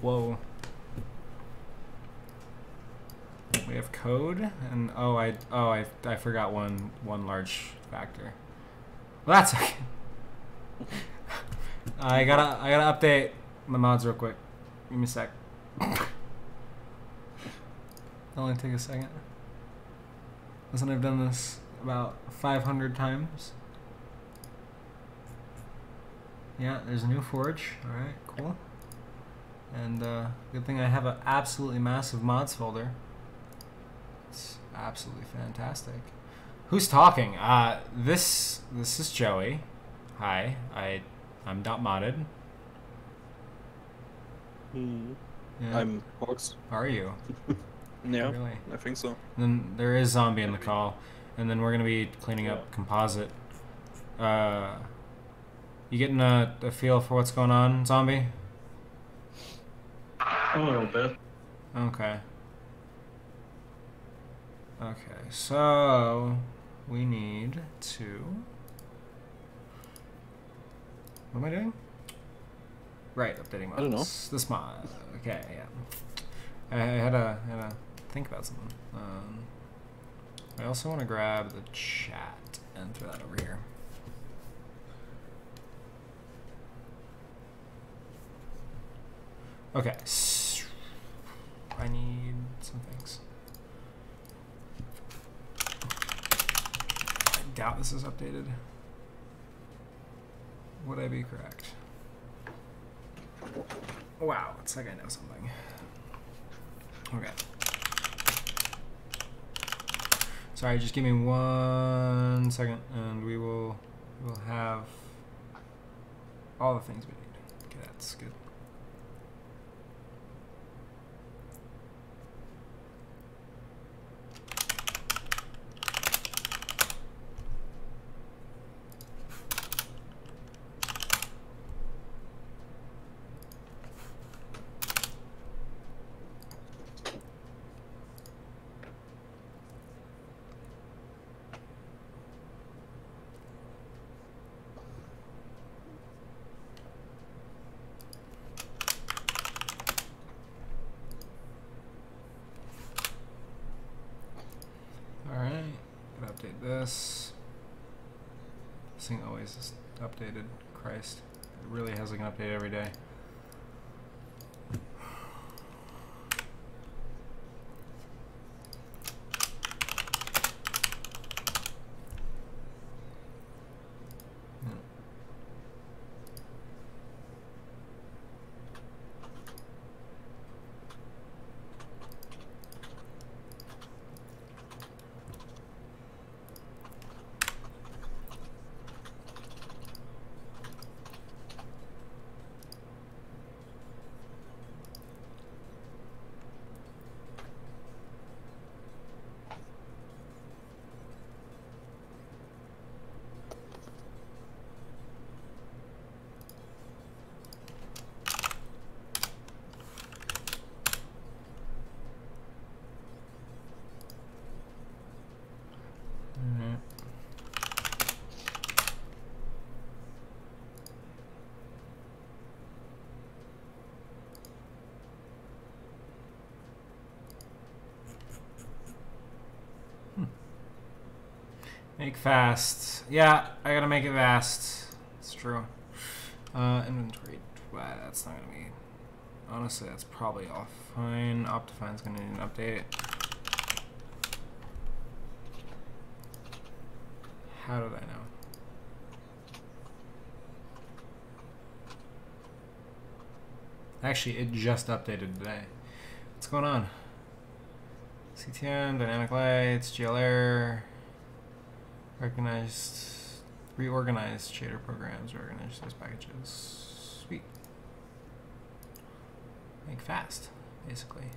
Whoa. We have code, and I forgot one large factor. Well, that's okay. I gotta update my mods real quick. Give me a sec. It'll only take a second. Listen, I've done this about 500 times. Yeah, there's a new forge. Alright, cool. And good thing I have an absolutely massive mods folder. It's absolutely fantastic. Who's talking? This is Joey. Hi, I'm not modded. Yeah. I'm Hawks. Are you? Yeah, really? I think so. And then there is Zombie in the call, and then we're gonna be cleaning up Composite. You getting a feel for what's going on, Zombie? A little bit. Okay. Okay, so we need to. What am I doing? Right, updating mods. I don't know. This mod. Okay, yeah. I had to think about something. I also want to grab the chat and throw that over here. Okay. I need some things. I doubt this is updated. Would I be correct? Wow, it's like I know something. Okay. Sorry, just give me 1 second and we'll have all the things we need. Okay, that's good. This thing always is updated. Christ, it really has like an update every day. Make fast. Yeah, I gotta make it fast. It's true. Inventory. Wow, that's not gonna be. Honestly, that's probably off. Fine. Optifine's gonna need an update. How did I know? Actually, it just updated today. What's going on? CTM, dynamic lights, GLR. Reorganized shader programs, reorganize those packages. Sweet. Make fast, basically.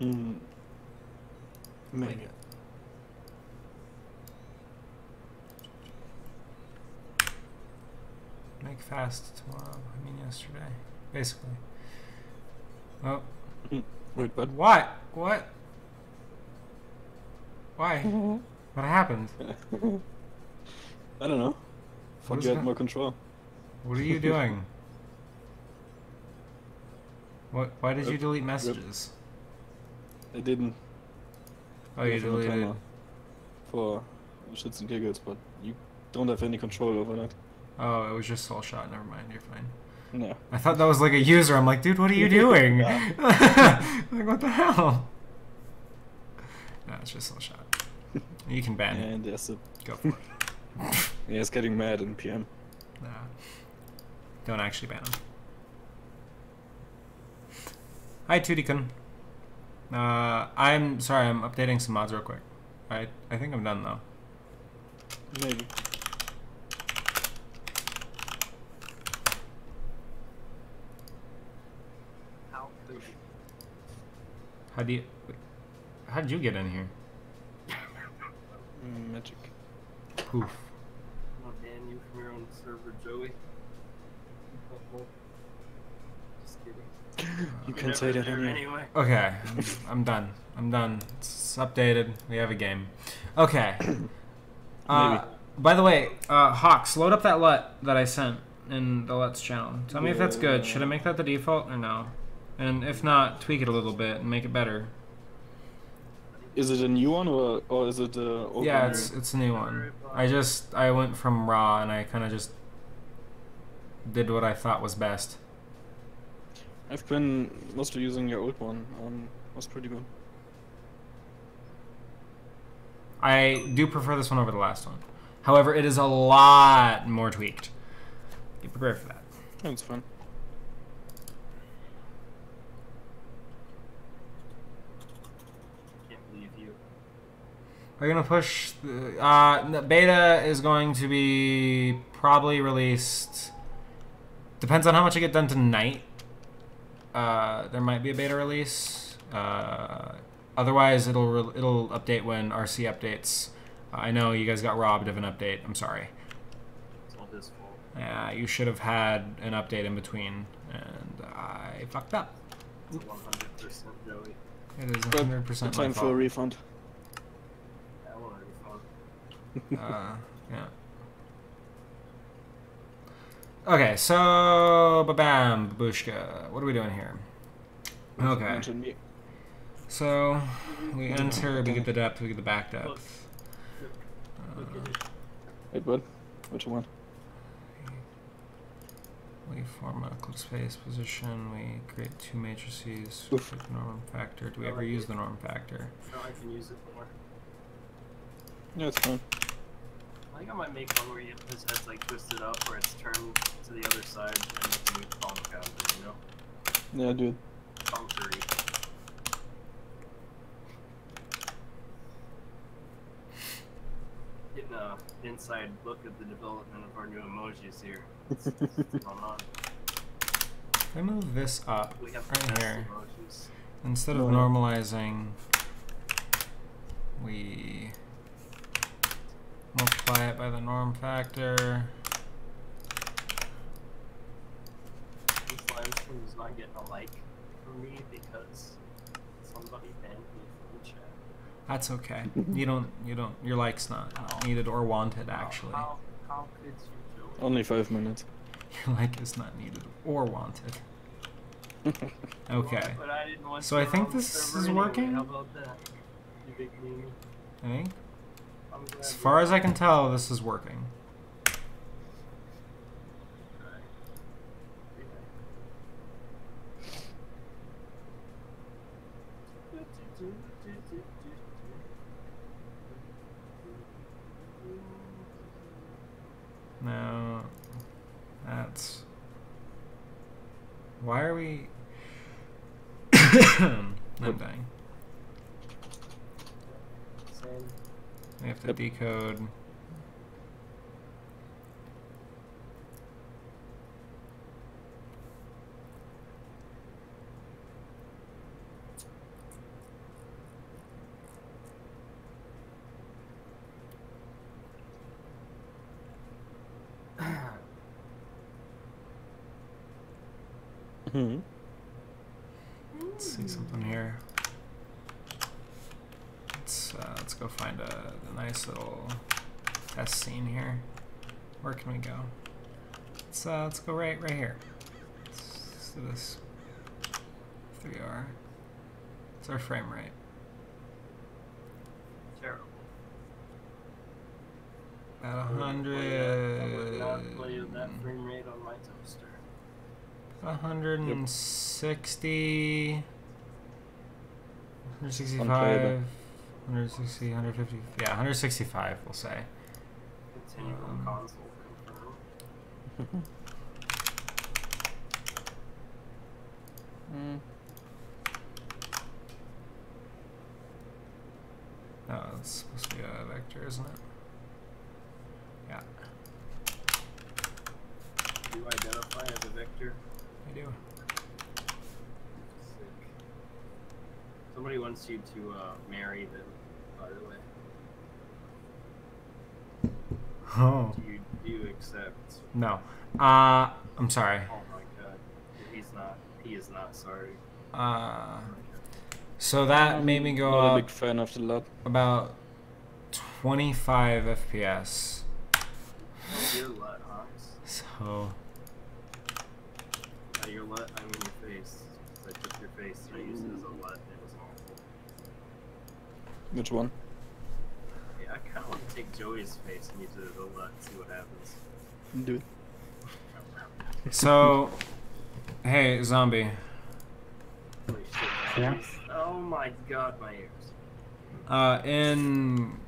Maybe. Make fast tomorrow. I mean yesterday, basically. Oh. Wait, what? What? What? Why? What happened? I don't know. Thought you had more control. What are you doing? What? Why did you delete messages? I didn't. Oh, you from a deleted. timer for shits and giggles, but you don't have any control over that. Oh, it was just soul shot. Never mind. You're fine. No. I thought that was like a user. I'm like, dude, what are you doing? Yeah. Like, what the hell? No, it's just soul shot. You can ban it. And there's a Go for it. yeah, it's getting mad in PM. Nah. Don't actually ban him. Hi, Tudikun. I'm sorry, I'm updating some mods real quick. I think I'm done though. Maybe. How did you get in here? Magic. Poof. I'll ban you from your own server, Joey. Just kidding. You can say that anyway. Okay, I'm done. I'm done. It's updated. We have a game. Okay. Maybe. By the way, Hawks, load up that LUT that I sent in the LUTs channel. Tell me if that's good. Should I make that the default or no? And if not, tweak it a little bit and make it better. Is it a new one or is it old Yeah, one? it's a new one. I went from raw and I kind of just did what I thought was best. I've been mostly using your old one. Was pretty good. I do prefer this one over the last one. However, it is a lot more tweaked. Get prepared for that. That's fun. Can't believe you. We're gonna push. The beta is going to be probably released. Depends on how much I get done tonight. There might be a beta release. Otherwise, it'll update when RC updates. I know you guys got robbed of an update. I'm sorry. It's all his fault. Yeah, you should have had an update in between, and I fucked up. It's 100% Joey. It is 100% my Time for a fault. refund. I want a refund. Yeah. Okay, so bam, babushka. What are we doing here? Okay. Mention me. So we enter, we get the depth, we get the back depth. Look at it. Wait, what? Which one? We form a click space position. We create two matrices. Oof. With norm factor. Do we ever use the norm factor? No, I can use it more. Yeah, it's fine. I think I might make one where his head's like twisted up, where it's turned to the other side, and you can move palm counter, you know? Yeah, dude. Palm 3. Getting an inside look at the development of our new emojis here. What's going on? If I move this up We have right the best here, emojis. instead of No. normalizing, we multiply it by the norm factor. This live stream is not getting a like from me because somebody banned me from the chat. That's okay. Your like's not needed or wanted, actually. How could you, Joey? Only 5 minutes. Your like is not needed or wanted. Okay. But I didn't want So I to think on the this server is anyway. working? How about that? You big meme. I think, I'm glad as you- far as I can tell, this is working. Right. No, that's. Why are we? I'm dying. Same. We have to Yep. decode. Hmm. Let's see something here. Let's go find a nice little test scene here. Where can we go? Let's go right here. Let's do this. 3R. It's our frame rate. Terrible. At I would 100. not play at that frame rate on my toaster. 160. 165. Unplayable. 160, 150. Yeah, 165, we'll say. Continuum console confirmed. No, it's supposed to be a vector, isn't it? Yeah, Do you identify as a vector? I do. Sick. Somebody wants you to marry them, by the way. Oh. Do you accept? No. I'm sorry. Oh my god. He is not sorry. So that made me go Not a up big fan of the lot. about 25 FPS. Oh, your LUT, Hawks. So, Your LUT, I mean your face. I took your face and I used it as a LUT and it was awful. Which one? Yeah, I kinda want to take Joey's face and use it as a LUT and see what happens. Do it. so, hey, zombie. Holy shit, Yeah. guys. Oh my god, my ears. In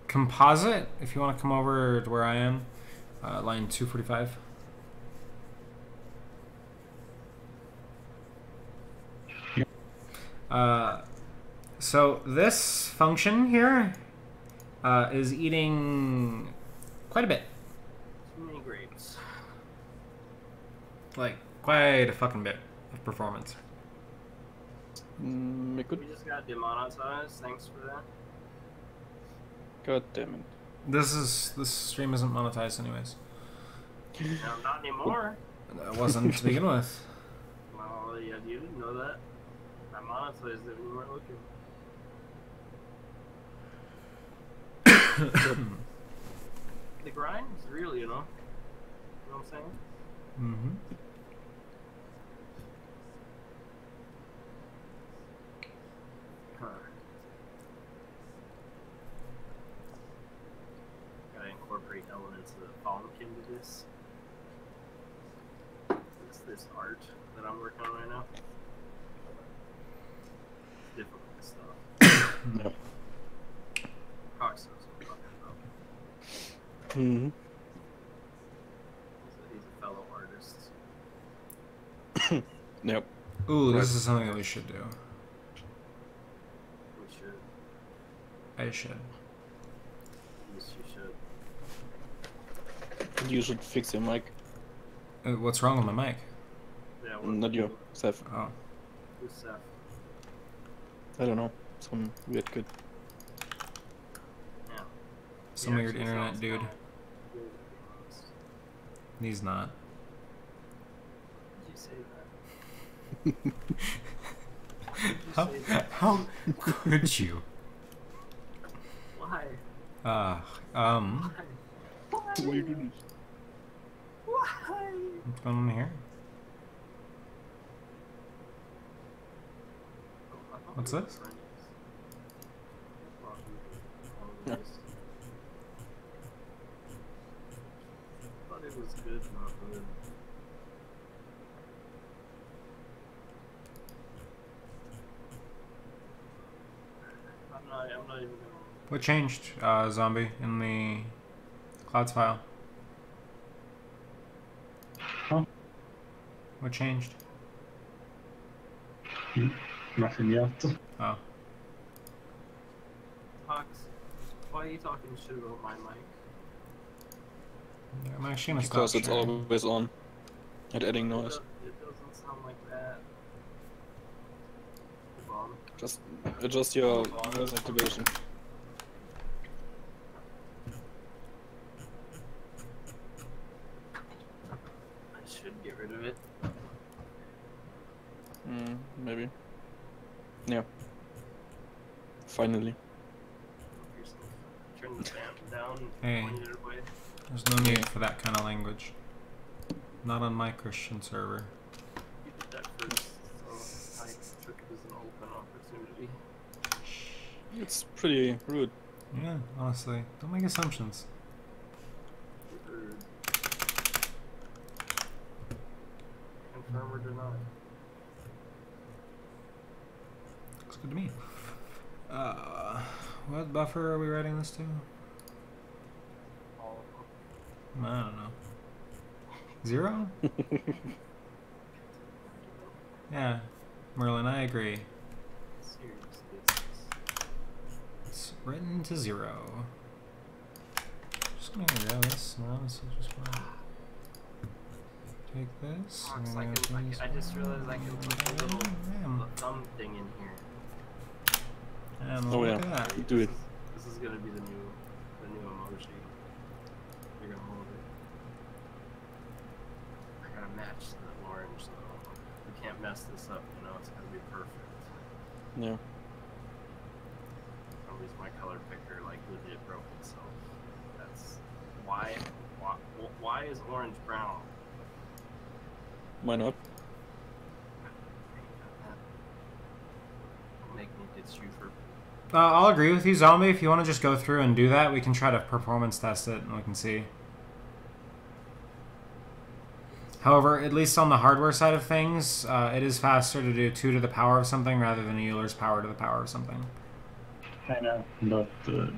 composite, if you want to come over to where I am, line 245. So this function here is eating quite a bit. Too many grapes. Like, quite a fucking bit of performance. Make good. We just got demonetized, thanks for that. God damn it. This stream isn't monetized anyways. No, not anymore. It wasn't to begin with. Well, yeah, you didn't know that. I monetized it when you weren't looking. The grind is real, you know? You know what I'm saying? Mm-hmm. Huh. Gotta incorporate elements of the funk into this. This art that I'm working on right now. It's difficult stuff. Yep. Cox knows what I'm talking about. Mm-hmm. He's a fellow artist. Yep. Ooh, Right. this is something that we should do. We should. I should. Yes, you should. You should fix your mic. What's wrong with my mic? Yeah, Not your Seth. Oh. Who's Seth? I don't know. Some weird kid. Yeah. Some He weird actually internet sounds dude. kinda weird, to be honest. He's not. Did you say that? Did you How, say that? how could you? Why? Why? Why? What are you doing? Why? What's going on here? What's this? Yeah. Thought it was good, not good. I'm not even gonna. What changed, zombie, in the clouds file? Huh? What changed? Nothing yet. Oh. Fox, why are you talking shit about my mic? I'm actually gonna Because stop it's sharing. always on. And adding noise. It doesn't sound like that. Bomb. Just adjust your noise activation. I should get rid of it. Maybe. Yeah. Finally. Turn the fan down Hey. and point it away. There's no need for that kind of language. Not on my Christian server. You did that first, so I That's pretty rude. Yeah, honestly. Don't make assumptions. Confirm or deny. Looks good to me. What buffer are we writing this to? All of them. I don't know. 0? Yeah. Merlin, I agree. Serious business. It's written to 0. Just gonna grab this. No, this is just fine. Take this. Oh, and it's then like go this I just way. realized I can put the little Damn. thumb thing in here. Damn, Oh, look yeah. at that. Do it. This is gonna be the new emoji. You're gonna hold it. I gotta match the orange though. We can't mess this up, you know. It's gotta be perfect. Yeah. For some reason, my color picker like legit broke itself. That's why. Why is orange brown? Why not? Don't make me ditch you for. I'll agree with you, Zombie. If you want to just go through and do that, we can try to performance test it and we can see. However, at least on the hardware side of things, it is faster to do 2 to the power of something rather than Euler's power to the power of something. I know, but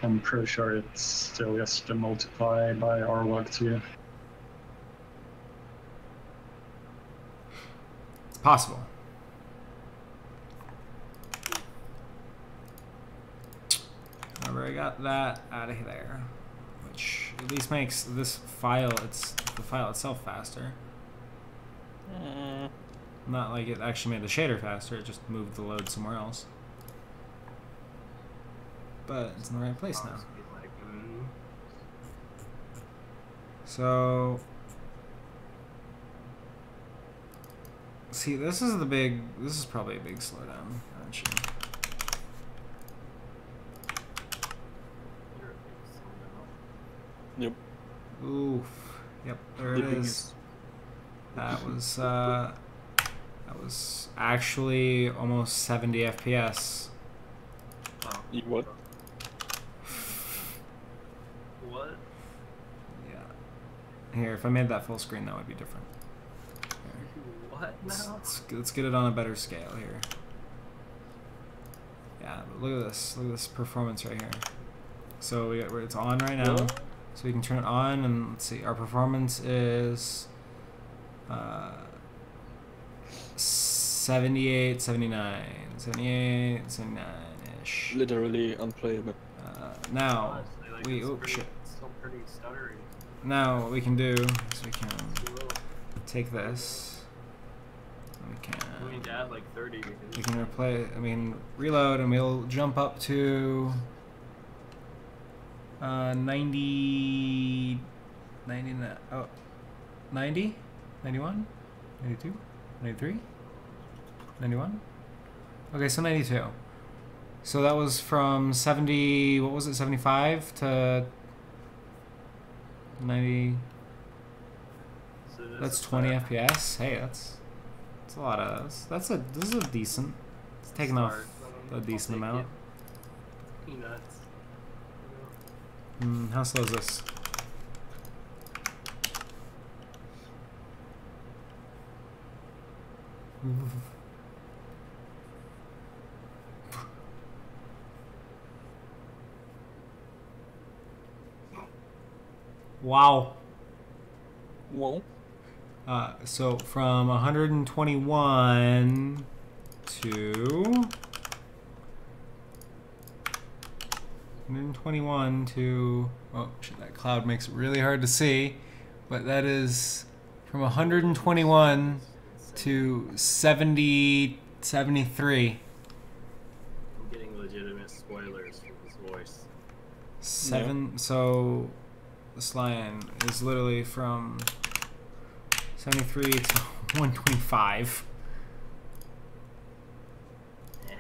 I'm pretty sure it's still just to multiply by R log 2. It's possible. However, I got that out of there, which at least makes this file, the file itself faster. Not like it actually made the shader faster, it just moved the load somewhere else. But it's in the right place now. Like, So, see, this is probably a big slowdown, actually. Yep. Oof. Yep, there it is. That was actually almost 70 FPS. You what? what? Yeah. Here, if I made that full screen, that would be different. Here. What now? Let's get it on a better scale here. Yeah, but look at this. Look at this performance right here. So it's on right now. What? So we can turn it on and let's see. Our performance is 78, 79, 78, 79-ish. Literally unplayable. Now Honestly, like, we it's shit. It's still pretty stuttery. Now what we can do is we can Too low. take this. And We need to add like 30 because we can replay. I mean reload, and we'll jump up to 90, 99, oh, 90, 91, 92, 93, 91. Okay, so 92. So that was from 70. What was it? 75 to 90. so That's 20 FPS. Hey, that's a lot of. This is a decent. It's taking off a decent amount. Peanuts. How slow is this? Wow. Well, So from 121 to 121 to, oh shit, that cloud makes it really hard to see, but that is from 121 to 70, 73. I'm getting legitimate spoilers for this voice. So this line is literally from 73 to 125. You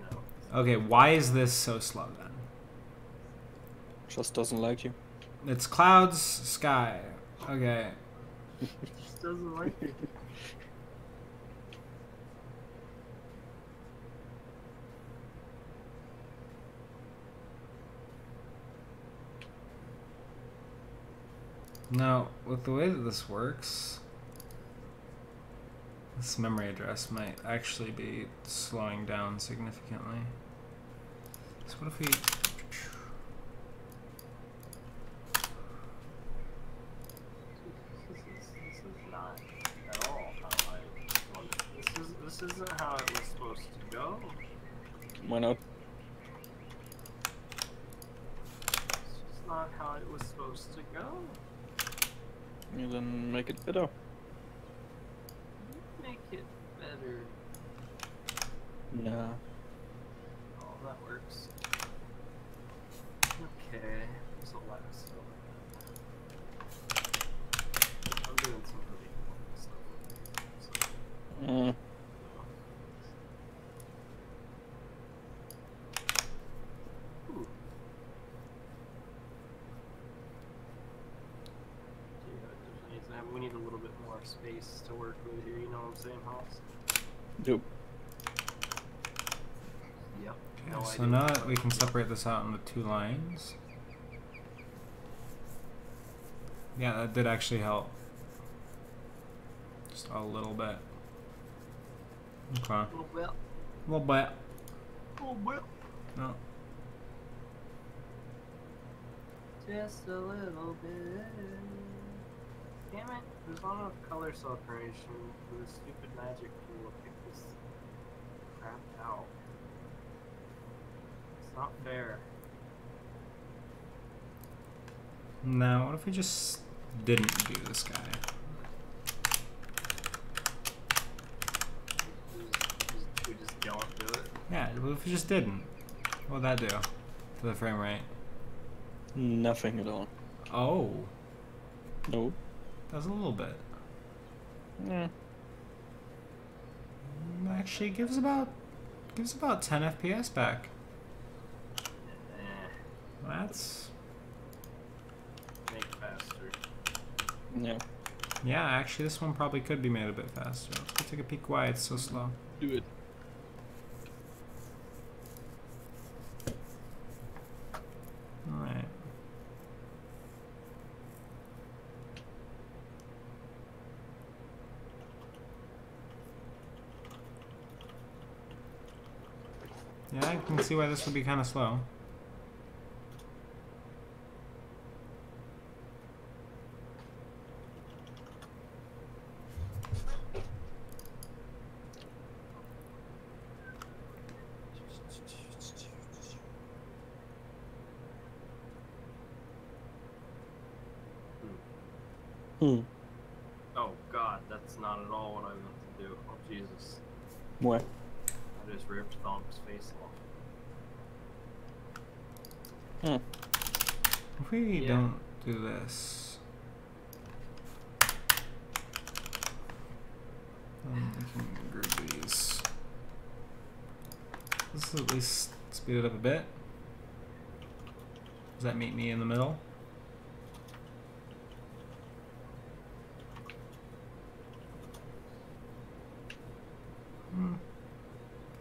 know. Okay, why is this so slow then? just doesn't like you. It's clouds, sky. Okay. Just doesn't like it. Now, with the way that this works, this memory address might actually be slowing down significantly. So what if we... This is not at all how I wanted it. This isn't how it was supposed to go. Why not? It's just not how it was supposed to go. You then make it better. Make it better. Yeah. Oh, that works. Okay, this will last. I'm doing some really cool stuff. So, ooh. We need a little bit more space to work with here, you know what I'm saying, Hoss? Yep. Yep. Okay, No so idea. now that we can separate this out into 2 lines. Yeah, that did actually help. Just a little bit. Okay. A little bit. A little bit. A little bit. No. Just a little bit. Damn it, there's not enough color separation for this stupid magic tool to pick this crap out. It's not fair. Now, what if we just didn't do this guy? We just don't do it. Yeah, what if we just didn't? What would that do to the frame rate? Nothing at all. Oh, No. does a little bit. Yeah. Actually, gives about 10 FPS back. That's Make it faster. Yeah. yeah. Actually, this one probably could be made a bit faster. Let's go take a peek why it's so slow. Do it. All right. Yeah, I can see why this would be kind of slow. Hmm. Oh god, that's not at all what I meant to do. Oh Jesus. What? I just ripped Thomp's face off. If we Yeah. don't do this, then we can group these. Let's at least speed it up a bit. Does that meet me in the middle?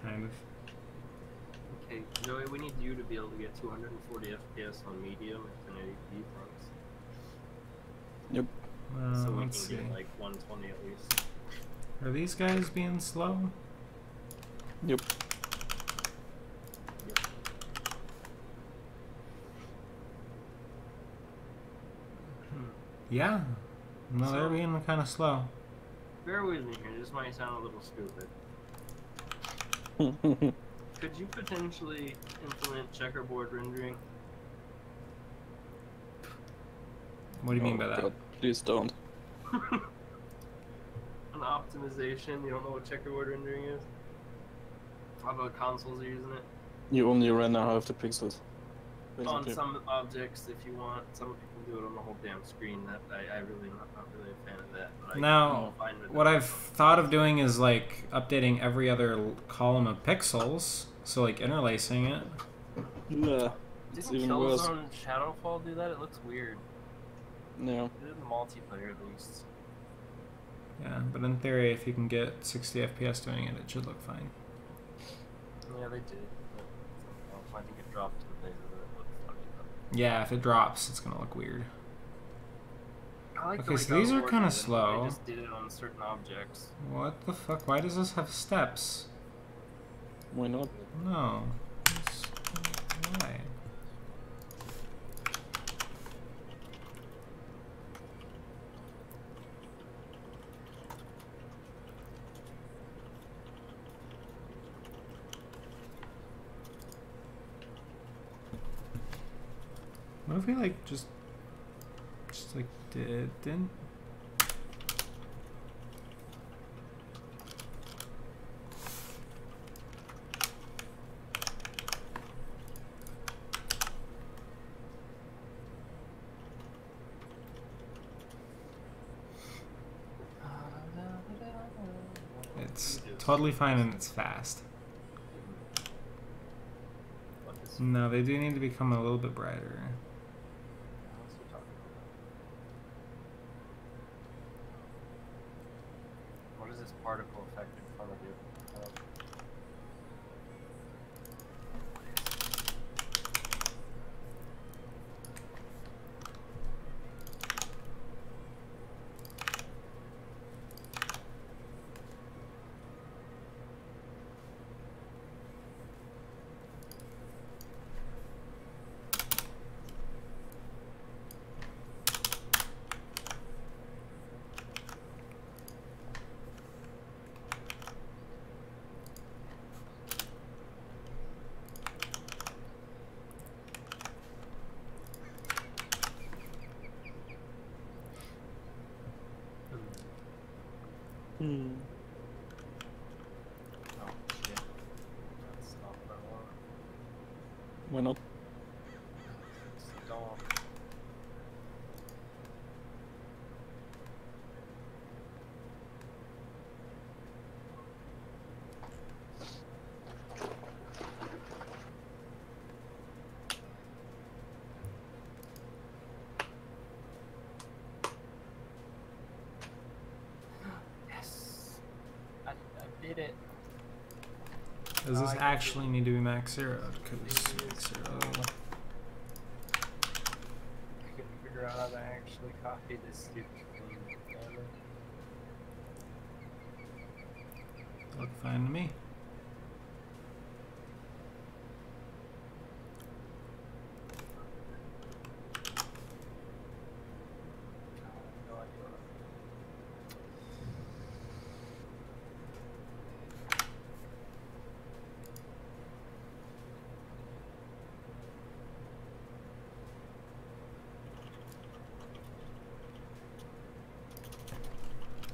Kind of. Okay, Joey, we need you to be able to get 240 FPS on medium at 1080p, thanks. Yep. So we Let's can see. get like 120 at least. Are these guys being slow? Yep. Yep. Yeah. No, they're So- being kind of slow. Bear with me here, this might sound a little stupid. Could you potentially implement checkerboard rendering? What do you mean by that? God, please don't. An optimization? You don't know what checkerboard rendering is? Other consoles are using it. You only render half the pixels. On Basically. some objects, if you want. Some people do it on the whole damn screen. That I really not really a fan of that. But Now, I'm fine with what it. I've thought of doing is like updating every other column of pixels, so like interlacing it. Yeah. It's Didn't even worse. Killzone Shadowfall do that? It looks weird. Yeah. It did in the multiplayer at least. Yeah, but in theory, if you can get 60 FPS doing it, it should look fine. Yeah, they did. But I think it dropped to the beta that it looked funny. But Yeah, if it drops, it's gonna look weird. I like the Okay, way so these God are of War kind of did it. slow. They just did it on certain objects. What the fuck? Why does this have steps? Why not? No. It's- Why? What if we like just like didn't? It's totally fine and it's fast. What is No, they do need to become a little bit brighter. what's he talking about? What is this particle effect in front of you? Hmm. Oh shit. That's not what I want. Why not? Don't. Yes. I did it. Does this I can actually need to be max zero? Because max zero. I couldn't figure out how to actually copy this stupid thing. Damn it. Look fine to me. No idea what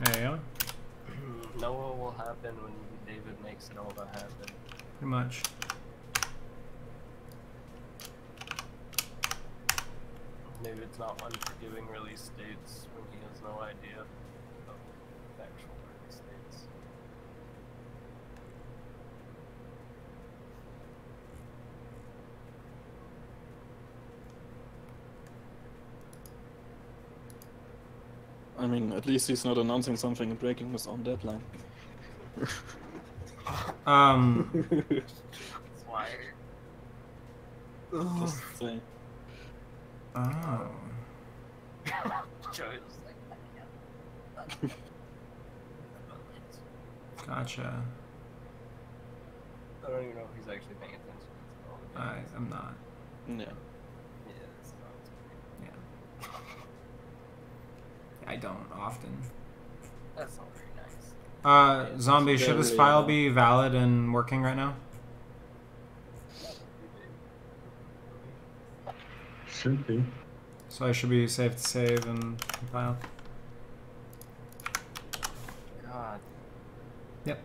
There you go. Noah will happen when David makes Nova happen. Pretty much. David's not unforgiving release dates when he has no idea of actual release dates. I mean, at least he's not announcing something and breaking his own deadline. That's why. Just saying. Oh. Joey was like, Gotcha. I don't even know if he's actually paying attention. That's all. I'm not. Yeah. Yeah, that sounds Yeah. I don't often. That's not very nice. Zombie, should this Very, file be valid and working right now? Should be. So I should be safe to save and compile? God. Yep.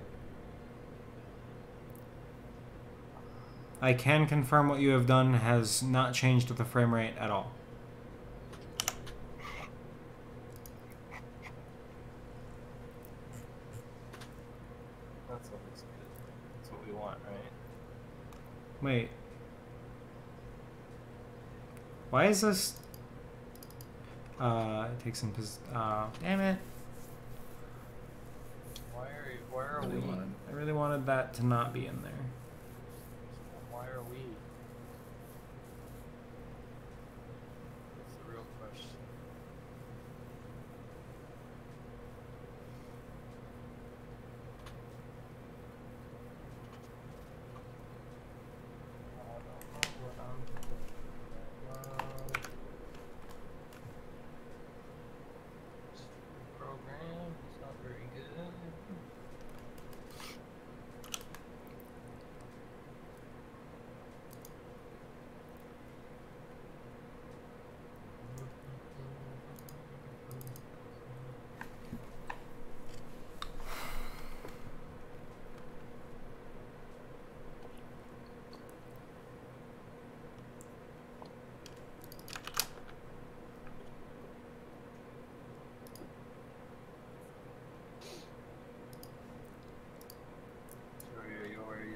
I can confirm what you have done has not changed the frame rate at all. That's what looks good. That's what we want, right? Wait. Why is this? It takes some. Damn it! Why are we? I really wanted that to not be in there. Why are we? That's the real question.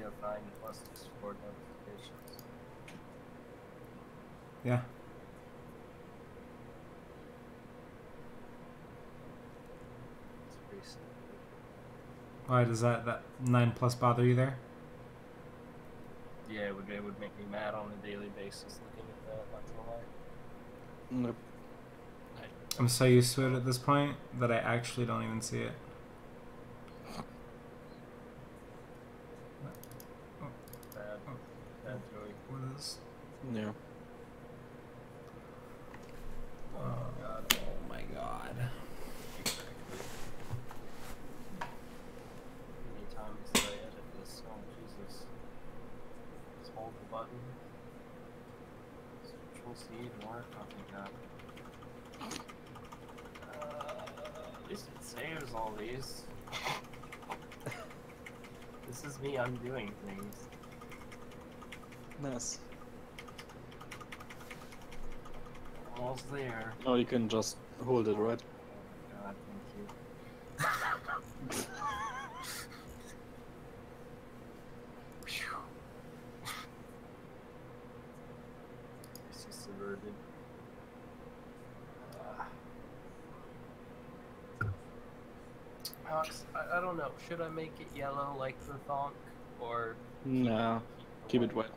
of 9 plus Discord notifications. Yeah. It's pretty simple. Why does that 9 plus bother you there? Yeah, it would make me mad on a daily basis looking at that, not gonna lie. Nope. I'm so used to it at this point that I actually don't even see it. Bad, bad Joey. What is? Yeah. Oh god. Oh my god. How many times did I edit this? Oh Jesus. Just hold the button. Control C to work. Oh my god. At least it saves all these. This is me undoing things. Nice. Almost there. Oh, you can just hold it, right? Oh my god, thank you. Phew. It's just subverted. Alex, I don't know. Should I make it yellow like the thonk, or Nah. Keep it white? wet.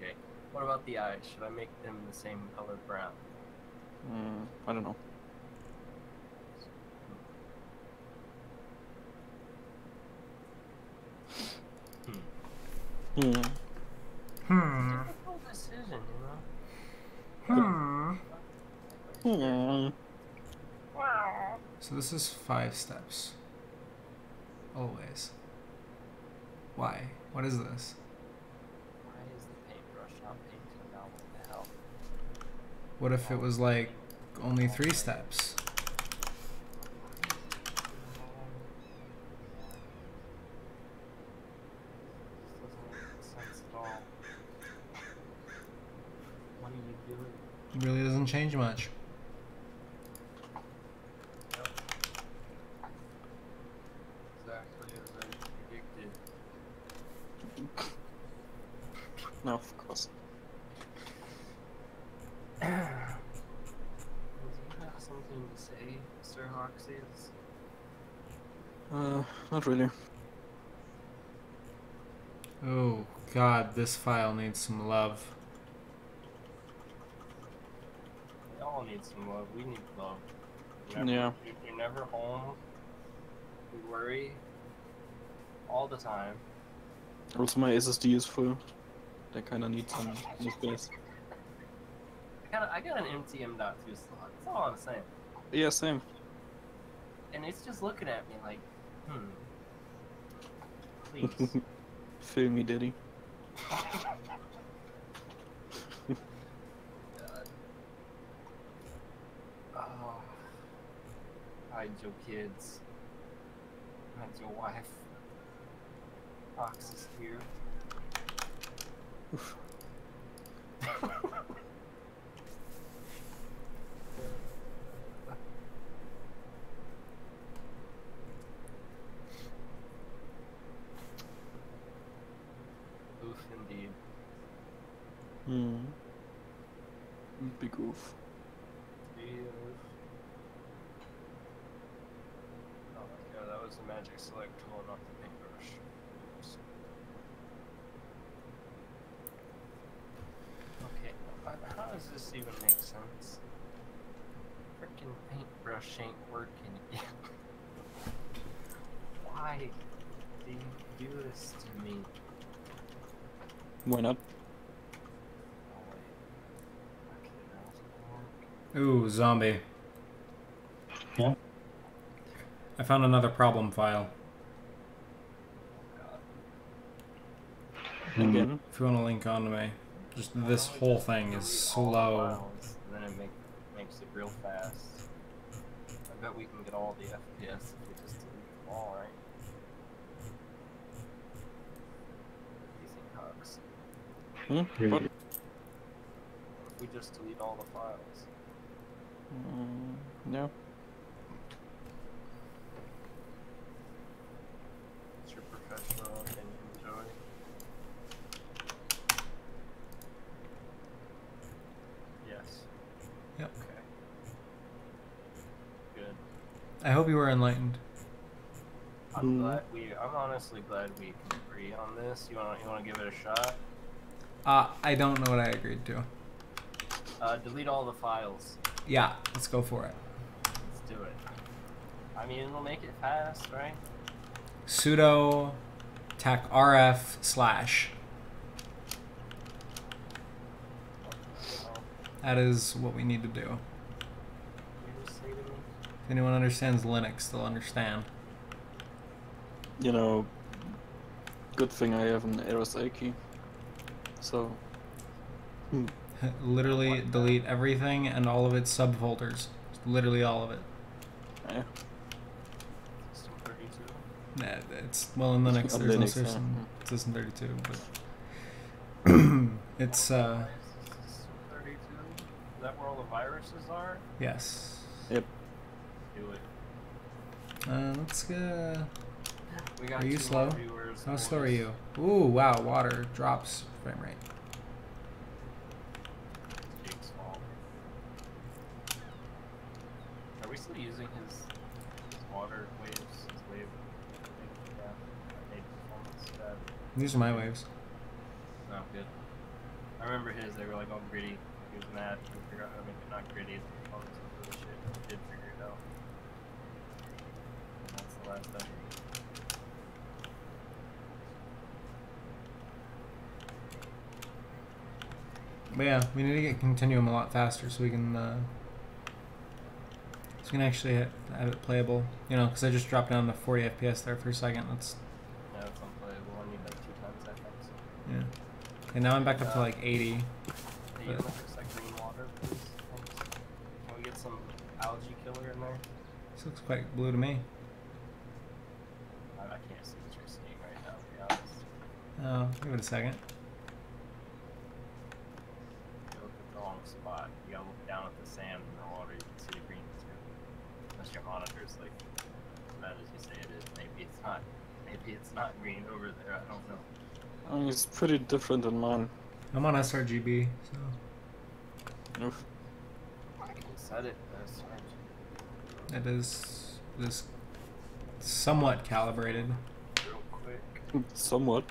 Okay. What about the eyes? Should I make them the same color brown? I don't know. Hmm. Difficult decision, you know? So this is 5 steps. Always. Why? What is this? Why is the paintbrush not painting now? What the hell? What if it was like only 3 steps? This doesn't make sense at all. What are you doing? It really doesn't change much. Exactly as I predicted. No, of course. Do you have something to say, Sir Hoxies? Not really. Oh god, this file needs some love. We all need some love. We need love. Yeah. You're never home. We worry all the time. Also, my SSD is full. I kinda need some more space. I got an empty M.2 slot. That's all I'm saying. Yeah, same. And it's just looking at me like, please. Fill me, daddy. God. Oh. Hide your kids. Hide your wife. Fox is here. Oof, indeed. Big oof. Oof. Oh my god, that was a magic select tool, not the paintbrush. Oops. Okay, how does this even make sense? Frickin' paintbrush ain't working again. Why do you do this to me? Why not? Oh wait. Okay, now's gonna work. Ooh, zombie. Yeah. I found another problem file. God. Again? If you want to link onto me. Just this whole thing is slow. Files, then it makes it real fast. I bet we can get all the FPS if we just delete them all, right? Easy cogs. What? If we just delete all the files. Yeah. What's your professional opinion, Joey? I hope you were enlightened. I'm honestly glad we can agree on this. You wanna give it a shot? I don't know what I agreed to. Delete all the files. Yeah, let's go for it. Let's do it. I mean, it'll make it fast, right? Sudo tac rf /. That is what we need to do. You just say to me? If anyone understands Linux, they'll understand. You know, good thing I have an RSA key. So, Literally delete everything and all of its subfolders. Literally all of it. yeah. System 32. Nah, it's well in Linux. On There's no Linux, yeah. system, system 32, but it's System 32. Is that where all the viruses are? yes. Yep. Do it. Let's go. We got Are you 2 slow? more viewers, How slow are boys. you? Ooh, wow, water drops frame rate. It's Jake's fault. Are we still using his water waves? His wave? Yeah. Made performance stat. These are my waves. No, good. I remember his, they were like all gritty. He was mad. He figured out how to make it not gritty. All this other shit. He did figure it out. And that's the last time. But yeah, we need to get Continuum a lot faster so we can actually have it playable. You know, because I just dropped down to 40 FPS there for a second. That's Yeah, it's unplayable. I need like 2 times that fast. yeah. Okay, now I'm back up to like 80. Hey, you But- want just like green water, please? Thanks. Can we get some algae killer in there? This looks quite blue to me. I can't see what you're seeing right now, to be honest. Oh, give it a second. You look at the wrong spot. You gotta look down at the sand in the water. You can see the green too. Unless your monitor's like as bad as you say it is. Maybe it's not. Maybe it's not green over there. I don't know. I mean, it's pretty different than mine. I'm on sRGB, so Oof. I can set it. That's fine. it is somewhat calibrated. Real quick. Somewhat.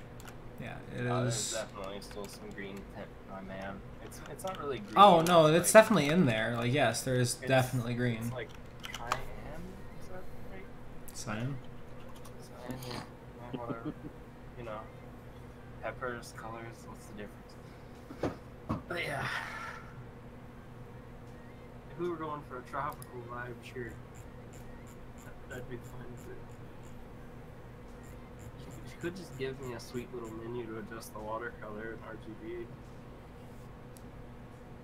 Yeah, it There's is. definitely still some green tint, my man. It's not really green. Oh no, it's like, definitely in there. Like yes, there is it's- definitely green. It's like cayenne. Is that right? Cyan. Cyan, yeah. Whatever. You know. Peppers, colors, what's the difference? But yeah. If we were going for a tropical vibe, sure. That'd be fun too. You could just give me a sweet little menu to adjust the watercolor and RGB.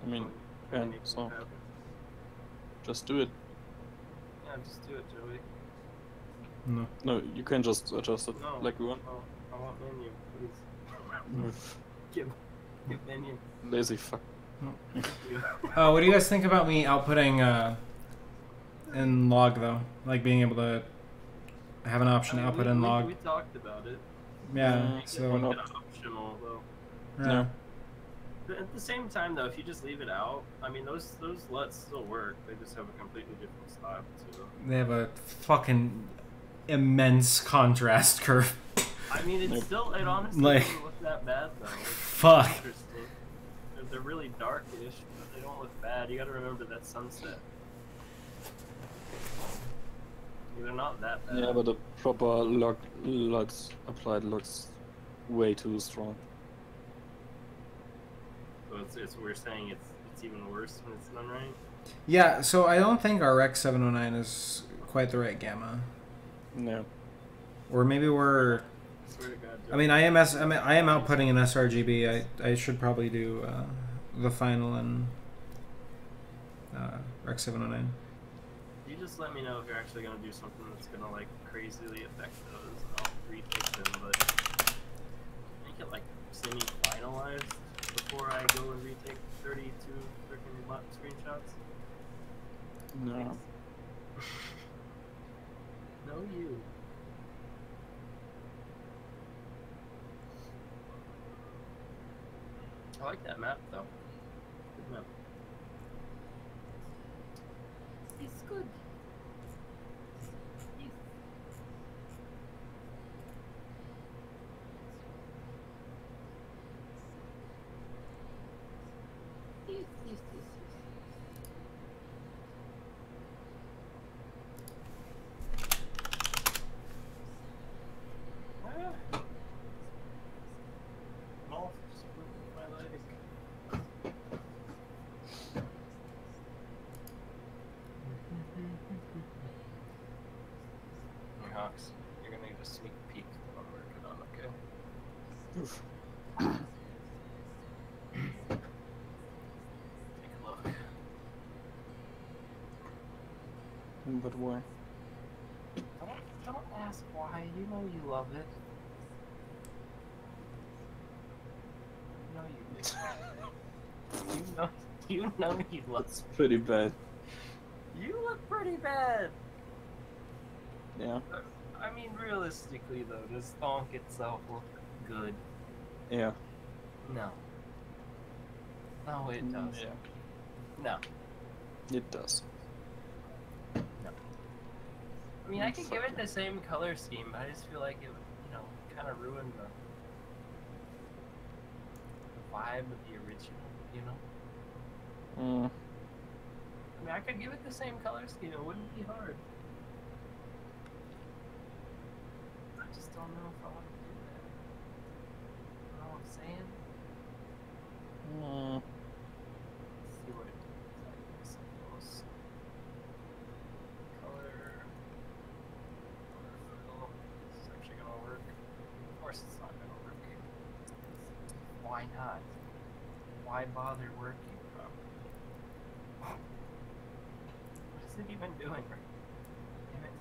I mean, and yeah, make it so happen. just do it. Yeah, just do it, Joey. No. No, you can just adjust it No. like you want. Oh, I want menu, please. Oof. Give menu. Lazy fuck. Thank you. What do you guys think about me outputting in log though? Like being able to have an option to output in log. We talked about it. Yeah. Make it So like an optional though. yeah. But at the same time, though, if you just leave it out, I mean, those LUTs still work. They just have a completely different style too. They have a fucking immense contrast curve. I mean, it's Nope. still, it honestly Like- doesn't look that bad though. It's Fuck. interesting. They're really darkish, but they don't look bad. You got to remember that sunset. They're not that bad. Yeah, but the proper LUTs applied looks way too strong. So it's we're saying it's even worse when it's done right. Yeah. So I don't think our Rec 709 is quite the right gamma, No. or maybe we're. I swear to God. I mean, I am outputting an sRGB. I should probably do the final and Rec 709. You just let me know if you're actually gonna do something that's gonna like crazily affect those, and I'll retake them. But make it like semi-finalized before I go and retake 32 freaking butt screenshots. No. No, you. I like that map though. Good map. It's good. Oof. Take a look. But why? Don't ask why. You know you love it. You know you do. You know you love That's pretty bad. it. You look pretty bad. Yeah. I mean, realistically though, does Thonk itself look good? Yeah. No. No, it does. Yeah. No. It does. I mean, I could give it the same color scheme, but I just feel like it would, you know, kind of ruin the vibe of the original, you know? Mm. I mean, I could give it the same color scheme, it wouldn't be hard. I just don't know if I want to do that. You know what I'm saying? Mm. Let's see what it does. Suppose. Color. Fill. Is this actually gonna work? Of course it's not gonna work. Why not? Why bother working properly? What is it even doing? Damn it.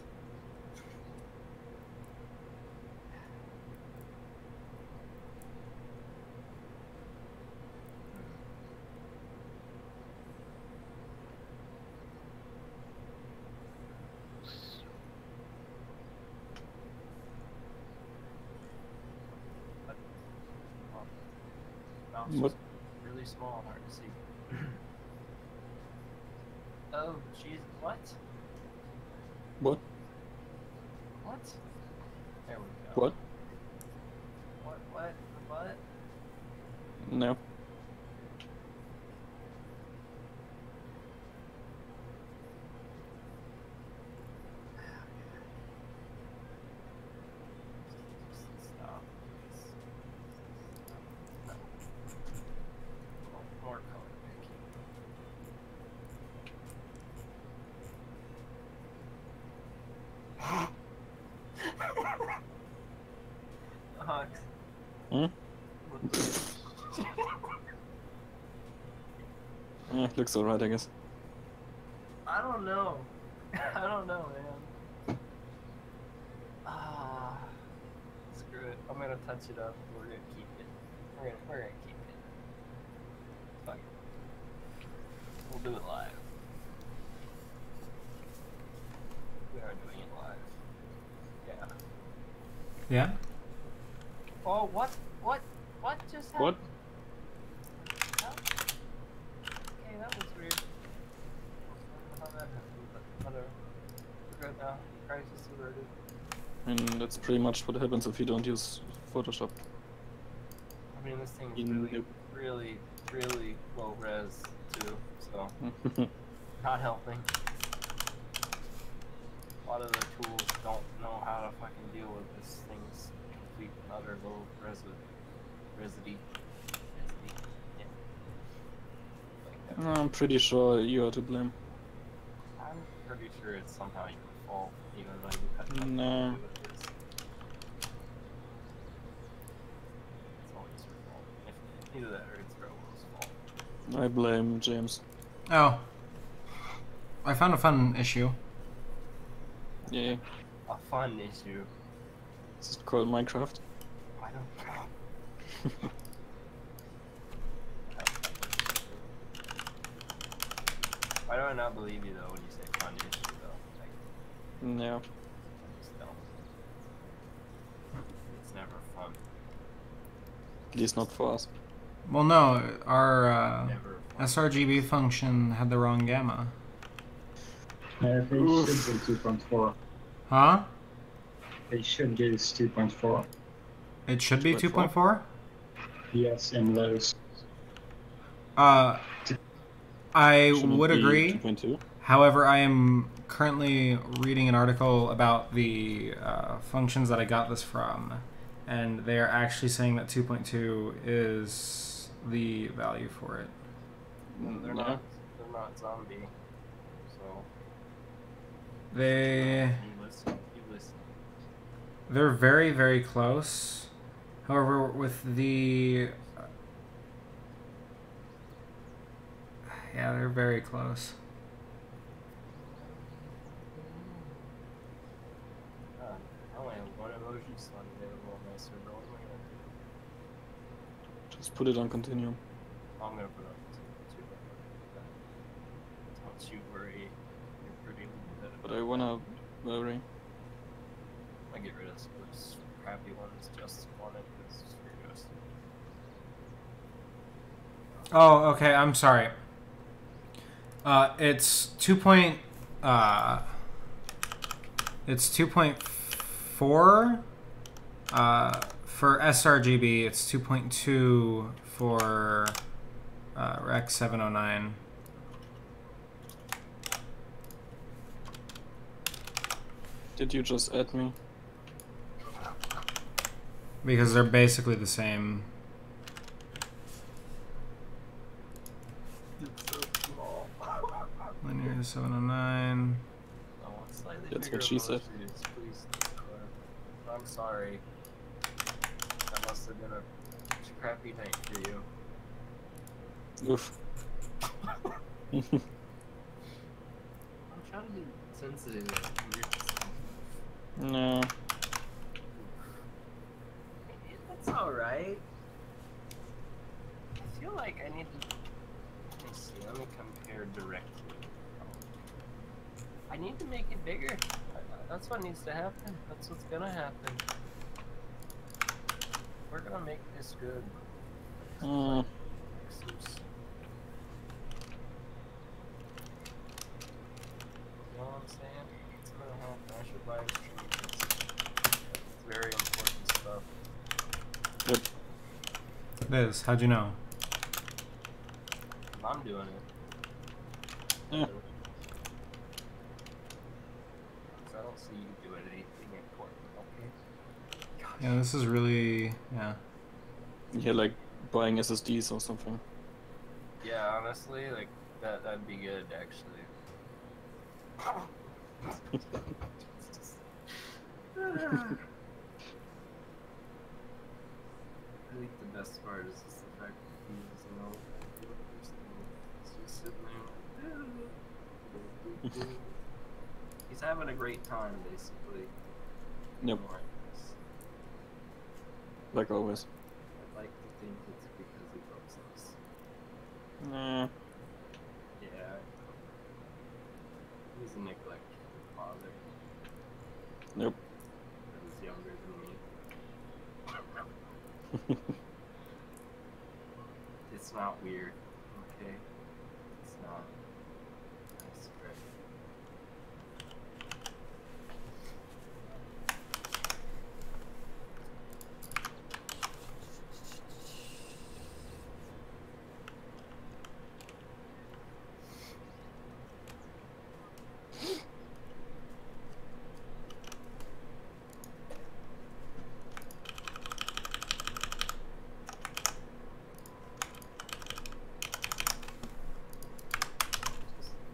Mouse What? is really small and hard to see. Oh, jeez, what? What? What? There we go. What? What? What? No. Stop. No. More color picking. Hawks. Hmm? Looks alright, I guess. I don't know. I don't know, man. Screw it. I'm gonna touch it up. We're gonna keep it. We're gonna keep it. Fuck it. We'll do it live. We are doing it live. Yeah. Yeah? Oh, what? What just happened? What? Huh? Okay, that was weird. How that happened, but whatever. We're good now. Crisis averted. And that's pretty much what happens if you don't use Photoshop. I mean, this thing's Nope. really low res too, so not helping. A lot of the tools don't know how to fucking deal with this thing's complete and utter low resity. Yeah. Like that. I'm pretty sure you are to blame. I'm pretty sure it's somehow your fault, even though you had nothing No. to do with this. It's always your fault. If either that or it's Growell's fault. I blame James. Oh. I found a fun issue. Yeah. A fun issue. Is it called Minecraft? I don't know. Why do I not believe you though when you say fun issue though? Like, Yeah. I just don't. It's never fun. At least not for us. Well, no, our Never fun. sRGB function had the wrong gamma. They should Oof. do 2.4. Huh? They should use 2.4. It should be 2.4? 2.4? Yes, in those. I Shouldn't would it be agree. 2.2? However, I am currently reading an article about the functions that I got this from, and they are actually saying that 2.2 is the value for it. They're Yeah. not zombie. So They... you listen. They're very, very close. However, with the yeah, they're very close. God, I only have one emoji slot available on my server. What am I gonna do? Just put it on Continuum. I'm gonna put up two. Don't you worry. You're pretty good. But I wanna worry. I get rid of those crappy ones just on it because you're just. Oh, okay. I'm sorry. It's 2. It's 2.4 for sRGB. It's 2.2 for Rec 709. Did you just add me? Because they're basically the same. It's so small. Linear 709. I want slightly That's bigger what she said. emojis, please. I'm sorry. That must have been a crappy night for you. Oof. I'm trying to be sensitive. No. That's alright. I feel like I need to. Let me see, let me compare directly. I need to make it bigger. That's what needs to happen. That's what's gonna happen. We're gonna make this good. Mm. Excuse. You know what I'm saying? It's gonna happen. I should buy a tree. It's very important stuff. Yep. Liz, how'd you know? I'm doing it. Yeah. I don't see you doing anything important, okay? Gosh. Yeah, this is really yeah. Yeah, like buying SSDs or something. Yeah, honestly, like that'd be good actually. I think the best part is just the fact that he's, he's just sitting there. He's having a great time, basically. Yep. Ignoring us. Like always. I'd like to think it's because he loves us. Nah. Yeah. He's a neglectful father Nope. that is younger than me. It's not weird, okay? It's not. I swear.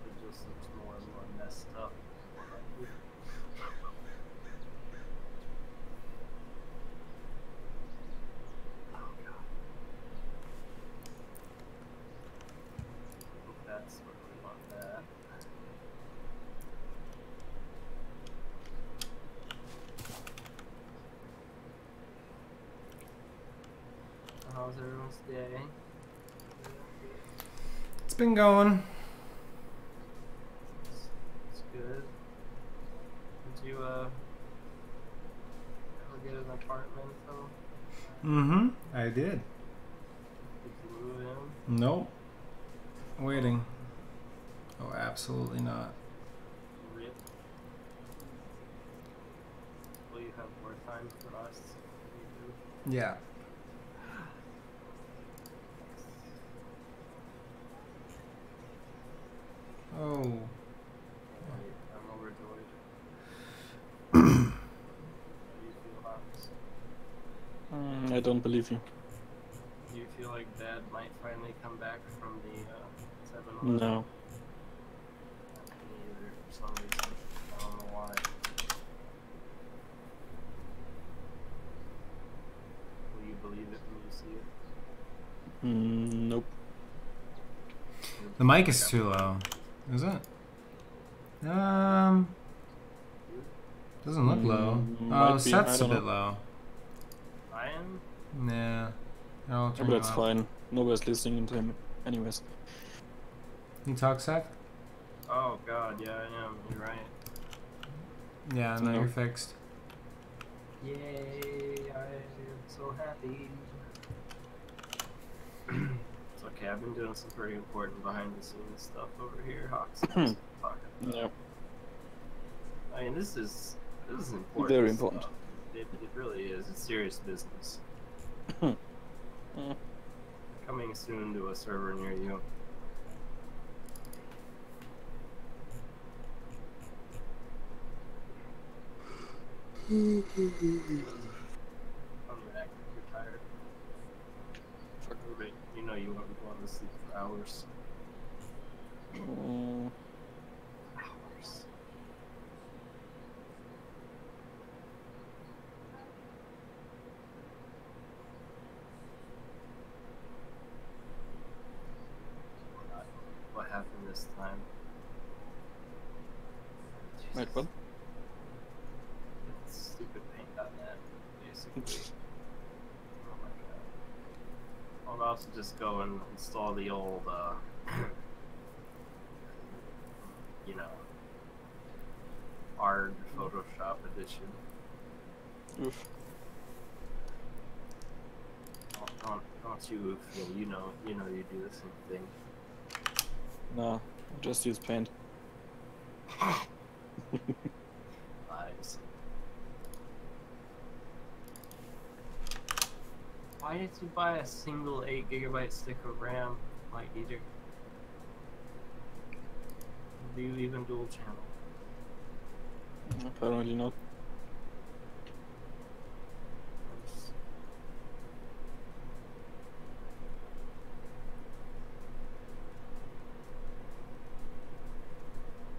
It just looks more and more messed up. Oh god. That's what we want that. How's everyone's day? It's been going. It's good. Did you ever get an apartment though? Mm-hmm. I did. Did you move in? Nope. Waiting. Oh, absolutely not. Rip. Will you have more time for us? You do? Yeah. Oh. I'm overjoyed. How do you feel, Hops? I don't believe you. Do you feel like Dad might finally come back from the 7-Eleven? No. Me either, for some reason. I don't know why. Will you it when you see it. Nope. The mic is too low. Is it? Doesn't look low. Might Oh, be, Seth's I a don't bit know. low. I am? Yeah. I'll Yeah, turn but you that's up. fine. Nobody's listening to him anyways. Can you talk, Seth? Oh god, yeah, I am. You're right. Yeah, no, No. you're fixed. Yay, I am so happy. It's okay, I've been doing some pretty important behind the scenes stuff over here. Hawks is talking about. Yeah. I mean, this is important. Very important. Stuff. It really is. It's serious business. Coming soon to a server near you. I'm acting tired. Fuck. But you know you won't be going to sleep for hours. Hours. What happened this time? Wait, what? It's stupidpaint.net, basically. Oh my god. I'm about to just go and install the old, you know, ARG Photoshop edition. Oof. Don't you oof me, you know you do the same thing. Nah, I just use paint. Lies. Why did you buy a single 8 GB stick of RAM, Light Eater? Do you even dual channel? Apparently not.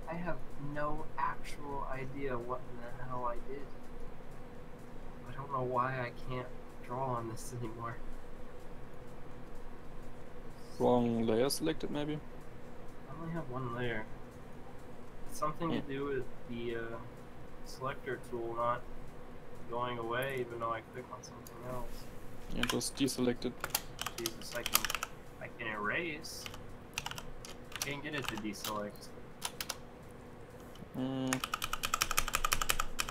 I have no actual idea what in the hell I did. I don't know why I can't draw on this anymore. Wrong layer selected, maybe? I only have one layer. It's something to do with the selector tool not going away even though I click on something else. Yeah, just deselect it. Jesus, I can erase. I can't get it to deselect.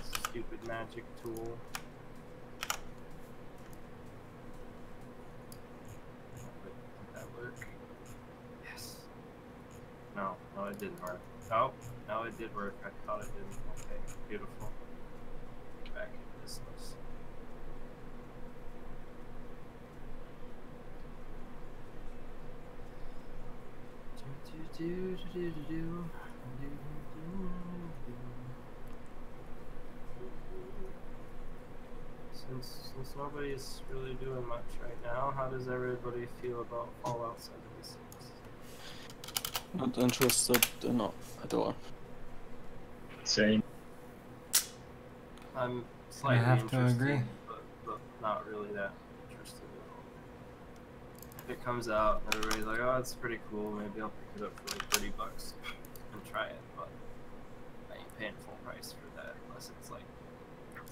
Stupid magic tool. Did that work? Yes. No, it didn't work. Oh, no, it did work. I thought it didn't. Okay, beautiful. Back in business. Since nobody's really doing much right now, how does everybody feel about Fallout 76? Not interested at all. Same. I'm I slightly have to interested, agree. but not really that interested at all. If it comes out and everybody's like, oh, it's pretty cool, maybe I'll pick it up for like $30 and try it, but I ain't paying full price for that unless it's like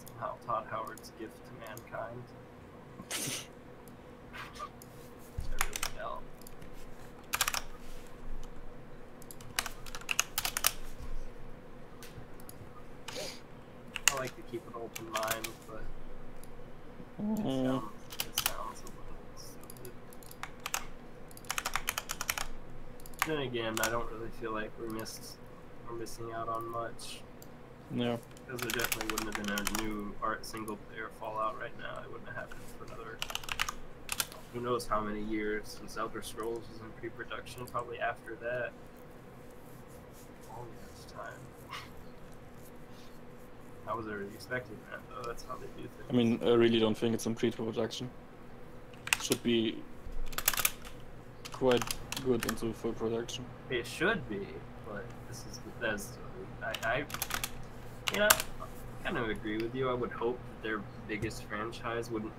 somehow Todd Howard's gift to mankind. I really doubt. I like to keep an open mind, but it sounds a little stupid. Then again, I don't really feel like we're missing out on much. No. Because there definitely wouldn't have been a new single player Fallout right now. It wouldn't have happened for another, who knows how many years since Elder Scrolls was in pre-production. Probably after that. Long ass time. I was already expecting that though. That's how they do things. I mean, I really don't think it's in pre-production. Should be quite good into full production. It should be, but this is Bethesda. I you know, I kind of agree with you. I would hope that their biggest franchise wouldn't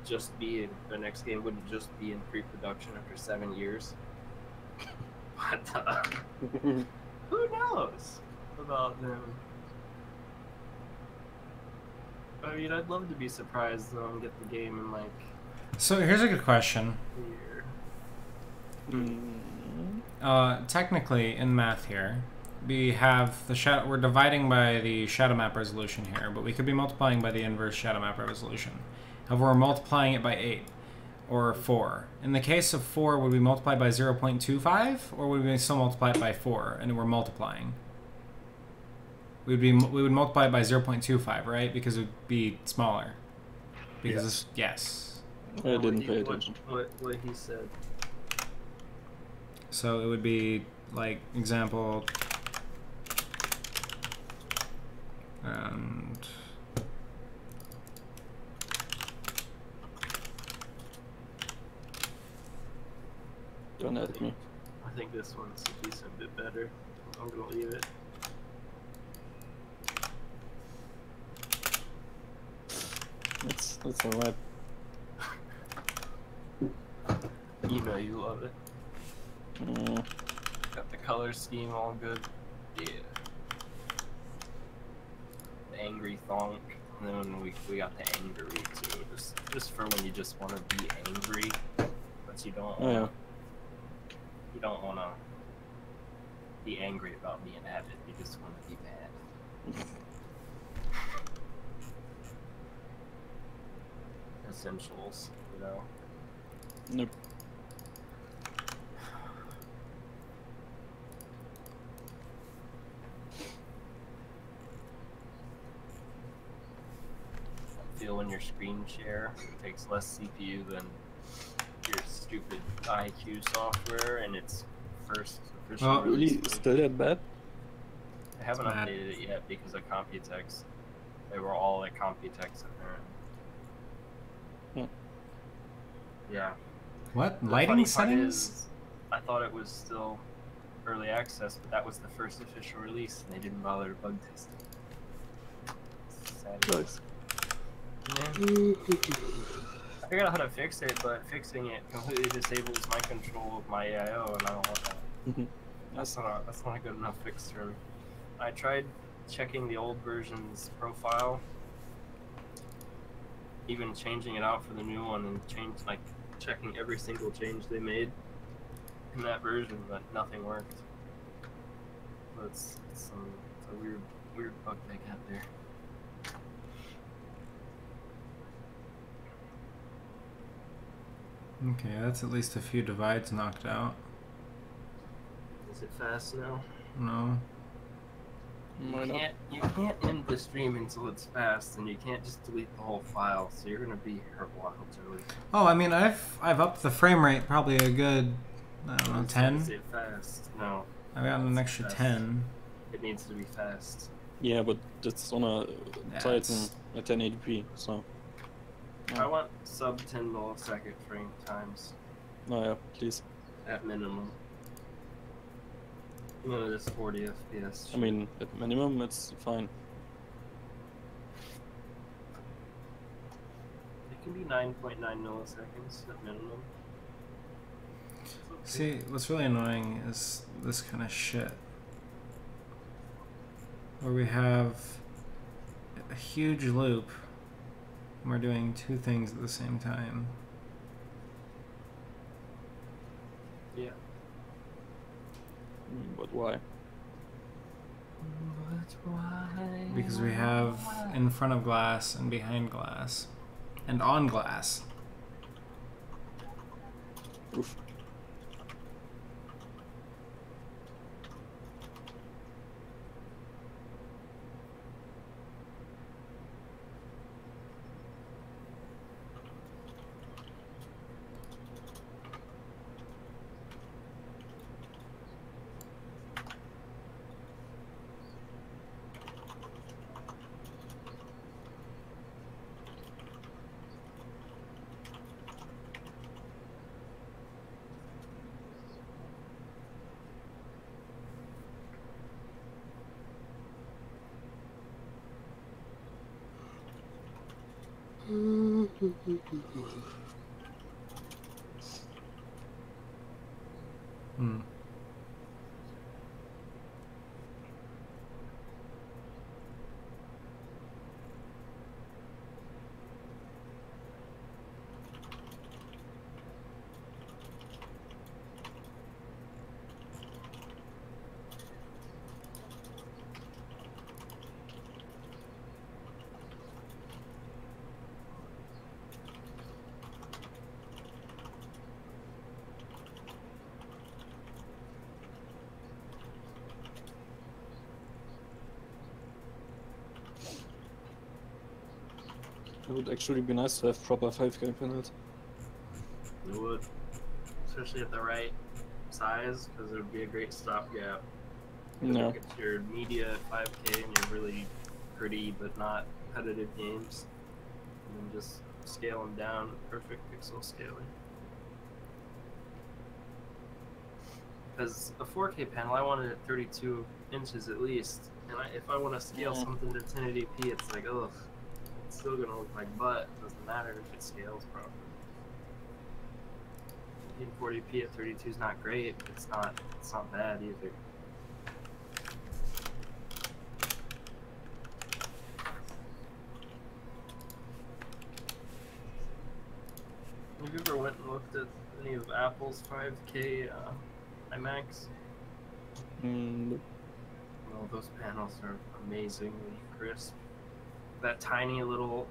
just be in the next game wouldn't just be in pre-production after 7 years. But who knows about them? I mean, I'd love to be surprised though and get the game in like So here's a good question. a year. Technically, in math here, we have the we're dividing by the shadow map resolution here, but we could be multiplying by the inverse shadow map resolution. However, we're multiplying it by 8 or 4. In the case of 4, would we multiply by 0.25, or would we still multiply it by 4 and we're multiplying? We would multiply it by 0.25, right? Because it would be smaller. Because it's, yes. I didn't pay attention. What he said. So it would be like example and Don't at me. I think this one's a decent bit better. I'm gonna leave it. That's alright. You know you love it. Got the color scheme all good. Yeah. The angry thonk. And then we got the angry too. Just for when you just want to be angry, but you don't. Oh, yeah. You don't want to be angry about being avid. You just want to be bad. Essentials, you know. Nope. I feel when your screen share takes less CPU than your stupid IQ software, and it's first official Oh, release. Really? Still that bad? I haven't It's bad. updated it yet because of Computex. They were all at Computex apparently. Yeah. what? The Lighting funny part settings? is, I thought it was still early access, but that was the first official release, and they didn't bother to bug test it. Sad. Nice. Yeah. I figured out how to fix it, but fixing it completely disables my control of my AIO, and I don't want that. That's not a good enough fix for me. I tried checking the old version's profile, even changing it out for the new one, and checking every single change they made in that version, but nothing worked. So it's a weird bug they got there. Okay, that's at least a few divides knocked out. Is it fast now? No. Why not? You can't end the stream until it's fast, and you can't just delete the whole file. So you're gonna be here a while, Joey. Oh, I mean, I've upped the frame rate probably a good, I don't know, 10. Is it fast? No. I've gotten an It's extra fast. 10. It needs to be fast. Yeah, but that's on a Yeah, Titan it's- at 1080p, so. I want sub 10 millisecond frame times Oh yeah, please. at minimum. None of this 40 FPS. I mean, at minimum, it's fine. It can be 9.9 milliseconds at minimum. It's okay. See, what's really annoying is this kind of shit. Where we have a huge loop and we're doing two things at the same time. Yeah. But why? But why? Because we have in front of glass and behind glass and on glass. Oof. Hmm. It would actually be nice to have proper 5K panels. It would, especially at the right size, because it would be a great stopgap. No. Get your media at 5K and your really pretty but not competitive games, and then just scale them down, perfect pixel scaling. Because a 4K panel, I want it at 32 inches at least, and if I want to scale something to 1080p, it's like, ugh, it's still gonna look like butt. It doesn't matter if it scales properly. 1040p at 32 is not great, but it's not bad either. Have you ever went and looked at any of Apple's 5K iMacs? Nope. Well, those panels are amazingly crisp. That tiny little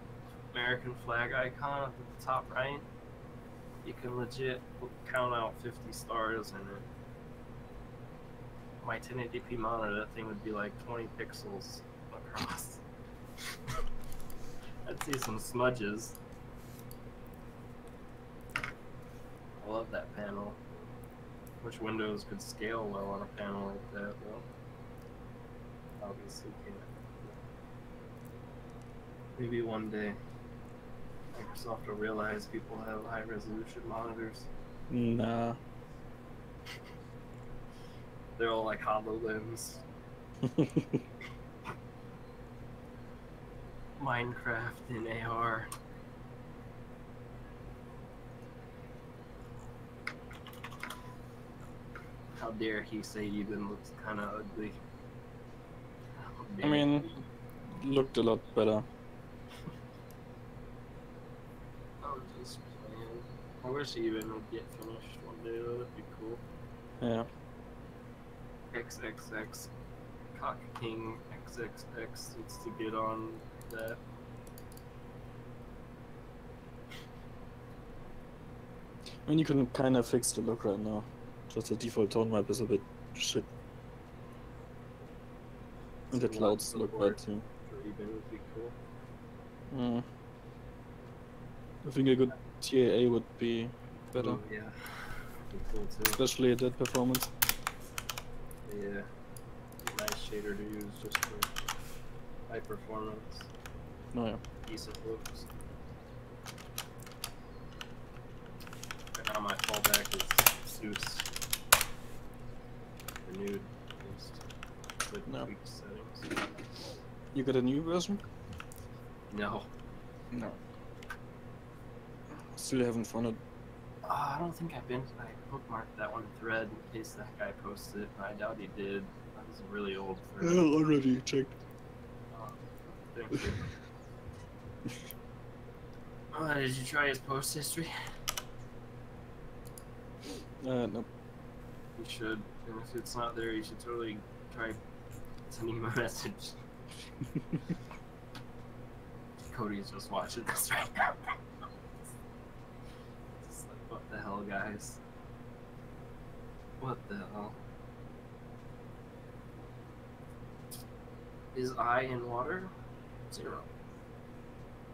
American flag icon at the top right, you can legit count out 50 stars in it. My 1080p monitor, that thing would be like 20 pixels across. I'd see some smudges. I love that panel. Wish Windows could scale well on a panel like that, though. Obviously can't. Maybe one day Microsoft will realize people have high resolution monitors. Nah. They're all like HoloLens. Minecraft in AR. How dare he say Eden looks kind of ugly? I mean, looked a lot better. I'm just playing. I wish Eden would get finished one day though, that'd be cool. Yeah. XXX. Cock King XXX needs to get on that. I mean, you can kind of fix the look right now. Just the default tone map is a bit shit. And the clouds look bad too. For Eden would be cool. I think a good TAA would be better. Ooh, yeah. Be cool too. Especially at that performance. Yeah. Nice shader to use just for high performance. Oh yeah. Decent looks. Right now my fallback is Zeus. Renewed, at least. With tweaked settings. You got a new version? No. No. Still haven't found it. I don't think I bookmarked that one thread in case that guy posted it, but I doubt he did. That was a really old thread. Already checked. Thank you. Did you try his post history? No. You should. And if it's not there, you should totally try sending him a message. Cody's just watching this right now. Just like, what the hell, guys? What the hell? Is I in water? 0.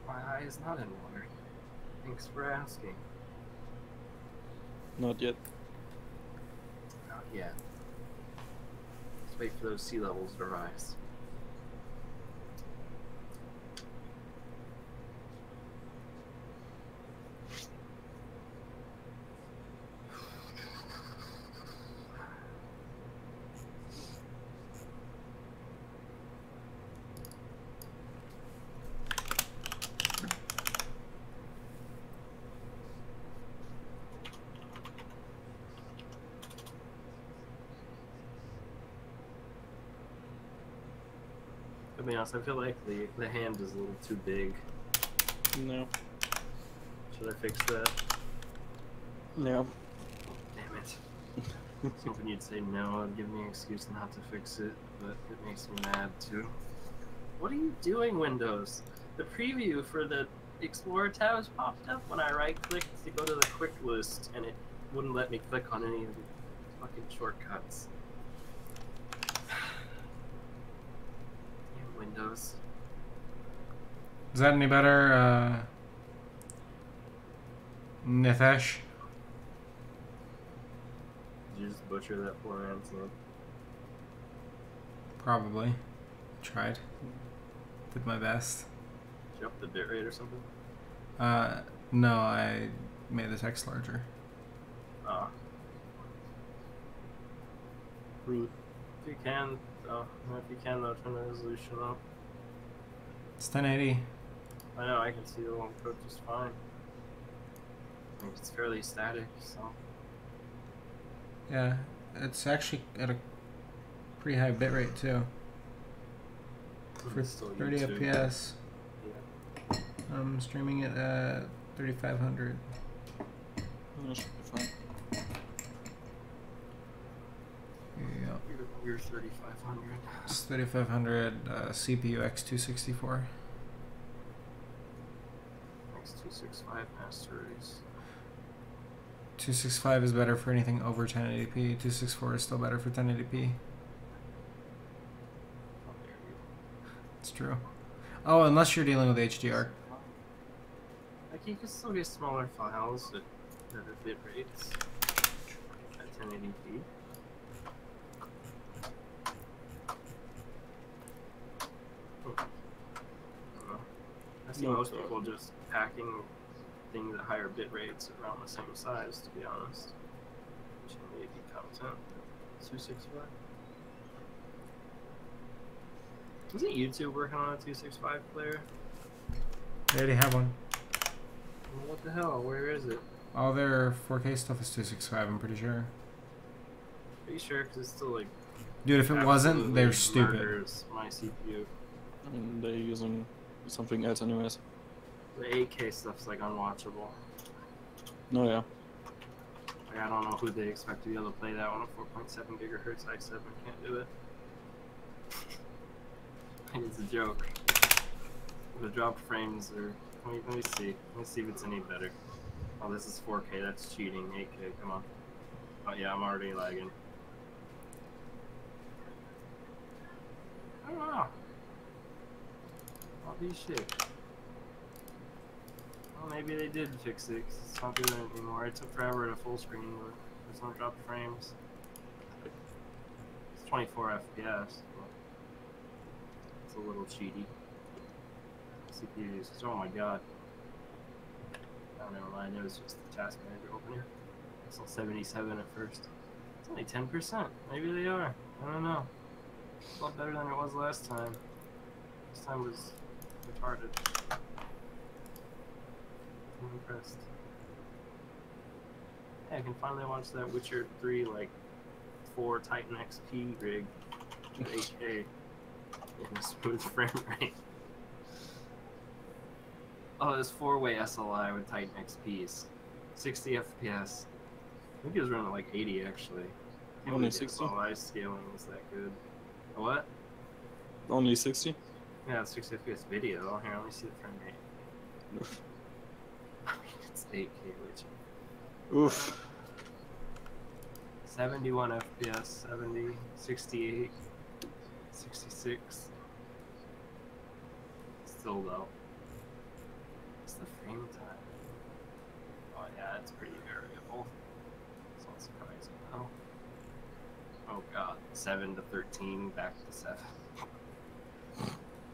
My eye is not in water. Thanks for asking. Not yet. Not yet. Let's wait for those sea levels to rise. To be honest, I feel like the hand is a little too big. No. Should I fix that? Yeah. Damn it. I was hoping you'd say no and give me an excuse not to fix it, but it makes me mad too. What are you doing, Windows? The preview for the Explorer tabs popped up when I right-clicked to go to the quick list, and it wouldn't let me click on any of the fucking shortcuts. Damn Windows. Is that any better, Nitesh? Did you just butcher that poor man's name? Probably. Tried. Did my best. Did you up the bitrate or something? No, I made the text larger. Ah. Really? If you can, though, turn the resolution up. It's 1080. I know, I can see the long code just fine. I think it's fairly static, so. Yeah, it's actually at a pretty high bitrate too. For It's still 30 YouTube. FPS. Yeah. I'm streaming it at 3500. That should be fine. Yeah. You're 3500. It's 3500 CPU X264. X265 master race. 265 is better for anything over 1080p. 264 is still better for 1080p. Oh, there you It's true. Oh, unless you're dealing with HDR. Like, you can still get smaller files at better bit rates at 1080p. I see No, most people just packing things at higher bit rates around the same size, to be honest. 1080 content. 265. Isn't YouTube working on a 265 player? They already have one. Well, what the hell? Where is it? All their 4K stuff is 265, I'm pretty sure. Are you sure? Because it's still like. Dude, if it wasn't, they're absolutely stupid. murders my CPU. I mean, they're using something else anyways. The 8K stuff's like unwatchable. No, yeah. Like, I don't know who they expect to be able to play that on a 4.7 gigahertz i7. Can't do it. I think it's a joke. The dropped frames are. Let me see. Let me see if it's any better. Oh, this is 4K. That's cheating. 8K. Come on. Oh yeah, I'm already lagging. I don't know. All these shit. Well, maybe they did fix it 'cause it's not doing it anymore. It took forever to full screen, but there's no dropped frames. It's 24 FPS. But it's a little cheaty. CPUs. Oh my god. Oh, never mind. It was just the task manager opener. I saw 77 at first. It's only 10%. Maybe they are. I don't know. It's a lot better than it was last time. This time was retarded. I'm impressed. Hey, I can finally watch that Witcher 3 like 4 Titan XP rig with 8K in a smooth frame rate. Oh, it's 4-way SLI with Titan XPs. 60 FPS. I think it was running like 80 actually. Can't Only believe the 60? SLI scaling was that good. A what? Only 60? Yeah, it's 60 FPS video. Here, let me see the frame rate. I mean, it's 8K, which. Oof. 71 FPS, 70, 68, 66. Still low. What's the frame time? Oh yeah, it's pretty variable. It's not surprising though. Oh god, 7 to 13, back to 7.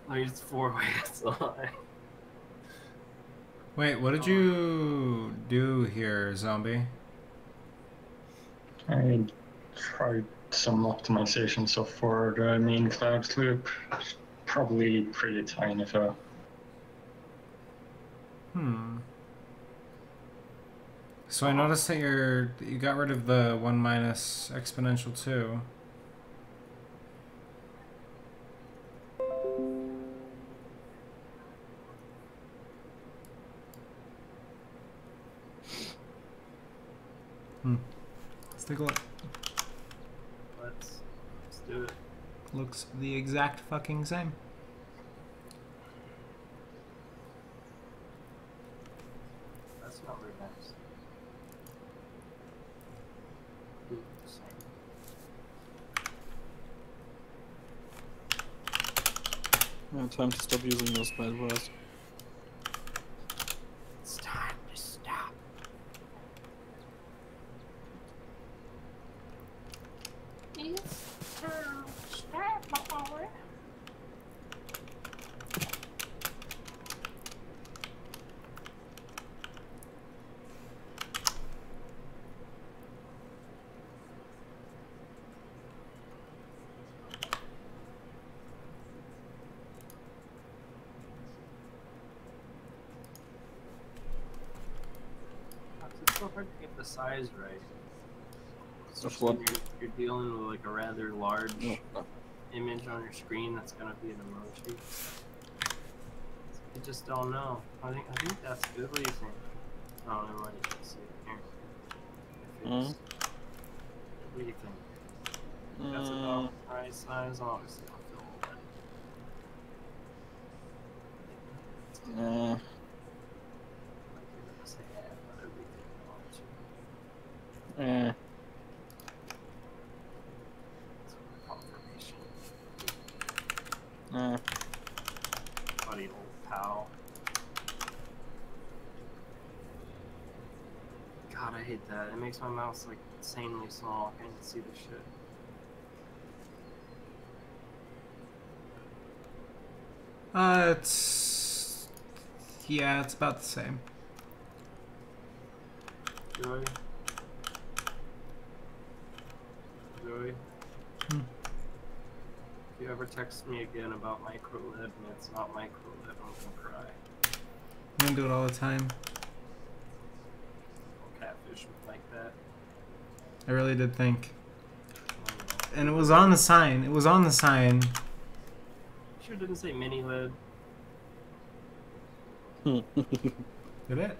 I mean, it's 4-way SLI. Wait, what did you do here, Zombie? I tried some optimization stuff for the main cloud loop. Probably pretty tiny though. So I noticed that you got rid of the 1 minus exponential 2. Let's take a look. Let's do it. Looks the exact fucking same. That's not very nice. Ooh, same. Yeah, time to stop using those bad words. It's time to stop. It's time to stop, my boy. It's so hard to get the size right. Of what? You're dealing with like a rather large No. image on your screen that's gonna be an emoji. You just don't know. I think that's good. What do you think? Oh, never mind. You can see it here. If it's, what do you think? That's about the right size. Obviously, I'll fill all that. Like, you're gonna say half, but everything. Yeah. Confirmation. Buddy, old pal. God, I hate that. It makes my mouse like insanely small. I can't even see the shit. Yeah, it's about the same. Joey? Joey? If you ever text me again about microlib and it's not microlib, I'm gonna cry. I'm gonna do it all the time. Catfish like that. I really did think. I don't know. And it was on the sign. It was on the sign. Sure didn't say mini lid. Did it?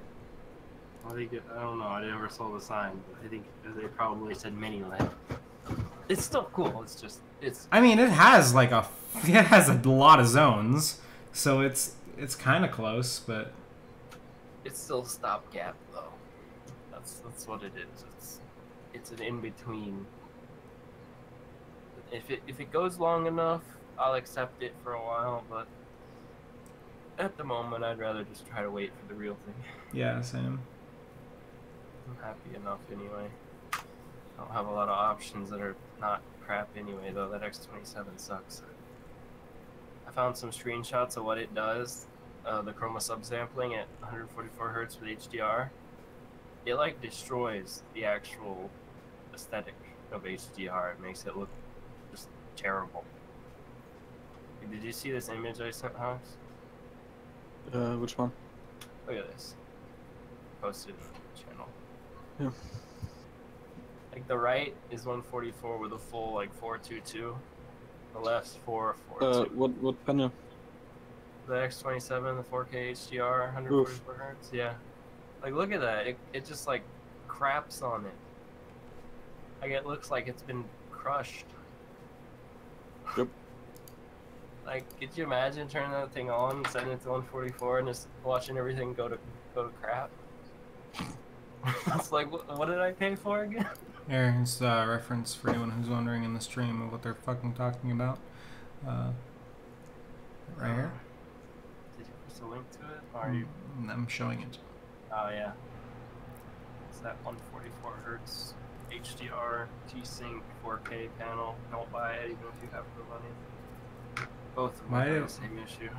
I think I don't know. I never saw the sign, but I think they probably said mini lid. It's still cool. It's just I mean, it has like it has a lot of zones, so it's kind of close, but it's still stopgap though. That's what it is. It's an in between. If it goes long enough, I'll accept it for a while, but at the moment, I'd rather just try to wait for the real thing. yeah, same. I'm happy enough anyway. I don't have a lot of options that are not crap anyway, though. That X27 sucks. I found some screenshots of what it does. The chroma subsampling at 144 Hz with HDR. It like destroys the actual aesthetic of HDR. It makes it look just terrible. Did you see this image I sent, Hox? Which one? Look at this. Posted on the channel. Yeah. Like the right is 144 with a full like 422. The left's 442. What panel? The X27, the 4K HDR, 144 Hz. Yeah. Like look at that. It just like craps on it. Like it looks like it's been crushed. Yep. Like, could you imagine turning that thing on, setting it to 144, and just watching everything go to crap? It's like, what did I pay for again? Here's a reference for anyone who's wondering in the stream of what they're fucking talking about. Right here. Did you post a link to it? Or are you? I'm showing it. Oh yeah. It's that 144 Hz HDR G-Sync 4K panel. Don't buy it even if you have the money. Both of them Why have do- the same issue.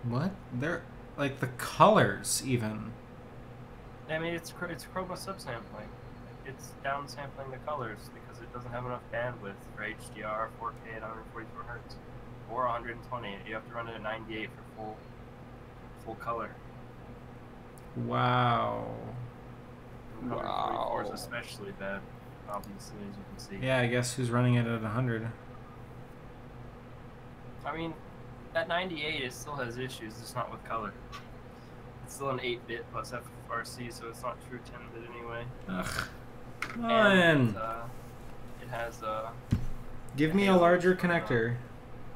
What? They're like the colors even. I mean, it's chroma subsampling. It's downsampling the colors because it doesn't have enough bandwidth for HDR 4K at 144 Hz or 120. You have to run it at 98 for full color. Wow. And 144 is especially bad, obviously, as you can see. Yeah, I guess who's running it at 100? I mean, at 98 it still has issues, just not with color. It's still an 8-bit plus FRC, so it's not true 10-bit anyway. Come And on. it has Give me a larger connector.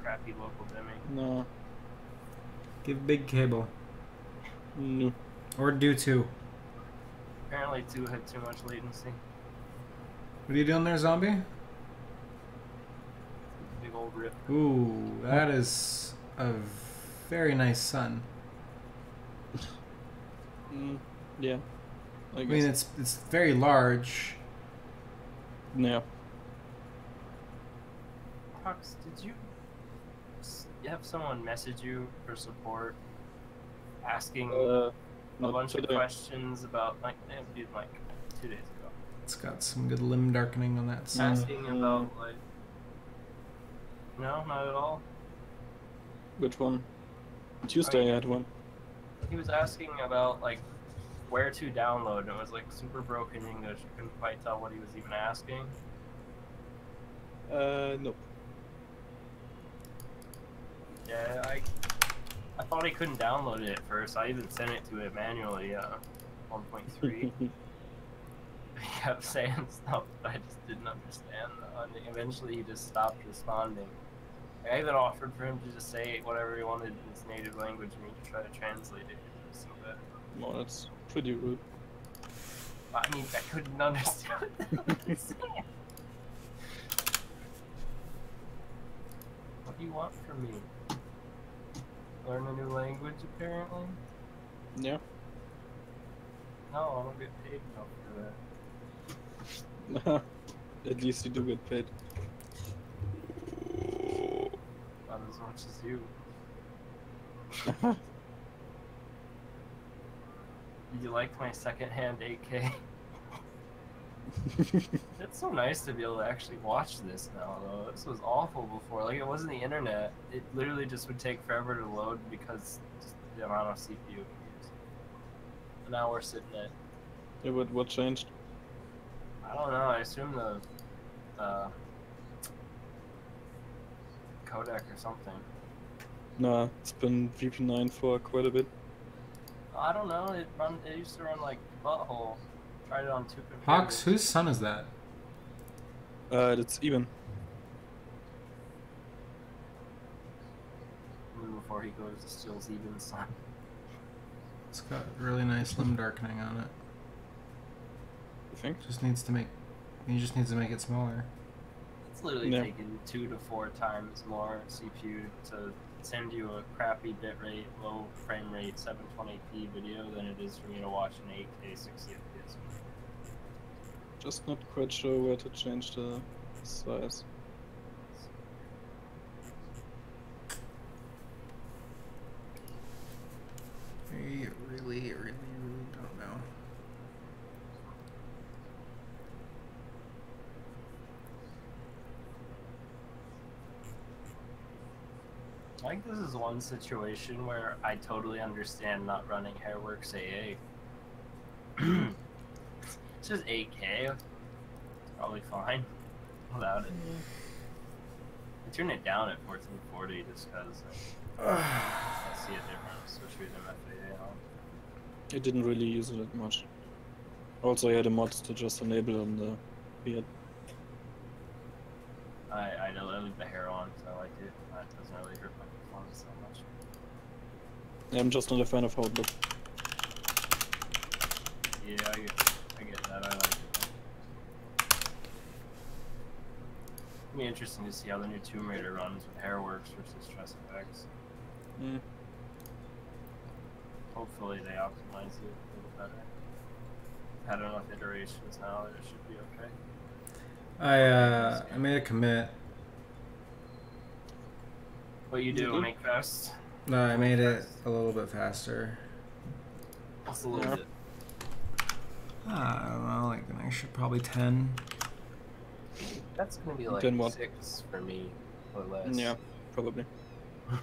crappy local dimming. No. Give big cable. No. Or do 2. Apparently 2 had too much latency. What are you doing there, zombie? Big old rip. Ooh, that is a very nice sun. Yeah. I mean, it's very large. Yeah. Hux, did you have someone message you for support, asking a bunch of questions about like 2 days ago? It's got some good limb darkening on that sun. Asking about like. No, not at all. Which one? Tuesday I had one. He was asking about like where to download, and it was like super broken English. I couldn't quite tell what he was even asking. Nope. Yeah, I thought he couldn't download it at first. I even sent it to it manually, 1.3. He kept saying stuff that I just didn't understand. And eventually he just stopped responding. I even offered for him to just say whatever he wanted in his native language and me to try to translate it. It was so bad. Well, that's pretty rude. I mean, I couldn't understand what he was saying. What do you want from me? Learn a new language, apparently? Yeah. No, I don't get paid enough for that. At least you do get paid. Not as much as you. You like my second-hand 8K? It's so nice to be able to actually watch this now, though. This was awful before. Like, it wasn't the internet. It literally just would take forever to load because just the amount of CPU we use. And now we're sitting at... Yeah, but what changed? I don't know. I assume the codec or something. Nah, it's been VP9 for quite a bit. I don't know. It used to run like butthole. Tried it on 2 computers. Hawks, whose son is that? It's even. Even before he goes to steals even son. It's got really nice limb darkening on it. You think? He just needs to make it smaller. It's literally Yeah. taken 2 to 4 times more CPU to send you a crappy bitrate, low frame rate 720p video than it is for me to watch an 8K 60 FPS. Just not quite sure where to change the size. I really don't know. I think this is one situation where I totally understand not running Hairworks AA. It's just 8K. It's probably fine without it. I turn it down at 1440 just because I see a difference, especially with MFAA on. I didn't really use it that much. Also, I had a mod to just enable on the beard. I know I leave the hair on, so I like it. That doesn't really hurt my performance so much. I'm just not a fan of how it looks. Yeah, I get that. I like it. It'll be interesting to see how the new Tomb Raider runs with Hairworks versus Trust FX. Mm. Hopefully they optimize it a little better. Had enough iterations now that it should be okay. I made a commit. What you do, make fast? No, I made it a little bit faster. Just a little bit. I don't know, like an extra probably 10. That's gonna be like 10 what? 6 for me, or less. Yeah, probably. I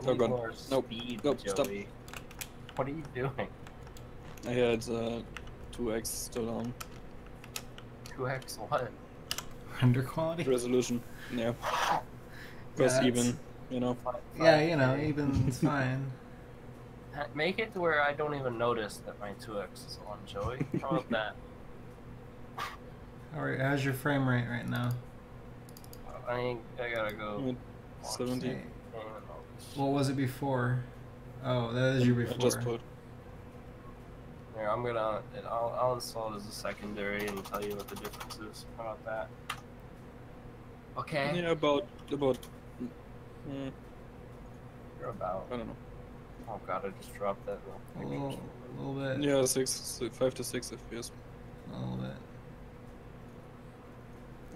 Oh, need God. more Nope. speed, Nope, Joey. stop. What are you doing? I had 2x still on 2x what? Render quality? resolution. Yeah. Because Yeah, even, you know. Yeah, you know, even's fine. Make it to where I don't even notice that my 2x is on, Joey. How about that? Alright, how's your frame rate right now? I gotta go. 70. Hey, what was it before? Oh, that is your before. I just put. Here, I'm gonna. I'll install it as a secondary and tell you what the difference is. How about that? Okay. Yeah, about. You're about. I don't know. Oh god, I just dropped that A real quick. little bit. Yeah, 5 to 6 FPS. A little bit.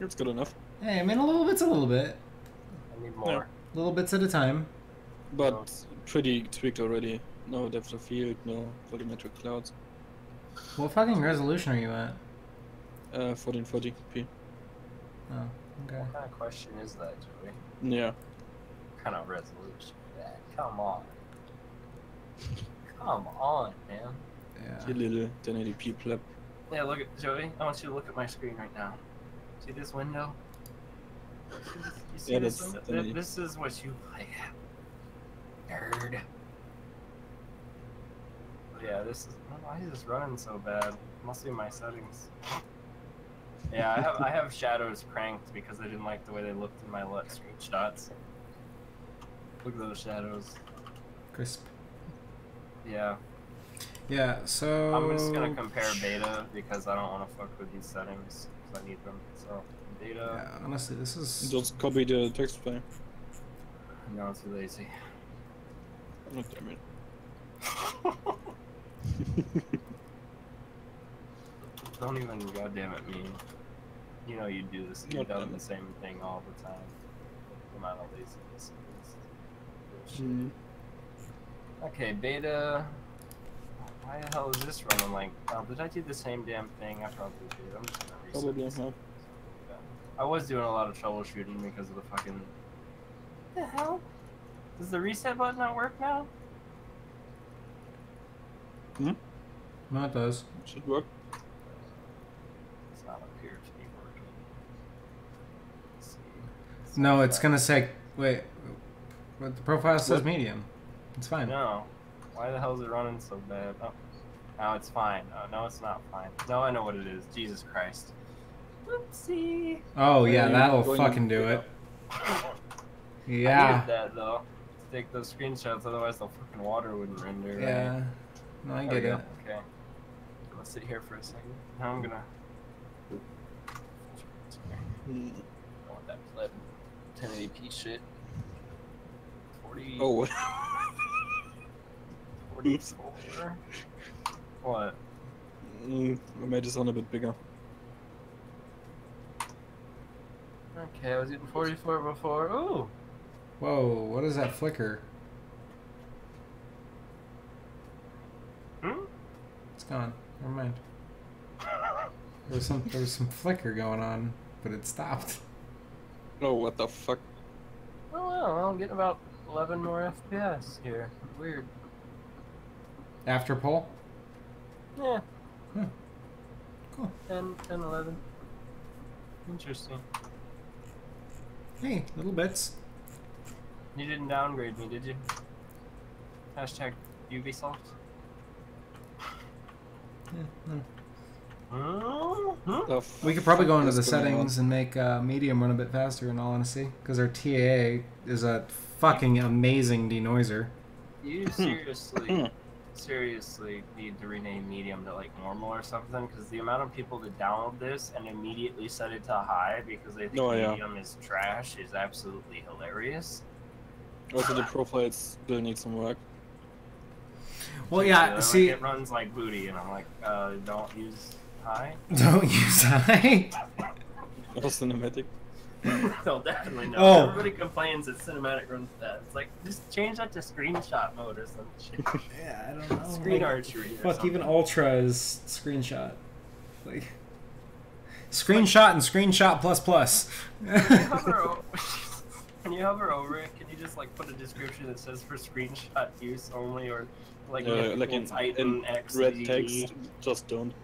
It's good enough. Hey, I mean, a little bit's a little bit. I need more. Little bits at a time. But pretty tweaked already. No depth of field, no volumetric clouds. What fucking resolution are you at? 1440p. Oh, okay. What kind of question is that, Joey? Yeah. What kind of resolution is that? Come on. Come on, man. Yeah. Your little 1080p pleb. Yeah, look at Joey. I want you to look at my screen right now. See this window? You see Yeah, this that's window? tiny. This is what you play at. Nerd. Yeah, this is. Why is this running so bad? Must be my settings. Yeah, I have shadows cranked because I didn't like the way they looked in my LUT screenshots. Look at those shadows. Crisp. Yeah. Yeah, so... I'm just gonna compare beta because I don't want to fuck with these settings because I need them. So beta. Yeah, honestly, this is... Just copy the text file. No, I'm too lazy. Oh, damn it. Don't even goddamn it mean. You know you do this. You've done the same thing all the time. The amount of laziness is bullshit. Okay, beta. Why the hell is this running like? Oh, did I do the same damn thing? I probably did. I'm just gonna reset. Probably, this. yeah. I was doing a lot of troubleshooting because of the fucking. What the hell? Does the reset button not work now? No, it does. Should work. It's not appear to be working. Let's see. No, it's gonna say... Wait. But the profile says medium. It's fine. No. Why the hell is it running so bad? Oh, no, it's fine. Oh, no, it's not fine. No, I know what it is. Jesus Christ. Whoopsie. Oh, yeah, Are you that'll going fucking do to- it. I Yeah. needed that, though. To take those screenshots, otherwise the fucking water wouldn't render. Right? Yeah. No, I There we get go. it. Okay. Let's sit here for a second. Now I'm gonna... I want that pleb 1080p shit. 40... Oh. 44? What? I made this one a bit bigger. Okay, I was getting 44 before. Ooh! Whoa, what is that flicker? Hmm? It's gone. Never mind. There was some flicker going on, but it stopped. Oh, what the fuck? Oh well, I'm getting about 11 more FPS here. Weird. After pull? Yeah. Hmm. Cool. 10, 11. Interesting. Hey, little bits. You didn't downgrade me, did you? Hashtag Ubisoft. Yeah, no. Mm-hmm. The We could probably go into fuck the is going on? settings and make medium run a bit faster, in all honesty, because our TAA is a fucking amazing denoiser. You seriously need to rename medium to like normal or something, because the amount of people that download this and immediately set it to high because they think Oh, yeah. medium is trash is absolutely hilarious. Also, the profiles still need some work. Well, yeah, Like, see, it runs like booty, and I'm like, don't use high. don't use high. Or cinematic. No, definitely no. Oh. Everybody complains that cinematic runs fast. It's like, just change that to screenshot mode or some shit. Yeah, I don't know. Screen archery. Or Fuck, even something. Ultra is screenshot. Like, screenshot and screenshot plus plus. When you hover over it, can you just like put a description that says for screenshot use only, or like Like in Titan X red text, just don't.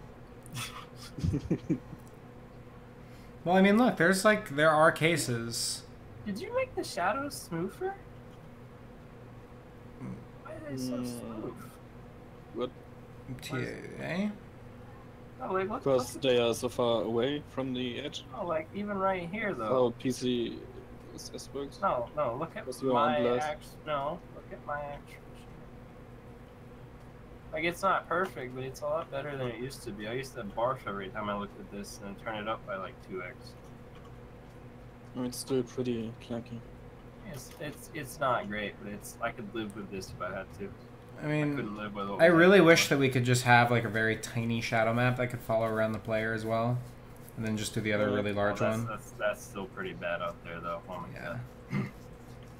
Well, I mean, look, there are cases. Did you make the shadows smoother? Why is so smooth? What? Okay. Oh, like, look, Because look, they are so far away from the edge. oh, like, even right here, How though. PC is works. No, no, look at Because you are on my glass. no, look at my actual shit. Like, it's not perfect, but it's a lot better than it used to be. I used to barf every time I looked at this and turn it up by like 2x. I mean, it's still pretty clunky. It's not great, but I could live with this if I had to. I I mean, couldn't live with it. I really wish that we could just have like a very tiny shadow map that could follow around the player as well, and then just do the other really large one. That's still pretty bad out there, though. Oh my Yeah. God.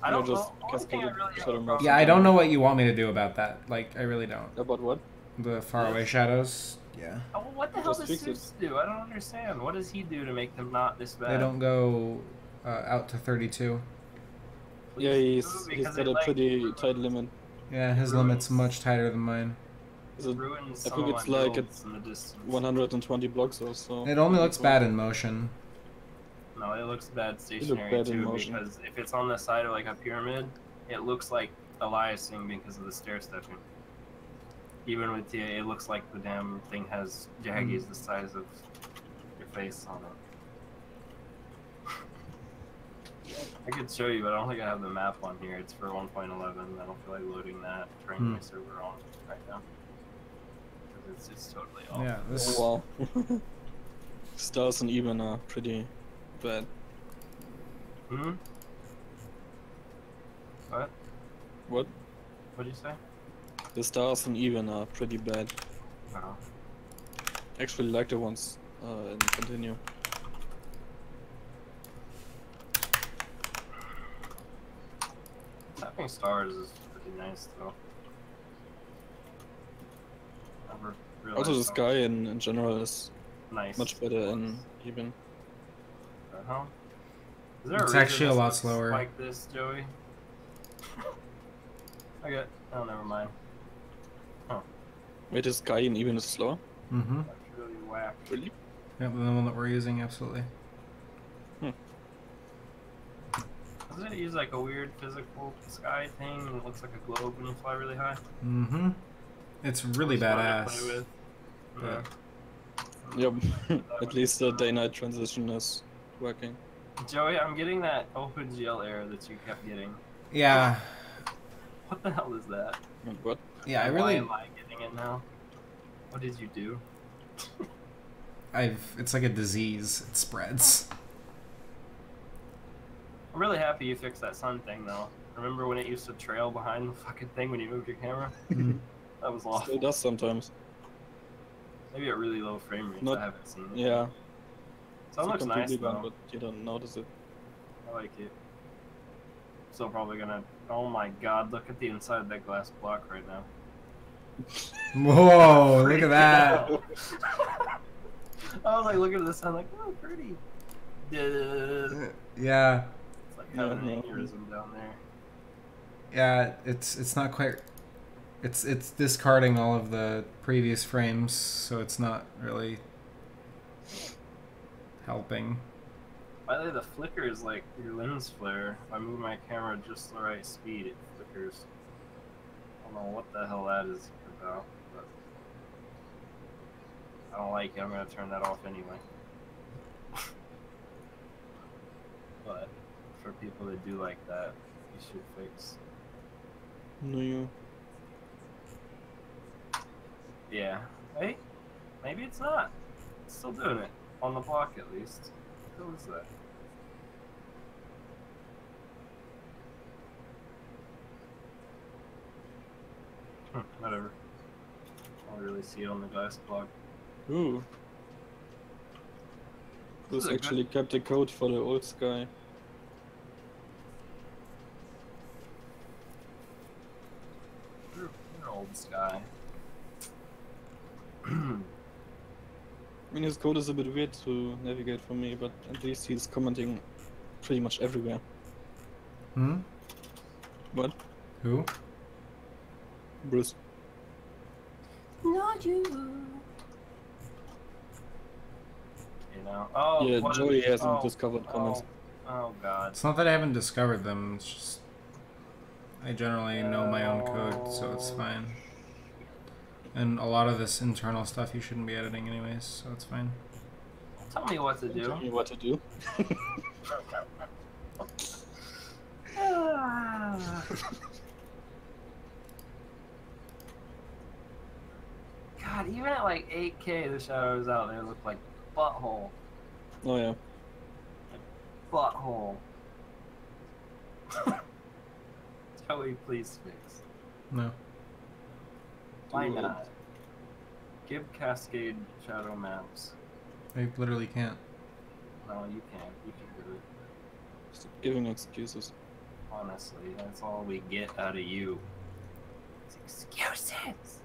I don't just know. Only thing I cascaded really have a shadow problem Yeah, I don't know what you want me to do about that. Like, I really don't. About what? The faraway shadows. Yeah. Oh, what the hell Just does fix it. Zeus do? I don't understand. What does he do to make them not this bad? They don't go out to 32. Yeah, he's Because got it, a like, pretty tight limit. Yeah, his limit's much tighter than mine. Is it, ruins I some think of it's my like builds in the distance. 120 blocks or so. It only looks bad in motion. No, it looks bad stationary bad in too, motion. because if it's on the side of like a pyramid, it looks like aliasing because of the stair stepping. Even with the, it looks like the damn thing has jaggies the size of your face on it. I could show you, but I don't think I have the map on here. It's for 1.11. I don't feel like loading that, turning my server on right now. Because it's totally off. Yeah, this. Oh, wow. Stars and even are pretty bad. Hmm? What? What? What'd you say? The stars and even are pretty bad. No. Actually, like the ones in Continuum. Tapping stars is pretty nice though. Never realized Also, the how sky in general is nice. much better in even. Uh-huh. Is there It's reason actually a this lot looks slower. like this, Joey? Okay. Oh, never mind. Wait, the sky in even is slower? Mm-hmm. That's really whack. Really? Yep, the one that we're using, absolutely. Doesn't it use like a weird physical sky thing and it looks like a globe when you fly really high? Mm-hmm. It's really It's fun to play badass. with. Yeah. Yep. At least the day-night transition is working. Joey, I'm getting that OpenGL error that you kept getting. Yeah. What the hell is that? And what? Yeah, I Why really. am I getting it now? What did you do? It's like a disease. It spreads. I'm really happy you fixed that sun thing though. Remember when it used to trail behind the fucking thing when you moved your camera? Mm. That was Still awful. does sometimes. Maybe at really low frame rates. Not- I haven't seen it. Yeah. So it It's looks nice completely gone, though. but you don't notice it. I like it. Still probably gonna. Oh my god! Look at the inside of that glass block right now. Whoa! Look at that. I was like looking at this. I'm like, oh, pretty. It's Yeah. like having an Yeah. aneurysm down there. Yeah. It's not quite. It's discarding all of the previous frames, so it's not really helping. By the way, the flicker is like your lens flare. If I move my camera just the right speed, it flickers. I don't know what the hell that is about, but I don't like it. I'm gonna turn that off anyway. But for people that do like that, you should fix. No, you. Yeah. Hey, maybe it's not. It's still doing it on the block at least. What was that? Whatever. I don't really see it on the glass block. Ooh. This This is a actually kept the code for the old sky. You're old sky. I mean, his code is a bit weird to navigate for me, but at least he's commenting pretty much everywhere. Hmm. What? Who? Bruce. Not you. You know. Oh. Yeah, what Joey is- hasn't oh, discovered comments. Oh God. It's not that I haven't discovered them. It's just I generally know my own code, so it's fine. And a lot of this internal stuff you shouldn't be editing anyways, so it's fine. Tell me what to do. Tell me what to do. God, even at like 8K, the shadows out there look like butthole. Oh yeah. Butthole. Joey, please fix. No. Why not? Give Cascade shadow maps. I literally can't. No, you can't. You can do it. Stop giving excuses. Honestly, that's all we get out of you. It's excuses.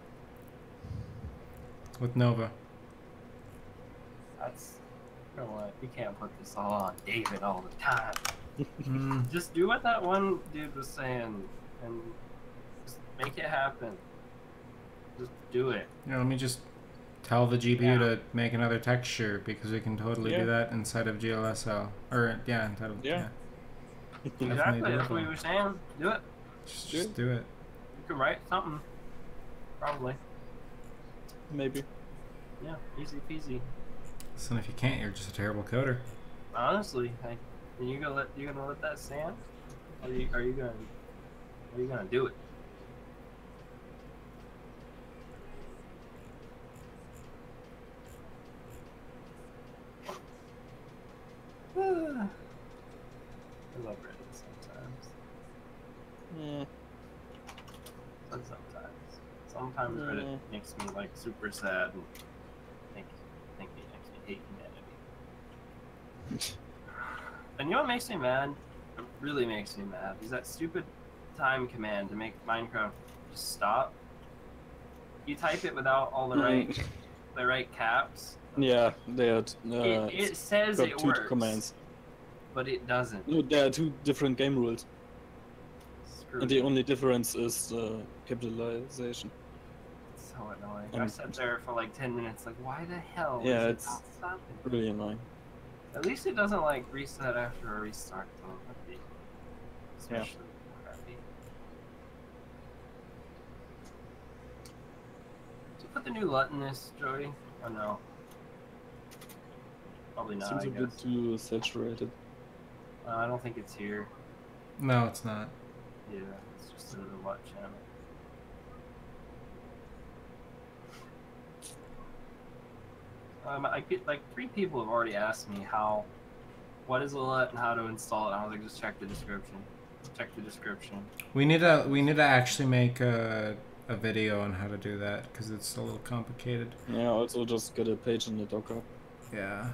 With Nova. That's, you know what? You can't put this all on David all the time. Mm, Just do what that one dude was saying, and just make it happen. Just do it. yeah, let me just tell the GPU Yeah. to make another texture because we can totally Yeah. do that inside of GLSL. Or, yeah, inside of, Yeah. Exactly, that's doable. what you were saying. Do it. Just do it. You can write something. Probably. Maybe. Yeah, easy peasy. So if you can't, you're just a terrible coder. Honestly, are you gonna let that stand? Or are you gonna do it? I love Reddit sometimes. Mm. But sometimes Reddit makes me like super sad and think it makes me hate humanity. And you know what makes me mad? It really makes me mad is that stupid time command to make Minecraft just stop. You type it without all the right caps. Yeah, they had. It says got it two works, commands. but it doesn't. No, there are two different game rules, Screw and the it. only difference is capitalization. It's so annoying. I sat there for like 10 minutes, like, why the hell? Yeah, is it it's not stopping? really annoying. At least it doesn't like reset after a restart, though. That'd be especially crappy. Did you put the new LUT in this, Joey? Or no? Probably not. Seems I a bit guess. too saturated. I don't think it's here. No, it's not. Yeah, it's just in the LUT channel. I get like 3 people have already asked me what is a LUT and how to install it. I was like, just check the description. Check the description. We need to actually make a video on how to do that because it's a little complicated. Yeah, also just get a page in the Docker. Yeah.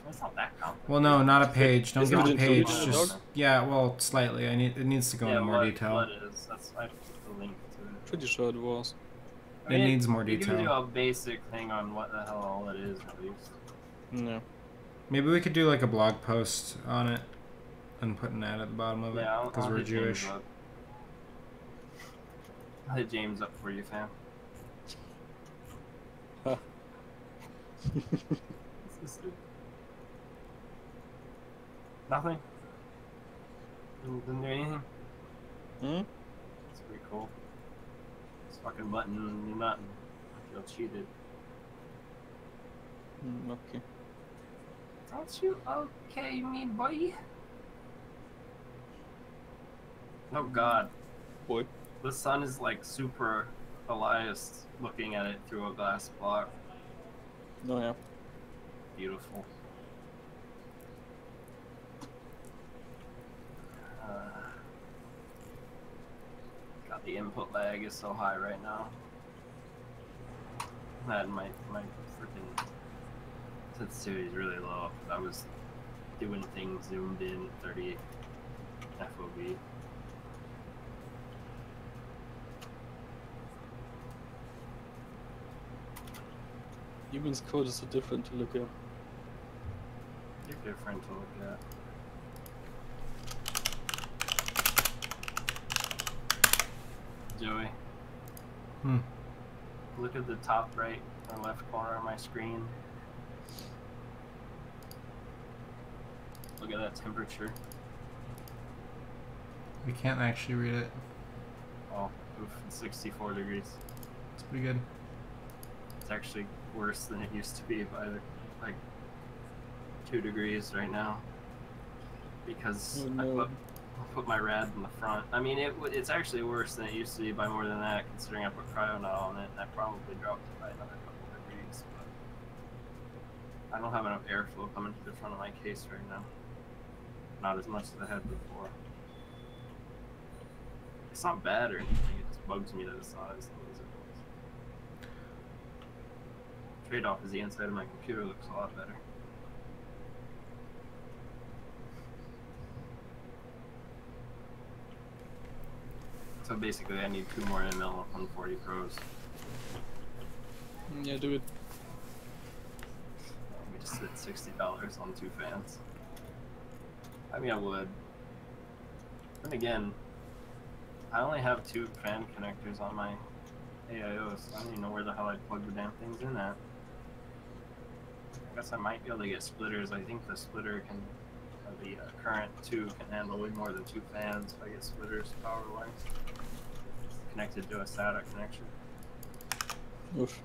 It's not that complicated. Well, no, not a page. Don't Isn't get it the page. included in the Just doc? yeah. Well, slightly. It needs to go into more detail. What is? I put the link to it. Pretty sure it was. It needs more It gives you detail. a basic thing on what the hell all it is, at least. Yeah. Maybe we could do like a blog post on it and put an ad at the bottom of it Yeah, because I'll we're hit Jewish. James up. I'll hit James up for you, fam. Huh. What's this do? Nothing? Didn't do anything? Hmm? That's pretty cool. This fucking button and you're not. I feel cheated. Okay. Aren't you okay, me boy? Oh god. Boy. The sun is like super Elias looking at it through a glass block. No, yeah. Beautiful. God, the input lag is so high right now. And my freaking sensitivity is really low because I was doing things zoomed in at 30 FOV. Human's code is so different to look at. They're different to look at. Joey, Hmm. look at the top right or left corner of my screen. Look at that temperature. We can't actually read it. Oh, oof, it's 64 degrees. It's pretty good. It's actually worse than it used to be by like 2 degrees right now. Because Oh, no. I put my rad in the front. I mean, it's actually worse than it used to be by more than that, considering I put cryonaut on it, and I probably dropped it by another couple degrees. But I don't have enough airflow coming to the front of my case right now. Not as much as I had before. It's not bad or anything, it just bugs me that it's not as low as it was. Trade-off is the inside of my computer looks a lot better. So basically I need 2 more ML 140 Pros. Yeah, do it. We just spent $60 on 2 fans. I mean, I would. Then again, I only have 2 fan connectors on my AIO, so I don't even know where the hell I'd plug the damn things in at. I guess I might be able to get splitters. I think the splitter can, the current 2 can handle way more than 2 fans if I get splitters power-wise. Connected to a SATA connection. Oof.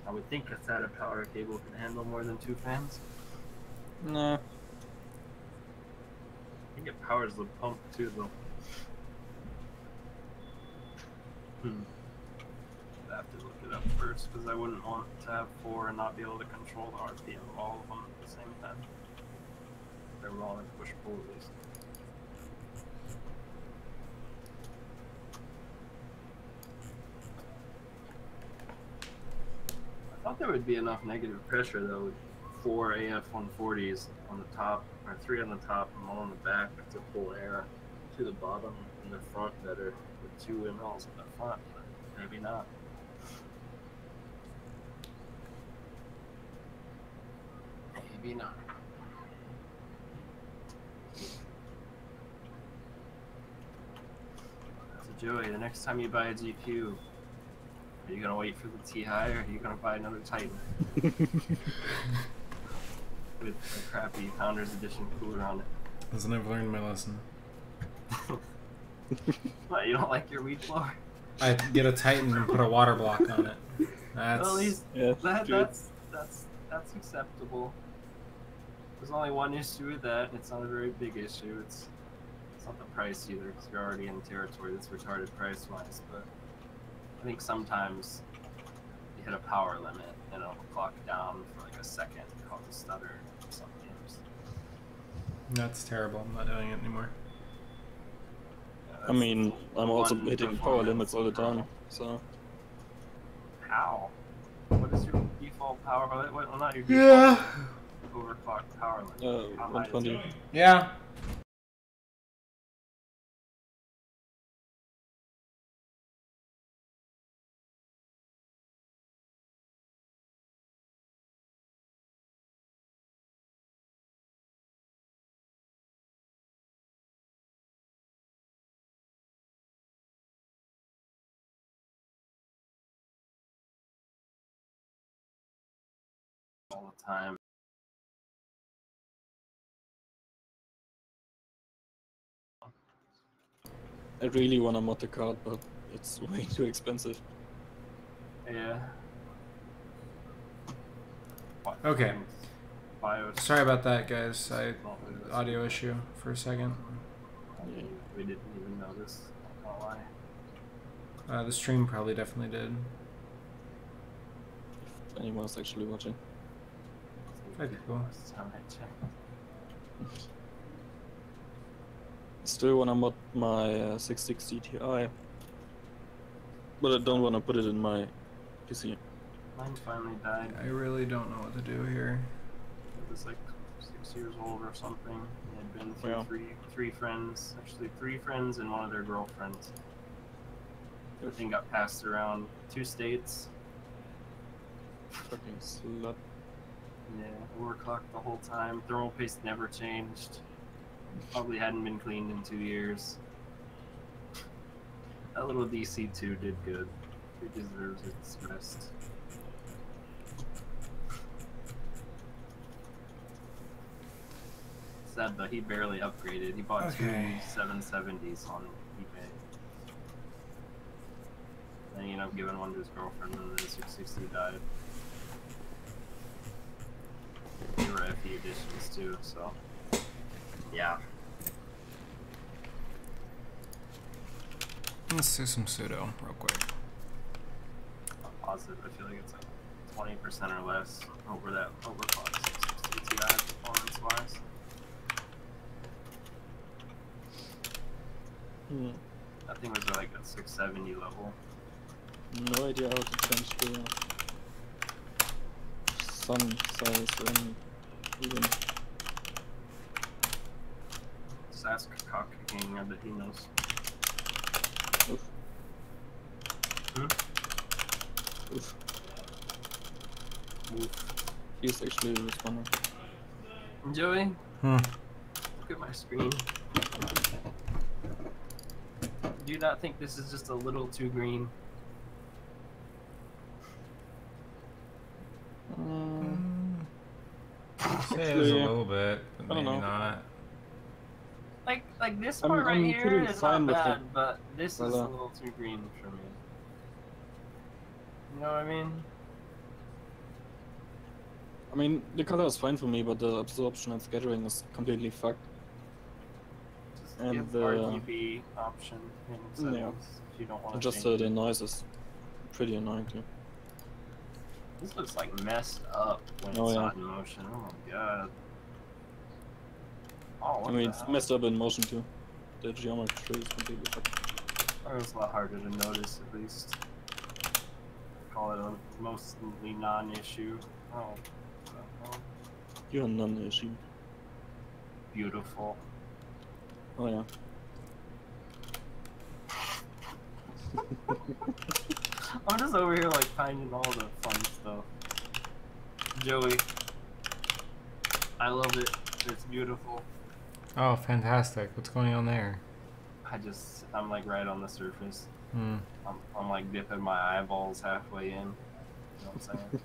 I would think a SATA power cable can handle more than 2 fans. Nah. I think it powers the pump too, though. I'd have to look it up first, because I wouldn't want to have 4 and not be able to control the RPM of all of them at the same time. They were all in push-pull at least. I thought there would be enough negative pressure though with 4 AF-140s on the top, or 3 on the top and 1 on the back to pull air to the bottom and the front better with 2 MLs in the front, but maybe not. Maybe not. So Joey, the next time you buy a GPU, are you gonna wait for the TI, or are you gonna buy another Titan? With a crappy Founders Edition cooler on it. Listen, I've learned my lesson. What, you don't like your wheat floor? I get a Titan and put a water block on it. That's Well, at least Yeah, that's acceptable. There's only one issue with that, and it's not a very big issue. It's not the price either, because you're already in territory that's retarded price-wise, but I think sometimes you hit a power limit and it'll clock down for like a second and cause a stutter in some games. That's terrible. I'm not doing it anymore. Yeah, I mean, I'm also one hitting power performance limits all the time, kernel. so. How? What is your default power limit? Well, not your default overclocked power limit. How high is 120. it? Yeah. All the time. I really want a motor card, but it's way too expensive. Yeah. Okay. BIOS. Sorry about that, guys. Not really this Audio issue for a second. Yeah. We didn't even notice. Not gonna lie. The stream probably definitely did. If anyone's actually watching. Okay, cool. Last time I checked. Still wanna mod my 660 Ti, but I don't wanna put it in my PC. Mine finally died. I really don't know what to do here. It was like 6 years old or something. It had been through Yeah. three friends, actually 3 friends and one of their girlfriends. Everything got passed around 2 states. Fucking slut. Yeah, overclocked the whole time. Thermal paste never changed. Probably hadn't been cleaned in 2 years. That little DC2 did good. It deserves its rest. said, but he barely upgraded. He bought Okay. two 770s on eBay. Then he ended up giving one to his girlfriend, and the 660 died. They were FE editions too, so yeah. Let's do some pseudo real quick. I'm positive. I feel like it's like 20% or less over that overclock 660 Ti performance wise. That thing was like a 670 level. No idea how to change the sun size or even. Just ask Cock King, I bet he knows. Oof. Hmm? Oof. Oof. He's actually responding. Joey, Hmm. look at my screen. Do you not think this is just a little too green? Say it was a little bit, but I don't maybe know. not. Like this part right I'm here pretty is fine not with bad, it. but this is a Well, little too green for me. You know what I mean? I mean, the color is fine for me, but the absorption and scattering is completely fucked. Just And give the- RGB option in settings Yeah. if you don't want And to just change the it. noise is pretty annoying too. This looks like messed up when Oh, it's yeah. not in motion. Oh my god. Oh, what I mean, the it's hell? messed up in motion too. The geometry is completely fucked. It was a lot harder to notice, at least. Call it a mostly non-issue. Oh, what the hell? You're a non-issue. Beautiful. Oh yeah. I'm just over here like finding all the fun stuff. Joey, I love it. It's beautiful. Oh, fantastic. What's going on there? I'm like right on the surface. Hmm. I'm like dipping my eyeballs halfway in. You know what I'm saying?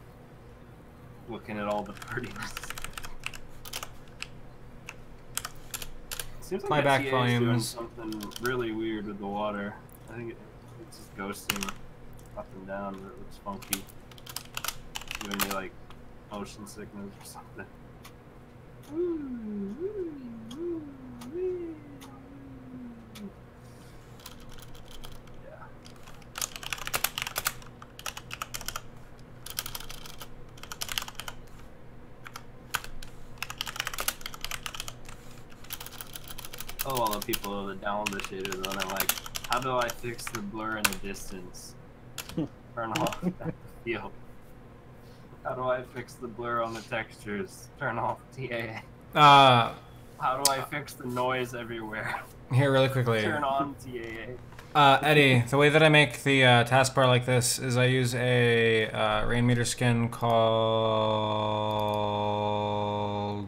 Looking at all the prettiness. Seems like My that back TA is doing volumes. something really weird with the water. I think it's just ghosting up and down. It looks funky. Giving me like motion sickness or something. Yeah. Oh, all the people that download the shaders and they're like, how do I fix the blur in the distance? Turn off the field. How do I fix the blur on the textures? Turn off TA. How do I fix the noise everywhere? Here, really quickly. Turn on TAA. Eddie, the way that I make the taskbar like this is I use a rain meter skin called...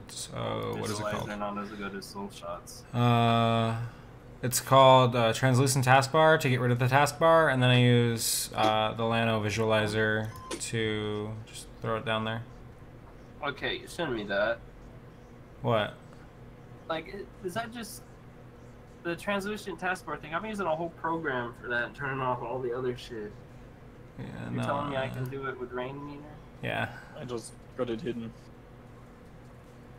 what is it called? Visualizer not as good as Soul Shots. It's called Translucent Taskbar to get rid of the taskbar, and then I use the Lano Visualizer to just throw it down there. Okay, send me that. What? Like, is that just the translucent taskbar thing? I'm using a whole program for that and turning off all the other shit. Yeah, You're no. telling me I can do it with rain meter? Yeah. I just got it hidden.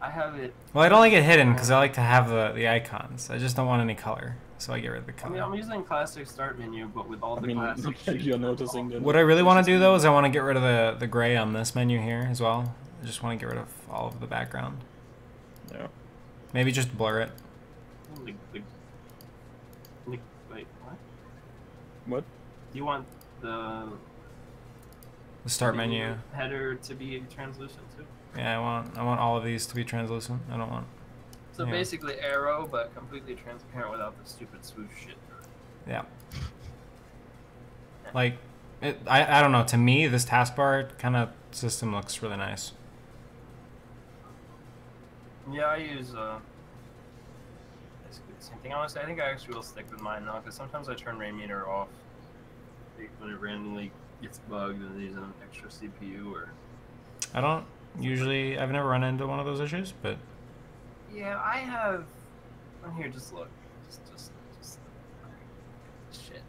I have it. Well, I don't like it hidden because I like to have the icons. I just don't want any color, so I get rid of the I color. mean, I'm using classic start menu, but with all I the mean, classic shit. you're noticing that. What I really want to do though is I want to get rid of the gray on this menu here as well. I just want to get rid of all of the background. Yeah. Maybe just blur it. Wait, what? What? Do you want the The start menu. header to be translucent too? Yeah, I want all of these to be translucent. I don't want. So Yeah. basically arrow, but completely transparent without the stupid swoosh shit. Yeah. Like, I don't know. To me, this taskbar kind of system looks really nice. Yeah, I use basically the same thing. Honestly, I think I actually will stick with mine now because sometimes I turn rain meter off when it randomly gets bugged and needs an extra CPU or. I don't usually. I've never run into one of those issues, but Yeah, I have. Oh, here, just look. Just shit.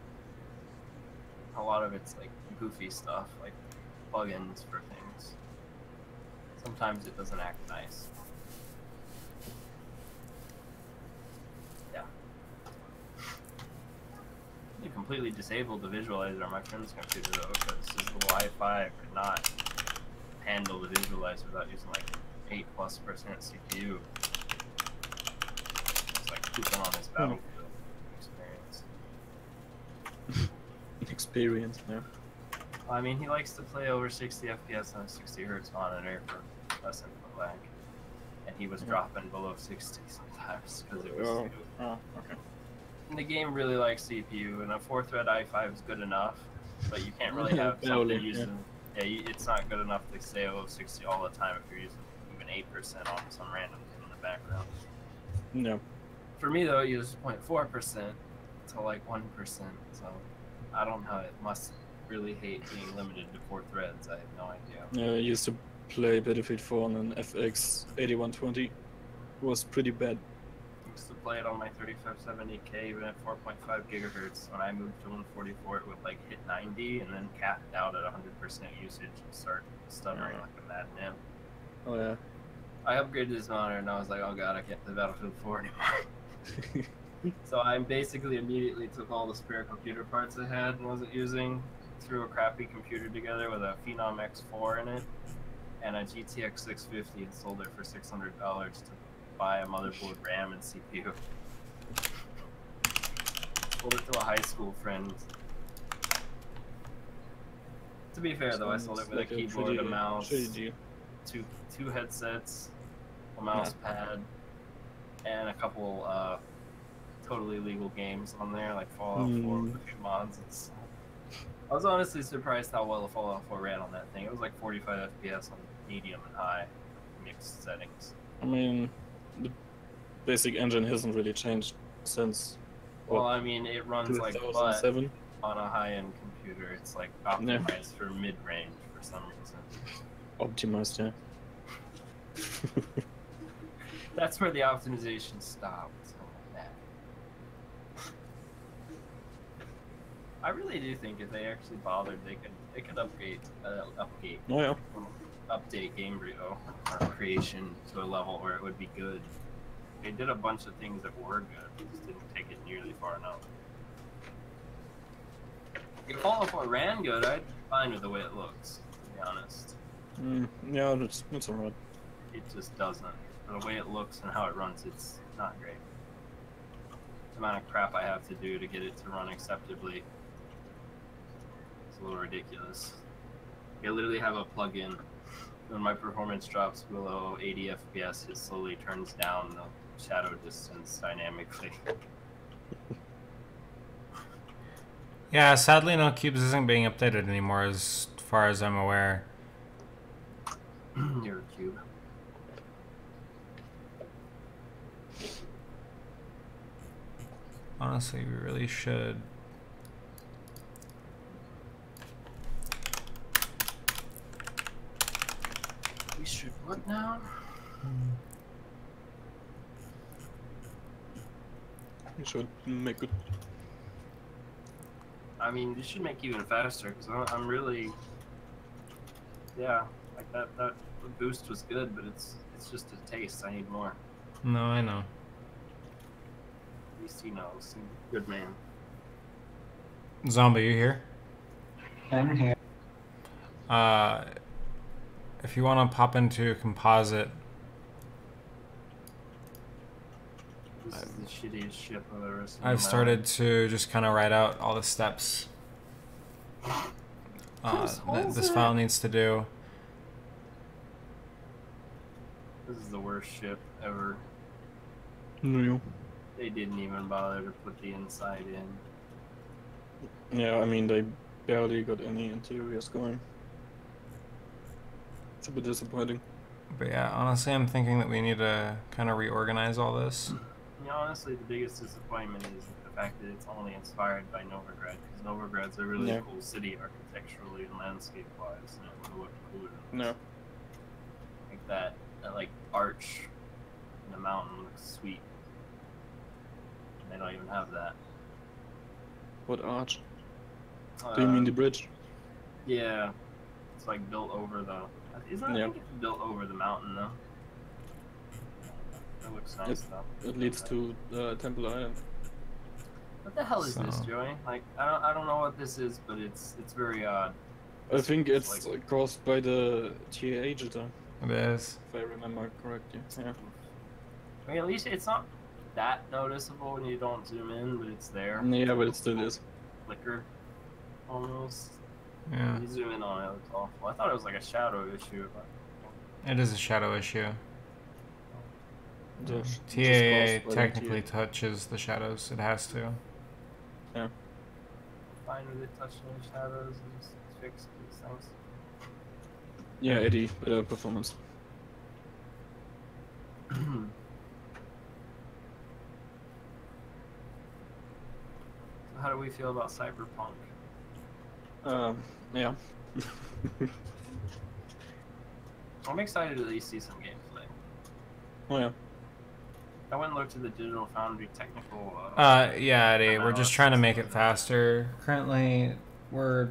A lot of it's like goofy stuff, like plugins for things. Sometimes it doesn't act nice. Yeah. You completely disabled the visualizer on my friend's computer though, because his little i5 could not handle the visualizer without using like 8+% CPU. It's like pooping on his Battlefield experience. Experience, yeah. Well, I mean, he likes to play over 60 FPS on a 60 Hz monitor for less input lag, and he was dropping below 60 sometimes because it was. Oh, okay. And the game really likes CPU, and a 4-thread i5 is good enough, but you can't really have something using. Yeah, it's not good enough to stay over 60 all the time if you're using even 8% on some random thing in the background. No. For me though, it uses 0.4% to like 1%, so I don't know. It must really hate being limited to 4 threads. I have no idea. Yeah, I used to play Battlefield 4 on an FX 8120. It was pretty bad. I used to play it on my 3570K even at 4.5 gigahertz. When I moved to 144, it would like hit 90 and then capped out at 100% usage and start stuttering like a madman. Oh yeah. I upgraded his monitor and I was like, oh god, I can't play Battlefield 4 anymore. So I basically immediately took all the spare computer parts I had and wasn't using, threw a crappy computer together with a Phenom X4 in it and a GTX 650 and sold it for $600 to buy a motherboard, RAM, and CPU. Sold it to a high school friend. To be fair though, I sold it with like a keyboard, a mouse, two headsets, a mouse pad, and a couple totally legal games on there, like Fallout 4 with a few mods and stuff. I was honestly surprised how well the Fallout 4 ran on that thing. It was like 45 FPS on medium and high mixed settings. I mean, the basic engine hasn't really changed since. Well, I mean, it runs like butt on a high-end computer. It's like optimized for mid-range for some reason. Optimized, yeah. That's where the optimization stopped. I really do think if they actually bothered, they could update Gamebryo or creation to a level where it would be good. They did a bunch of things that were good, they just didn't take it nearly far enough. If Fallout 4 ran good, I'd be fine with the way it looks, to be honest. Yeah, it's alright. It just doesn't. For the way it looks and how it runs, it's not great. The amount of crap I have to do to get it to run acceptably. It's a little ridiculous. I literally have a plug-in. When my performance drops below 80 FPS, it slowly turns down the shadow distance dynamically. Yeah, sadly no cubes isn't being updated anymore as far as I'm aware. You're a cube. Honestly, we really should. We should what now? You should make it. I mean, this should make even faster because I'm really, yeah, like that boost was good, but it's just a taste. I need more. No, I know. At least he knows. Good man. Zombie, you here? I'm here. If you want to pop into composite. This is the shittiest ship I've ever seen. I've started to just kind of write out all the steps that this file needs to do. This is the worst ship ever. No. They didn't even bother to put the inside in. Yeah, I mean, they barely got any interiors going. It's a bit disappointing. But yeah, honestly, I'm thinking that we need to kind of reorganize all this. Yeah, honestly, the biggest disappointment is the fact that it's only inspired by Novigrad, because Novigrad's a really cool city architecturally and landscape-wise, and it would have looked cooler than this. No. Like that like arch in the mountain looks sweet. They don't even have that. What arch? Do you mean the bridge? Yeah, it's like built over the. Isn't it? Yeah. I think it's built over the mountain though. It looks nice though. It leads to Temple Island. What the hell is this, So- Joey? Like I don't know what this is, but it's very odd. I think It's it's like- caused by the TA jitter, It is. if I remember correctly. Yeah. I mean, at least it's not that noticeable when you don't zoom in, but it's there. Yeah, but it still is. Flicker, almost. Yeah. When you zoom in on it, it looks awful. I thought it was like a shadow issue, but It is a shadow issue. Just TAA caused by the technically TA. touches the shadows. It has to. fine with it touching the shadows and just fix these things. Yeah, Eddie, better performance. How do we feel about Cyberpunk? Yeah. I'm excited to at least see some gameplay. Oh yeah. I went and looked at the Digital Foundry technical. Yeah, Eddie, we're just trying to make it faster. Currently, we're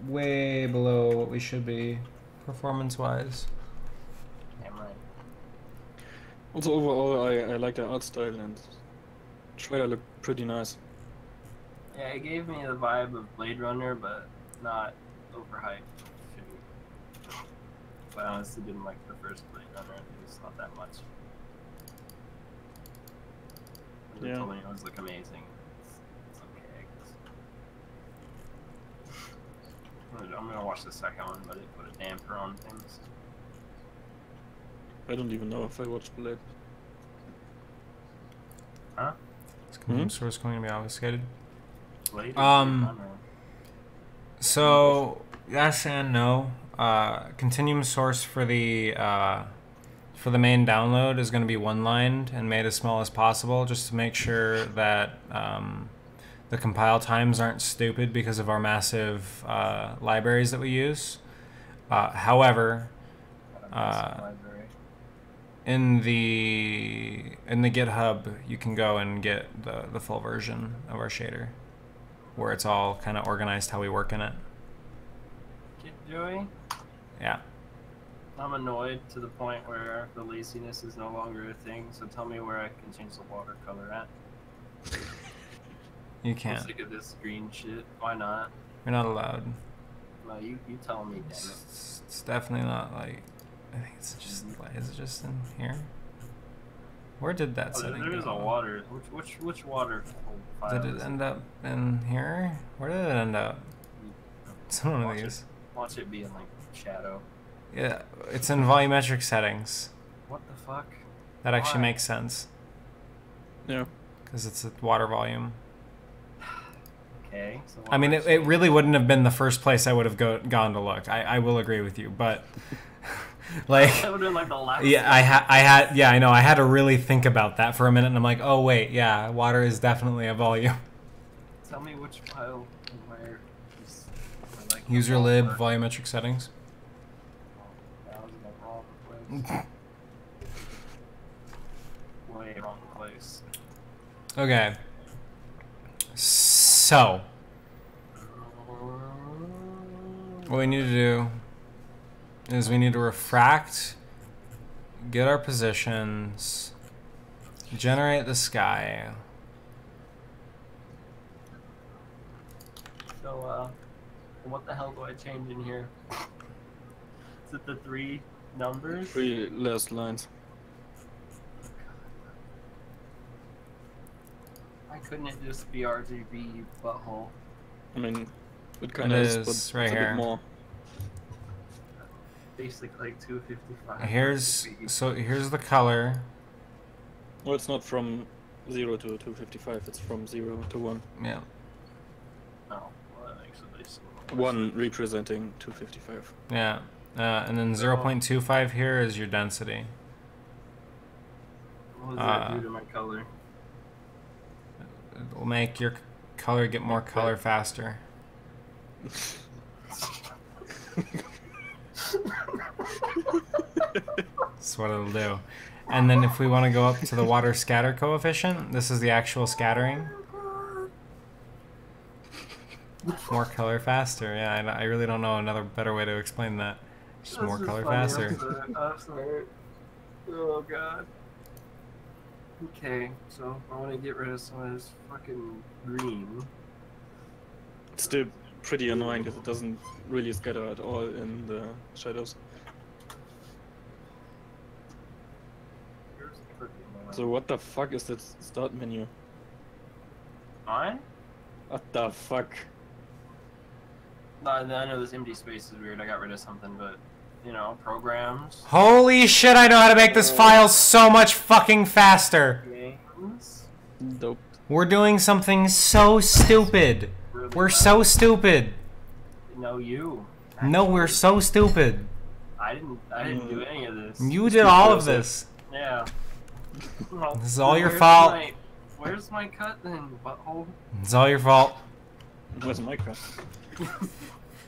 way below what we should be, performance-wise. Damn right. Also overall, I like the art style and trailer looked pretty nice. Yeah, it gave me the vibe of Blade Runner, but not overhyped. But I honestly didn't like the first Blade Runner. It's not that much. They Yeah. told me it was like amazing. It's okay, I guess. I'm gonna watch the second one, but it put a damper on things. I don't even know if I watched Blade. Huh? Is Continuum source going to be obfuscated? Blade? Um, So, yes and no. Continuum source for the main download is going to be one-lined and made as small as possible, just to make sure that the compile times aren't stupid because of our massive libraries that we use. However, in the GitHub, you can go and get the full version of our shader, where it's all kind of organized how we work in it. Kid Joey? Yeah. I'm annoyed to the point where the laziness is no longer a thing, so tell me where I can change the watercolor at. You I'm can't. sick of this green shit. Why not? You're not allowed. No, you tell me, damn it. It's definitely not like. I think it's just. Is it just in here? Where did that Oh, setting there is go? a water. Which water file Did it is end up in here? Where did it end up? It's in one of Watch it. these. Watch it be in like shadow. Yeah, it's in volumetric settings. What the fuck? That actually Why? makes sense Yeah. because it's a water volume. Okay. So I mean, it really wouldn't have been the first place I would have gone to look. I will agree with you, but like, that would have been like the last. yeah, I had, yeah, I know. I had to really think about that for a minute, and I'm like, oh wait, yeah, water is definitely a volume. Tell me which file and where. Is, like, User the lib water. volumetric settings. That was in the wrong place. Way wrong place. Okay. So, what we need to do is we need to refract, get our positions, generate the sky. So, what the hell do I change in here? Is it the 3 numbers? 3 last lines. Why couldn't it just be RGB, you butthole? I mean, it kind It of is is, but right it's a here. bit more. Basically like 255. Here's the color. Well, it's not from 0 to 255, it's from 0 to 1. Yeah. Oh, well, that makes it nice. 1 representing 255. Yeah. And then 0.25 here is your density. What does that do to my color? It will make your color get more color faster. That's what it'll do. And then if we want to go up to the water scatter coefficient, this is the actual scattering. More color faster. Yeah, I really don't know another better way to explain that. Just more color faster. I'm sorry. Oh god. Okay, so I want to get rid of some of this fucking green. It's still pretty annoying because it doesn't really scatter at all in the shadows. Here's the pretty one. So what the fuck is that start menu? Mine? What the fuck? No, I know this empty space is weird. I got rid of something, but you know, programs, Holy shit, I know how to make this file so much fucking faster. games. Dope. We're doing something so stupid. Really We're bad. so stupid. No, you. No, we're so stupid. I didn't do any of this. You did all of this. Yeah. Well, This is all your where's fault. Where's my cut then, butthole? It's all your fault. Where's my crap?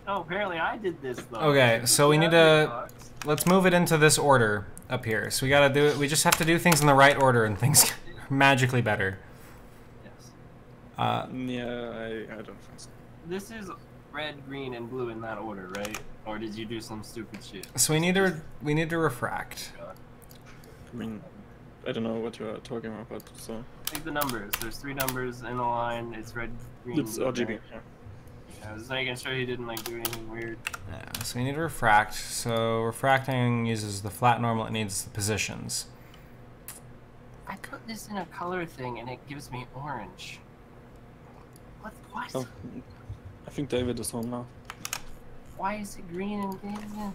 Oh, apparently I did this though. Okay, so we need to... Let's move it into this order up here. So we gotta do it. We just have to do things in the right order and things are magically better. Yes. Yeah, I don't think so. This is red, green, and blue in that order, right? Or did you do some stupid shit? So we need to refract. I mean, I don't know what you are talking about, so... Take the numbers. There's 3 numbers in a line. It's red, green, It's blue, RGB, red. yeah. I was making sure he didn't like do anything weird. Yeah, so we need to refract. So refracting uses the flat normal. It needs the positions. I put this in a color thing and it gives me orange. What? Why? Oh, I think David is home now. Why is it green and green?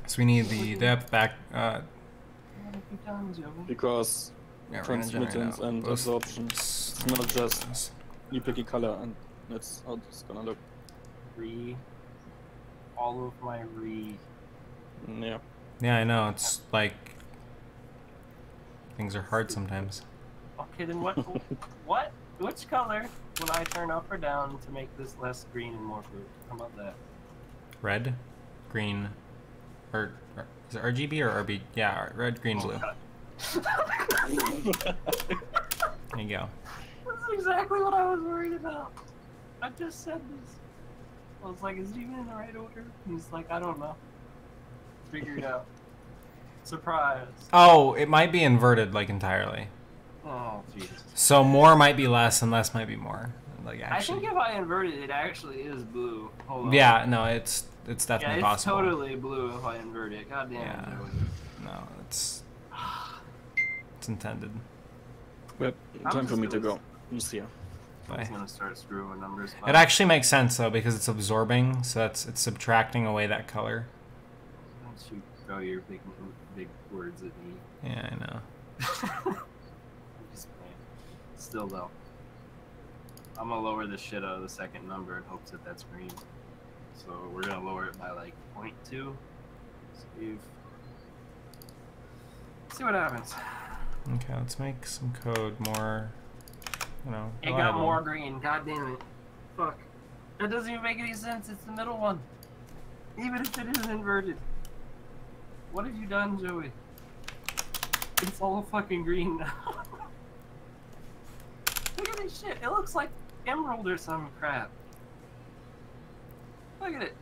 So we need the depth back. What have you done, Joey? Because Yeah, we're gonna generate transmittance out and both absorption, s- it's not just you pick a color and that's how it's gonna look. All of my Yeah. Yeah, I know. It's like things are hard sometimes. Okay, then what? What? Which color will I turn up or down to make this less green and more blue? How about that? Red, green, or is it RGB or RB? Yeah, red, green, blue. There you go. That's exactly what I was worried about. I just said this. I was like, is it even in the right order? And he's like, I don't know. Figure it out. Surprise. Oh, it might be inverted like entirely. Oh, Jesus. So more might be less and less might be more. Like I actually. think if I invert it, it actually is blue. Hold on. Yeah, no, it's Yeah, definitely it's possible. totally blue if I invert it. God damn Yeah. it, Joey. No, it's intended. Well, I'm time for just me to gonna- go. We'll see ya. I'm just Bye. gonna start screwing numbers. It actually makes sense though because it's absorbing, so it's subtracting away that color. Don't you throw your big words at me. Yeah, I know. I'm just playing. Still though, I'm gonna lower the shit out of the second number in hopes that that's green. So we're gonna lower it by like 0.2. Save. See what happens. Okay, let's make some code more, you know, It got reliable. more green. God damn it. Fuck. That doesn't even make any sense. It's the middle one. Even if it isn't inverted. What have you done, Joey? It's all fucking green now. Look at this shit. It looks like emerald or some crap. Look at it.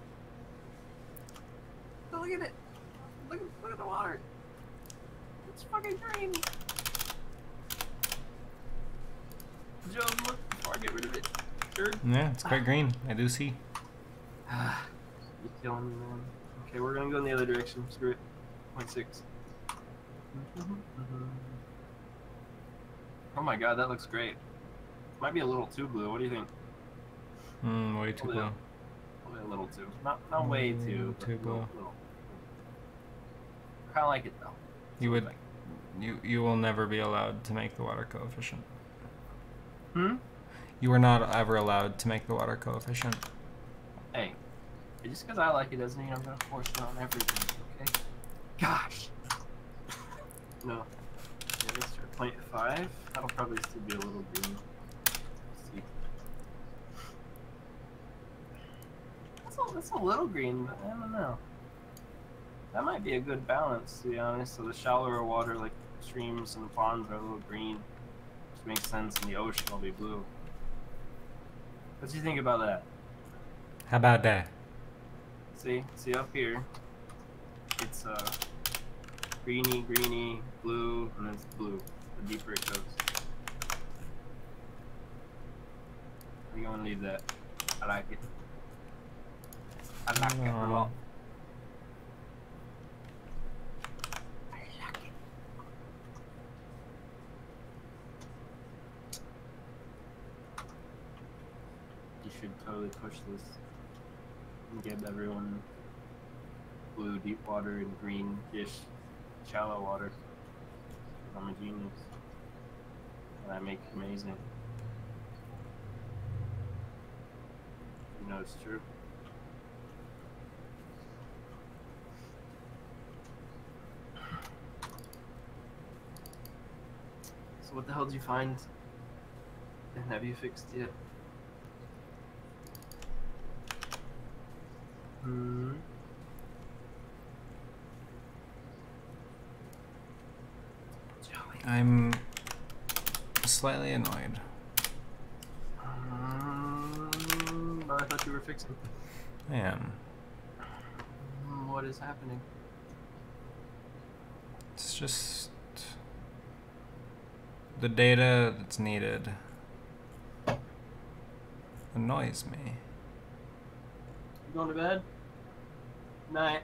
Look at it. Look at the water. It's fucking green. Joe, look before I get rid of it. Sure. Yeah, it's quite green. I do see. You're killing me, man. Okay, we're gonna go in the other direction. Screw it. 0.6. Oh my god, that looks great. Might be a little too blue. What do you think? Way too blue. Probably a little too. Not way too. but Too a blue. little. Kind of like it though. You would, you will never be allowed to make the water coefficient. Hmm? You are not ever allowed to make the water coefficient. Hey, just because I like it doesn't mean I'm gonna force it on everything. Okay? Gosh. No. Yeah, let's try 0.5. That'll probably still be a little green. Let's see. That's a little green, but I don't know. That might be a good balance, to be honest. So the shallower water, like streams and ponds, are a little green, which makes sense, and the ocean will be blue. What do you think about that? How about that? See up here, it's greeny, blue, and then it's blue. The deeper it goes. We're gonna leave that. I like it. I like it a lot. I like it. You should totally push this and give everyone blue deep water and green-ish shallow water. I'm a genius. And I make amazing. You know it's true. So what the hell did you find? And have you fixed it? Hmm. I'm slightly annoyed. But I thought you were fixing. I am. What is happening? It's just the data that's needed annoys me. You going to bed? Night.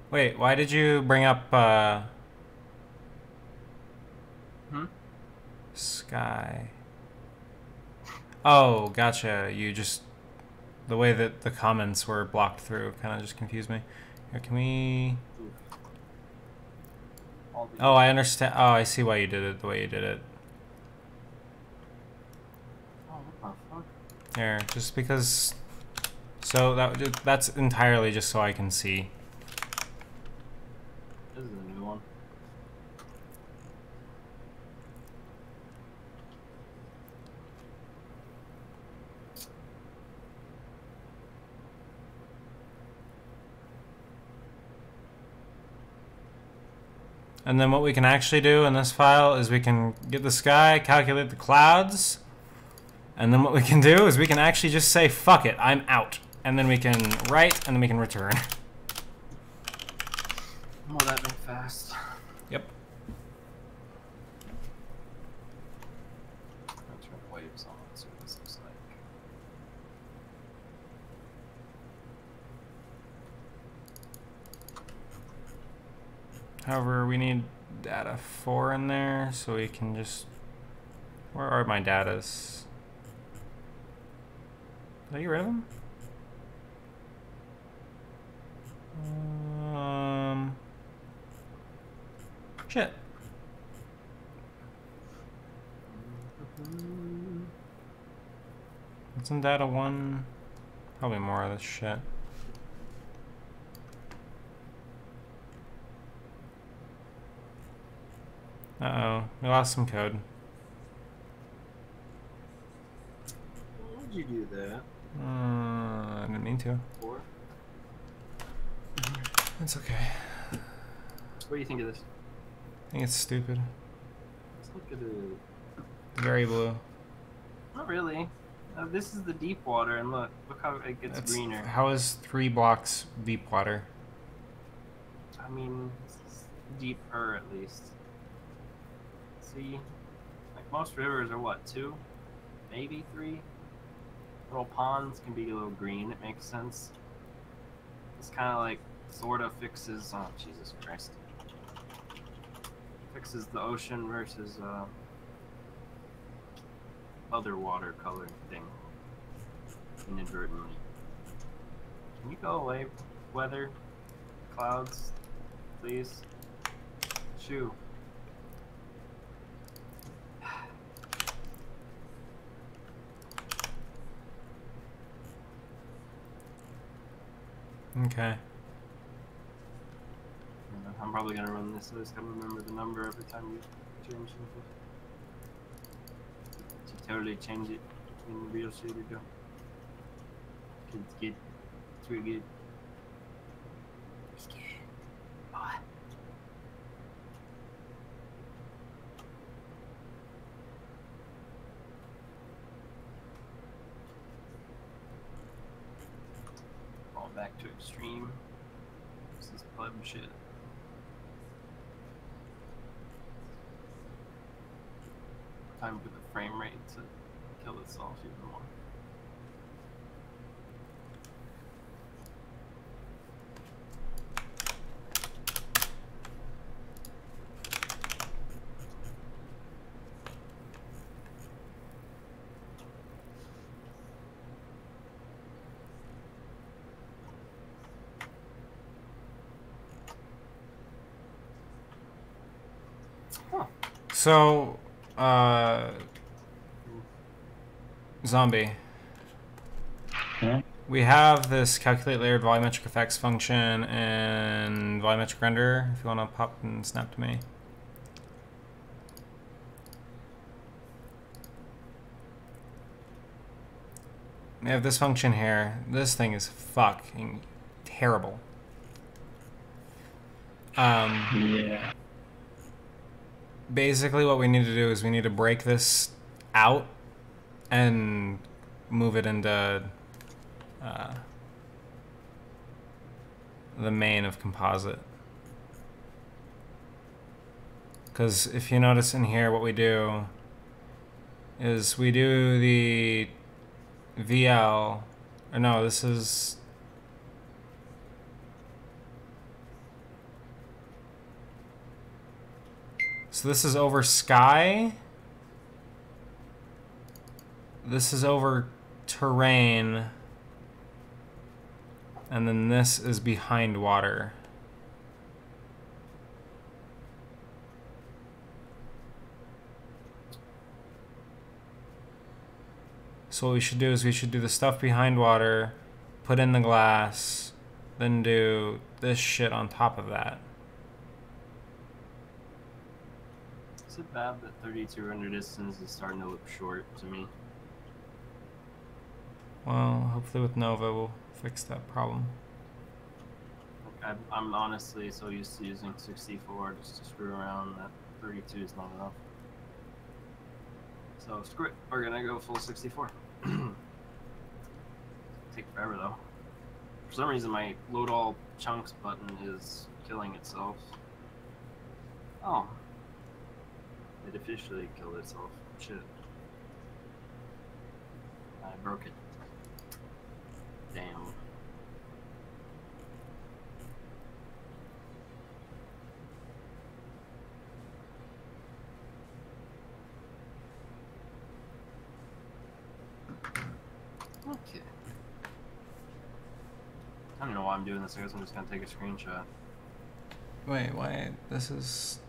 Wait, why did you bring up Sky? Oh, gotcha. You just, the way that the comments were blocked through kind of just confused me. Here, can we... Oh, I understand. Oh, I see why you did it the way you did it. Oh, what the fuck? Here, just because... So that's entirely just so I can see. This is a new one. And then what we can actually do in this file is we can get the sky, calculate the clouds, and then what we can do is we can actually just say, fuck it, I'm out. And then we can write, and then we can return. Oh, that went fast. Yep. I'll turn waves on, see what this looks like. However, we need data 4 in there, so we can just... Where are my datas? Did I get rid of them? Shit. Isn't data 1? Probably more of this shit. Uh-oh, we lost some code. Why would you do that? I didn't mean to. For? It's okay. What do you think of this? I think it's stupid. Let's look at it. Very blue. Not really. This is the deep water, and look how it gets greener. How is 3 blocks deep water? I mean, it's deeper at least. See? Like most rivers are what, 2? Maybe 3? Little ponds can be a little green, it makes sense. It's kind of like, sort of fixes, oh Jesus Christ. Fixes the ocean versus other watercolor thing. Inadvertently. Can you go away, weather? Clouds? Please? Shoo. Okay. I'm probably gonna run this, so I just gotta remember the number every time you change something. To totally change it in the real shader go. It's good. It's really good. It's good. All back to extreme. This is pub shit. Time for the frame rate to kill itself even more. So, Zombie. Yeah. We have this calculate layered volumetric effects function and volumetric render. If you want to pop and snap to me. We have this function here. This thing is fucking terrible. Yeah. Basically what we need to do is we need to break this out and move it into the main of composite. Because if you notice in here, what we do is we do the VL, or no, this is, so this is over sky, this is over terrain, and then this is behind water. So what we should do is we should do the stuff behind water, put in the glass, then do this shit on top of that. Is it bad that 32 render distance is starting to look short to me? Well, hopefully with Nova we'll fix that problem. Like, I'm honestly so used to using 64 just to screw around that 32 is not enough. So screw it, we're gonna go full 64. Take forever though. For some reason my load all chunks button is killing itself. Oh. It officially killed itself. Shit. I broke it. Damn. Okay. I don't know why I'm doing this. I guess I'm just gonna take a screenshot. Wait, why? This is...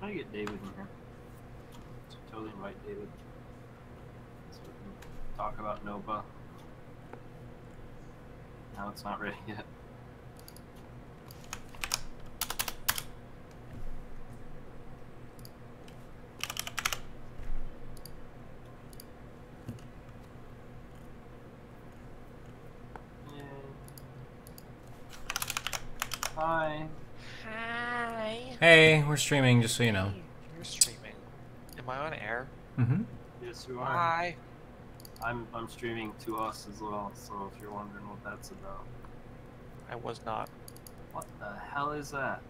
I'm gonna get David in here. Totally invite David. So we can talk about Nova. No, it's not ready yet. Yay. Hi. Hi. Hey, we're streaming, just so you know. Hey, you're streaming. Am I on air? Mm-hmm. Yes, you are. Hi. I'm streaming to us as well, so if you're wondering what that's about. I was not. What the hell is that?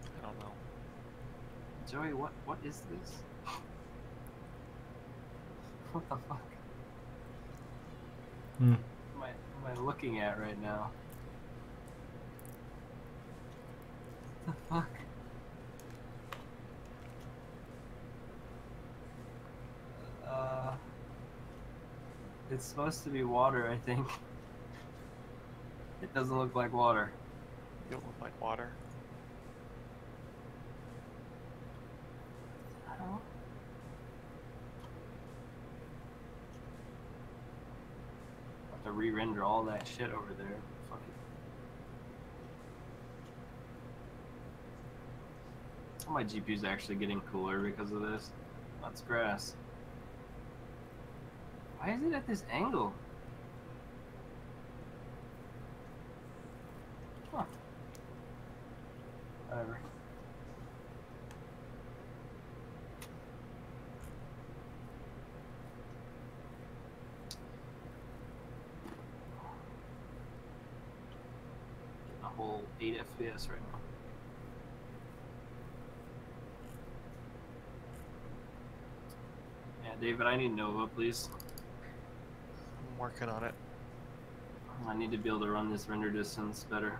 I don't know. Joey, what is this? What the fuck Hmm. am I looking at right now? What the fuck? It's supposed to be water, I think. It doesn't look like water. You don't look like water. Hell? to re-render all that shit over there. Fuck it. My GPU's actually getting cooler because of this. That's grass. Why is it at this angle? Huh. Whatever. Getting a whole 8 FPS right now. Yeah, David, I need Nova, please. I'm working on it. I need to be able to run this render distance better.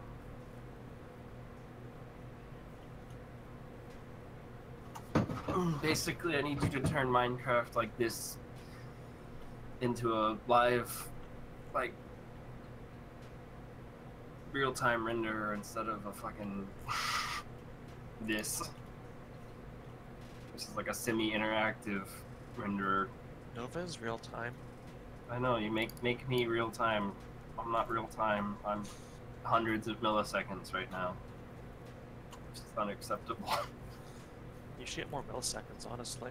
Basically, I need you to turn Minecraft like this into a live, like, real-time renderer instead of a fucking this, which is like a semi-interactive renderer. Nova is real time. I know, you make me real-time. I'm not real-time. I'm hundreds of milliseconds right now, which is unacceptable. You should get more milliseconds, honestly.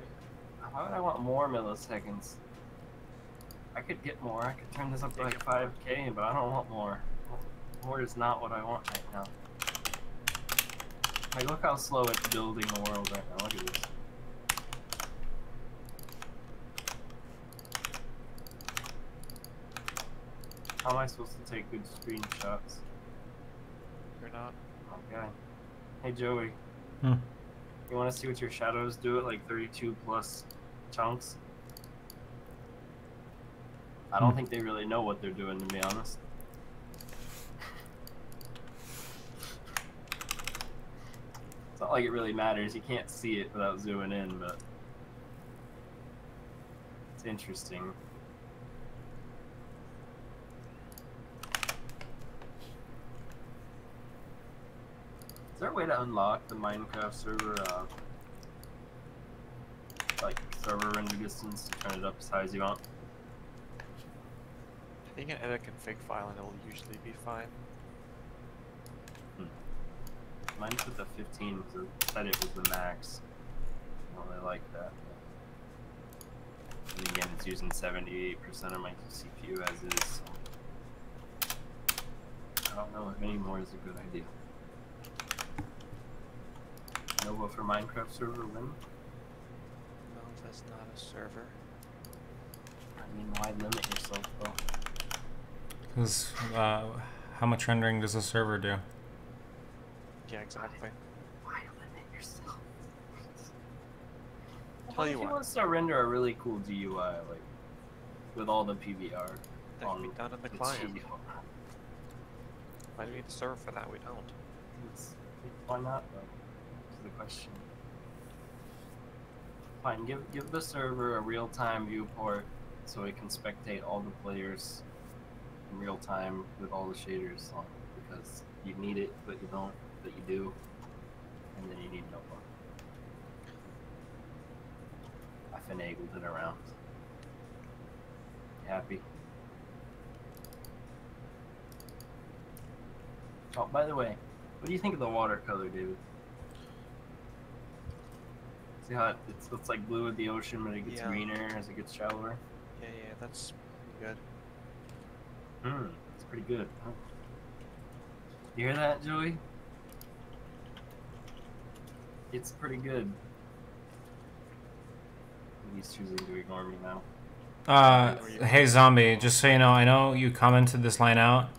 Why would I want more milliseconds? I could get more. I could turn this up to like 5K, but I don't want more. More is not what I want right now. Like, look how slow it's building the world right now. Look at this. How am I supposed to take good screenshots? You're not. Okay. Hey, Joey. Hmm. You want to see what your shadows do at like 32 plus chunks? I don't think they really know what they're doing, to be honest. It's not like it really matters. You can't see it without zooming in, but it's interesting. Is there a way to unlock the Minecraft server, like server render distance to turn it up as high as you want? I think you can edit a config file and it'll usually be fine. Mine put the 15 because it said it was the max. I don't really like that. And again, it's using 78% of my CPU as is. So I don't know if any more is a good idea. Nova for Minecraft server win? No, that's not a server. I mean, why limit yourself though? Because how much rendering does a server do? Yeah, exactly. Why limit yourself? Tell you If what. he wants to render a really cool GUI, like with all the PBR That can be on done in the its client. GUI. Why do we need a server for that? We don't. Why not though? Is the question. Fine, give the server a real-time viewport so it can spectate all the players in real time with all the shaders on, because you need it, but you don't, but you do, and then you need Nova. I finagled it around. You happy? Oh, by the way, what do you think of the watercolor, David? See how it's like blue at the ocean, but it gets Yeah. greener as it gets shallower? Yeah, that's pretty good. It's pretty good. Huh? You hear that, Joey? It's pretty good. He's choosing to ignore me now. Hey Zombie, just so you know, I know you commented this line out.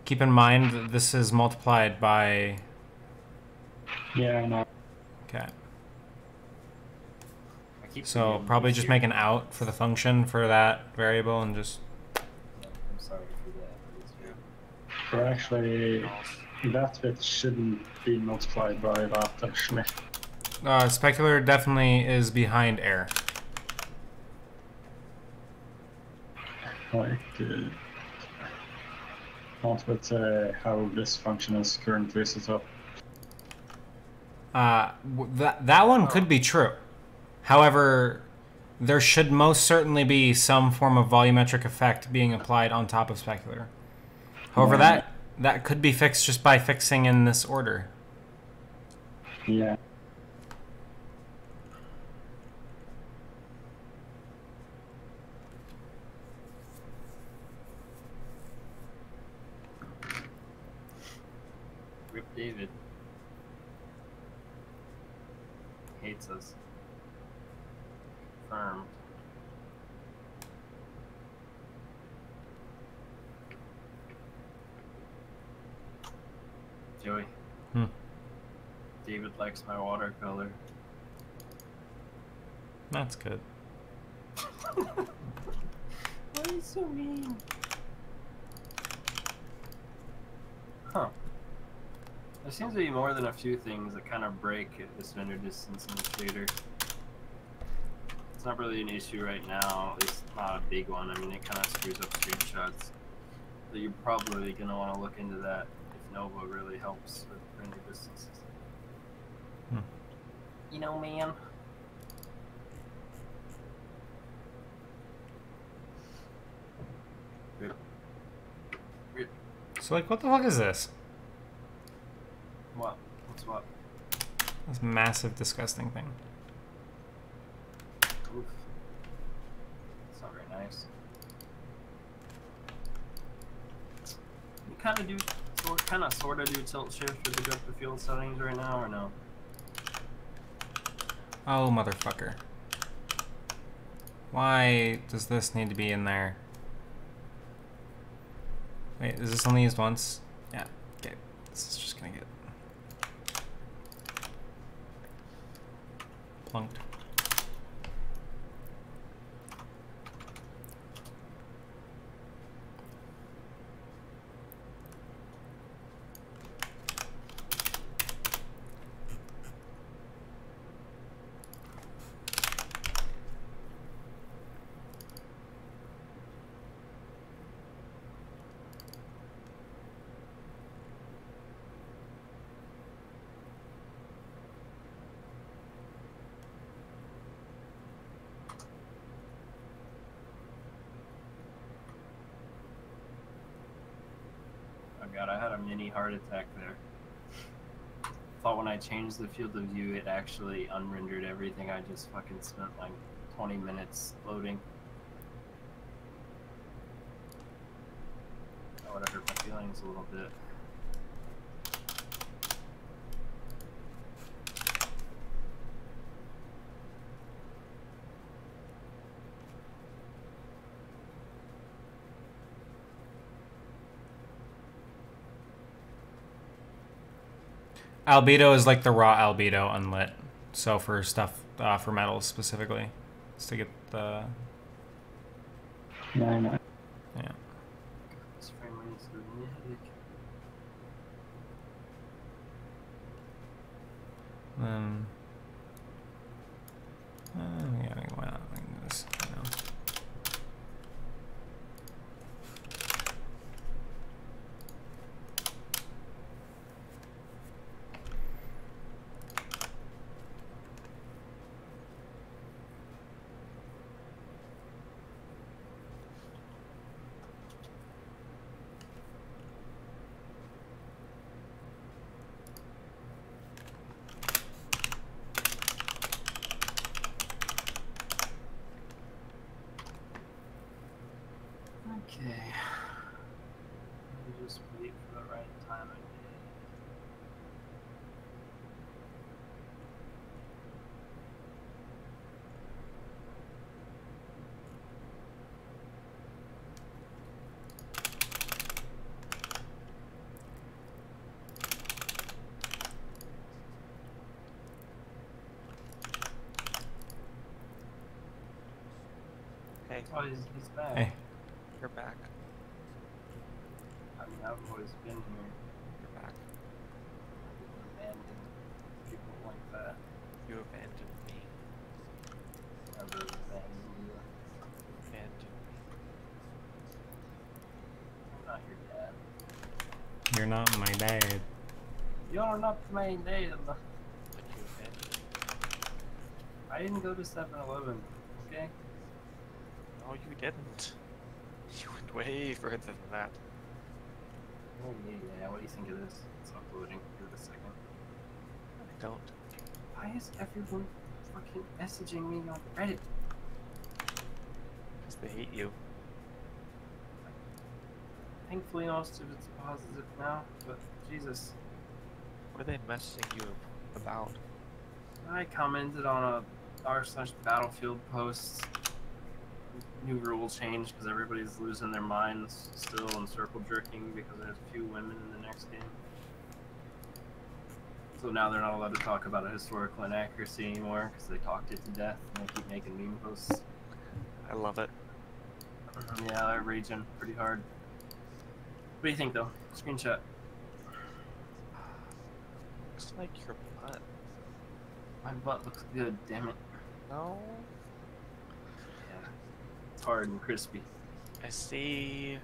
Keep in mind that this is multiplied by... Yeah, I know. Okay. I keep So forgetting probably this just here. make an out for the function for that variable and just... Yeah, I'm sorry for that. It's here. But actually, that bit shouldn't be multiplied by that, actually. Specular definitely is behind air. Like, not with how this function is currently set up. That one could be true. However, there should most certainly be some form of volumetric effect being applied on top of specular. However, Yeah. that could be fixed just by fixing in this order. Yeah. Rip David. Hates us. Confirmed. Joey. Hmm. David likes my watercolor. That's good. Why are you so mean? Huh. There seems to be more than a few things that kind of break this vendor distance in the shader. It's not really an issue right now, at least not a big one. I mean, it kind of screws up screenshots. So you're probably going to want to look into that if Nova really helps with render distances. Hmm. You know, man. So, like, what the fuck is this? What? What's what? This massive, disgusting thing. Oof. It's not very nice. You kind of do, sort of do tilt shift with the depth of field settings right now, or no? Oh, motherfucker. Why does this need to be in there? Wait, is this only used once? Yeah, okay. This is just gonna get plunked. Oh god, I had a mini heart attack there. Thought when I changed the field of view, it actually unrendered everything. I just fucking spent like 20 minutes loading. That would have hurt my feelings a little bit. Albedo is like the raw albedo unlit. So for stuff, for metals specifically. It's to get the... Yeah, I know. Yeah. This frame rate is giving me a headache. Yeah, why not? I can do this, you know. Okay. Let me just wait for the right time of day. Hey, Oh, he's back. Hey. you're back. I mean, I've always been here. You're back. I didn't abandon people like that. You abandoned me. Never abandoned you. You abandoned me. I'm not your dad. You're not my dad. You're not my dad. But you abandoned me. I didn't go to 7-Eleven. 5K? No, you didn't. You went way further than that. Oh yeah. What do you think of this? It's uploading. Give it a second. I don't. Why is everyone fucking messaging me on Reddit? Because they hate you. Thankfully, most of it's positive now, but Jesus. What are they messaging you about? I commented on a r/battlefield post. New rule change because everybody's losing their minds still and circle jerking because there's a few women in the next game. So now they're not allowed to talk about a historical inaccuracy anymore because they talked it to death and they keep making meme posts. I love it. Yeah, they're raging pretty hard. What do you think though? Screenshot. Looks like your butt. My butt looks good, damn it. No. Yeah. It's hard and crispy. I see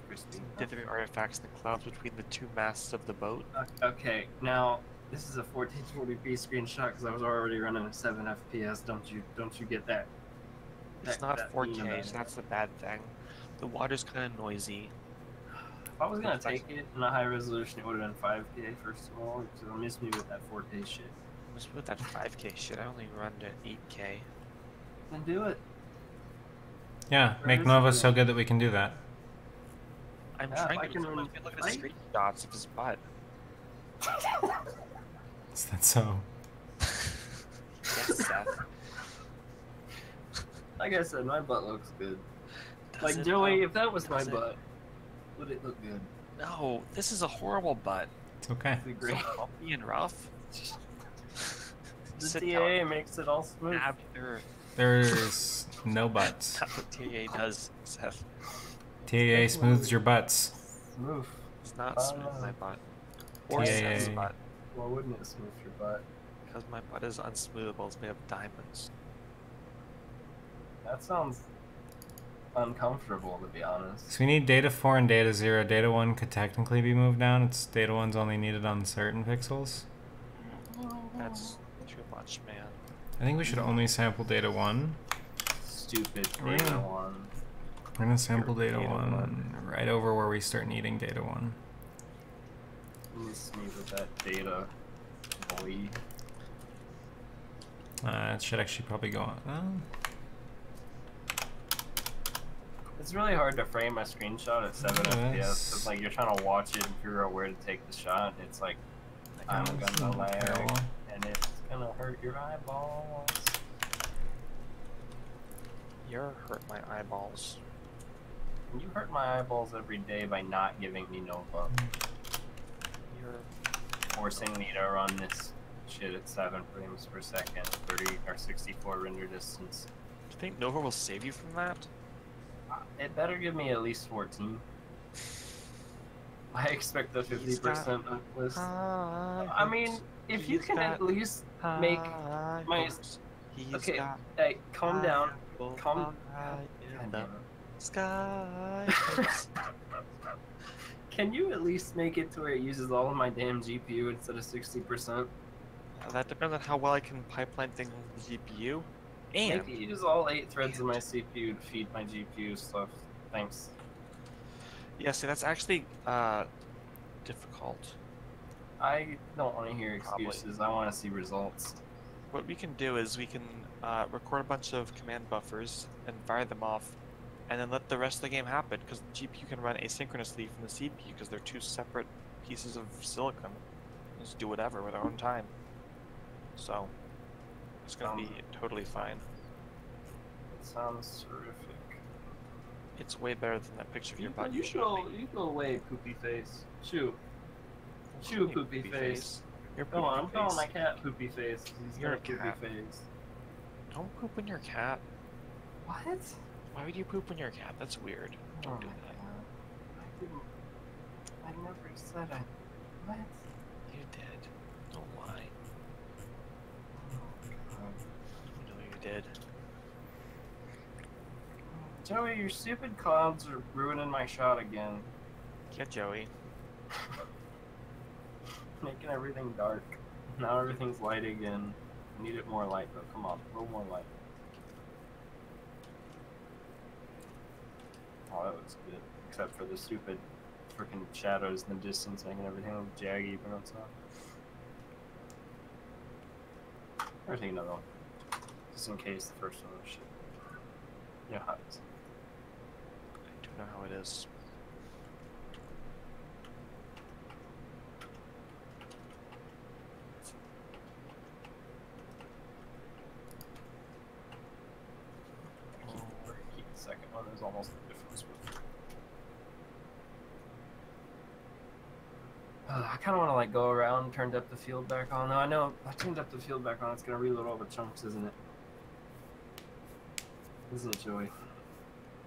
Crispy. dithering artifacts in the clouds between the two masts of the boat. Okay, now this is a 1440p screenshot because I was already running a 7 FPS. Don't you get that? It's that- not that 4K, meme so that's the bad thing. The water's kind of noisy. If I was gonna take it in a high resolution, it would have been 5K first of all. So miss me with that 4K shit. Just with that 5K shit, I only run to 8K. Then do it. Yeah, Where make is Nova it? so good that we can do that. I'm Yeah, if trying I to can look at the fight- screenshots of his butt. Is that so? Yes, Seth. Like I said, my butt looks good. Does Like it, Joey, though? if that was my Does it? butt, would it look good? No, this is a horrible butt. It's okay. It'd be So great. bumpy and rough. The Sit TA down. makes it all smooth. Nab your There's no butts. That's what TA does, Seth. TAA smooths your butts. Smooth. It's not smooth Oh. my butt. Or TAA. Seth's butt. Why wouldn't it smooth your butt? Because my butt is unsmoothable. It's made of diamonds. That sounds uncomfortable, to be honest. So we need data 4 and data 0. Data 1 could technically be moved down. It's data 1's only needed on certain pixels. That's too much, man. I think we should only sample data 1. Stupid. Yeah. Data one. We're gonna sample data Data 1 right over where we start needing data 1. Miss me with that data, boy. It should actually probably go on. It's really hard to frame a screenshot at 7 Yeah, FPS that's- because like you're trying to watch it and figure out where to take the shot. And it's like I'm It's gonna not lag, terrible. and it's gonna hurt your eyeballs. You're hurt my eyeballs. And you hurt my eyeballs every day by not giving me Nova, You're forcing me to run this shit at 7 frames per second, 30 or 64 render distance. Do you think Nova will save you from that? It better give me at least 14. I expect a 50% uplift. I mean, if you can at least make my- okay, hey, calm down. Calm. God in damn the it. sky. Can you at least make it to where it uses all of my damn GPU instead of 60%? That depends on how well I can pipeline things with the GPU. And Make it use all 8 threads of my CPU to feed my GPU stuff. Thanks. yeah, see, that's actually difficult. I don't want to hear Probably. excuses. I want to see results. What we can do is we can record a bunch of command buffers and fire them off, and then let the rest of the game happen, because the GPU can run asynchronously from the CPU, because they're two separate pieces of silicon. Just do whatever with their own time. So, it's gonna be totally fine. It sounds terrific. It's way better than that picture of your butt you You showed me. go away, poopy face. Shoo. Shoo, Hey, poopy face. You're Come on, I'm poopy calling face. my cat poopy face. He's You're got a poopy cat. face. Don't poop in your cat. What? Why would you poop in your cat? That's weird. Oh Don't do my that. God. I didn't. I never said I. What? You did. Don't lie. Oh God. You know you did. Joey, your stupid clouds are ruining my shot again. Yeah, Joey. Making everything dark. Now everything's light again. I need it more light though. Come on, a little more light. Oh, that looks good. Except for the stupid freaking shadows in the distance making everything look jaggy from outside. Or take another one. Just in case the first one was shit. You know how it is. I do know how it is. Keep the second one. There's almost a difference with. I kind of want to like go around, turn depth of field back on. No, I know if I turn depth of field back on, it's gonna reload all the chunks, isn't it? Isn't it, Joey?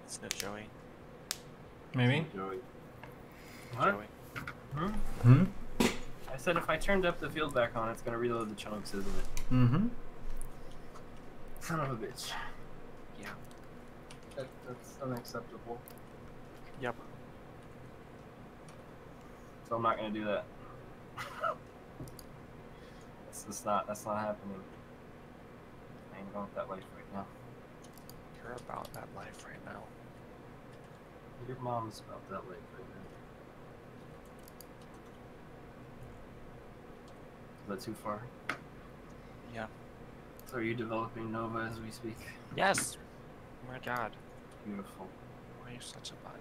Isn't it, Joey? Maybe. Joey. What? Joey. Hmm? I said if I turn depth of field back on, it's gonna reload the chunks, isn't it? Mm-hmm. Son of a bitch. Yeah. That's unacceptable. Yep. So I'm not gonna do that. That's not happening. I ain't going with that life right now. You're about that life right now. Your mom's about that life right now. Is that too far? Yeah. So are you developing Nova as we speak? Yes! Oh my god. Beautiful. Why are you such a bud?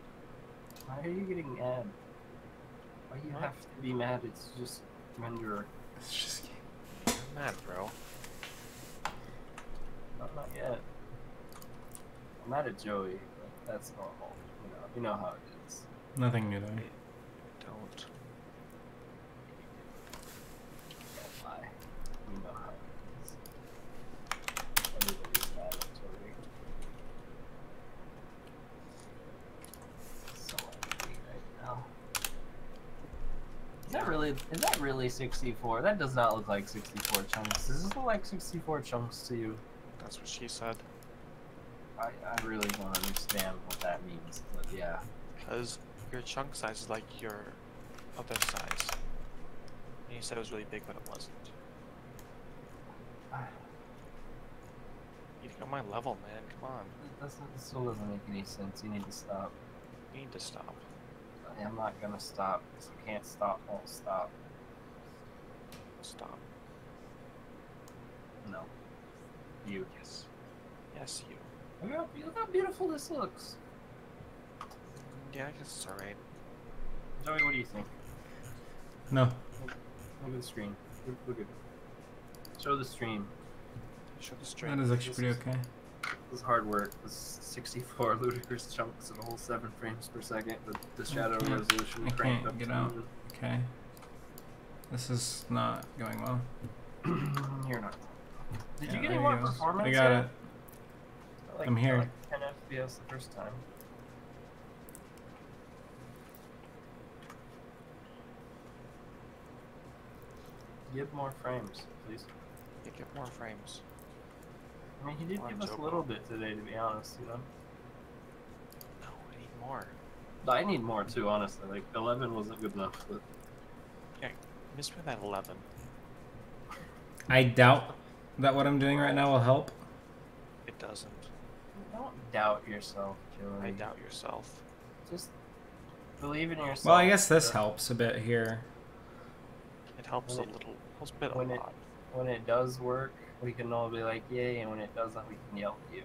Why are you getting mad? Why you What? have to be mad? It's just when you're It's just I'm mad, bro. not yet. I'm mad at Joey, but that's normal. You know how it is. nothing new there. Don't. Can't lie. You know how it is. Everybody's mad at Joey. So angry right now. Is that really 64? That does not look like 64 chunks. Does this look like 64 chunks to you? That's what she said. I really don't understand what that means, but yeah. Because your chunk size is like your other size. And you said it was really big, but it wasn't. You think on my level, man. Come on. It still doesn't make any sense. You need to stop. You need to stop. I'm not gonna stop. Because you can't stop, won't stop. Stop. No. You. Yes. Yes, you. Look how beautiful this looks. Yeah, I guess it's alright. Joey, what do you think? No. Look at the screen. Look at it. Show the stream. Show the That string. is actually pretty okay. This is hard work. This is 64 ludicrous chunks at a whole 7 frames per second. The shadow resolution I cranked can't up get to out. Okay. This is not going well. You're not. Did Yeah, you get there any more goes. performance? I got yet? it. Like, I'm here. Like 10 FPS the first time. Give more frames, please. You get more frames. I mean, he did Come on, give us a Joe. little bit today, to be honest, you know? No, I need more. I need more too, honestly. Like, 11 wasn't good enough, but Miss me that 11. I doubt that what I'm doing right now will help. It doesn't. don't doubt yourself, Joey. I doubt yourself. Just believe in yourself. Well, I guess this but helps a bit here. It helps a When it- little. Helps a bit a when it- lot. When it does work, we can all be like, yay, and when it doesn't, we can yell at you.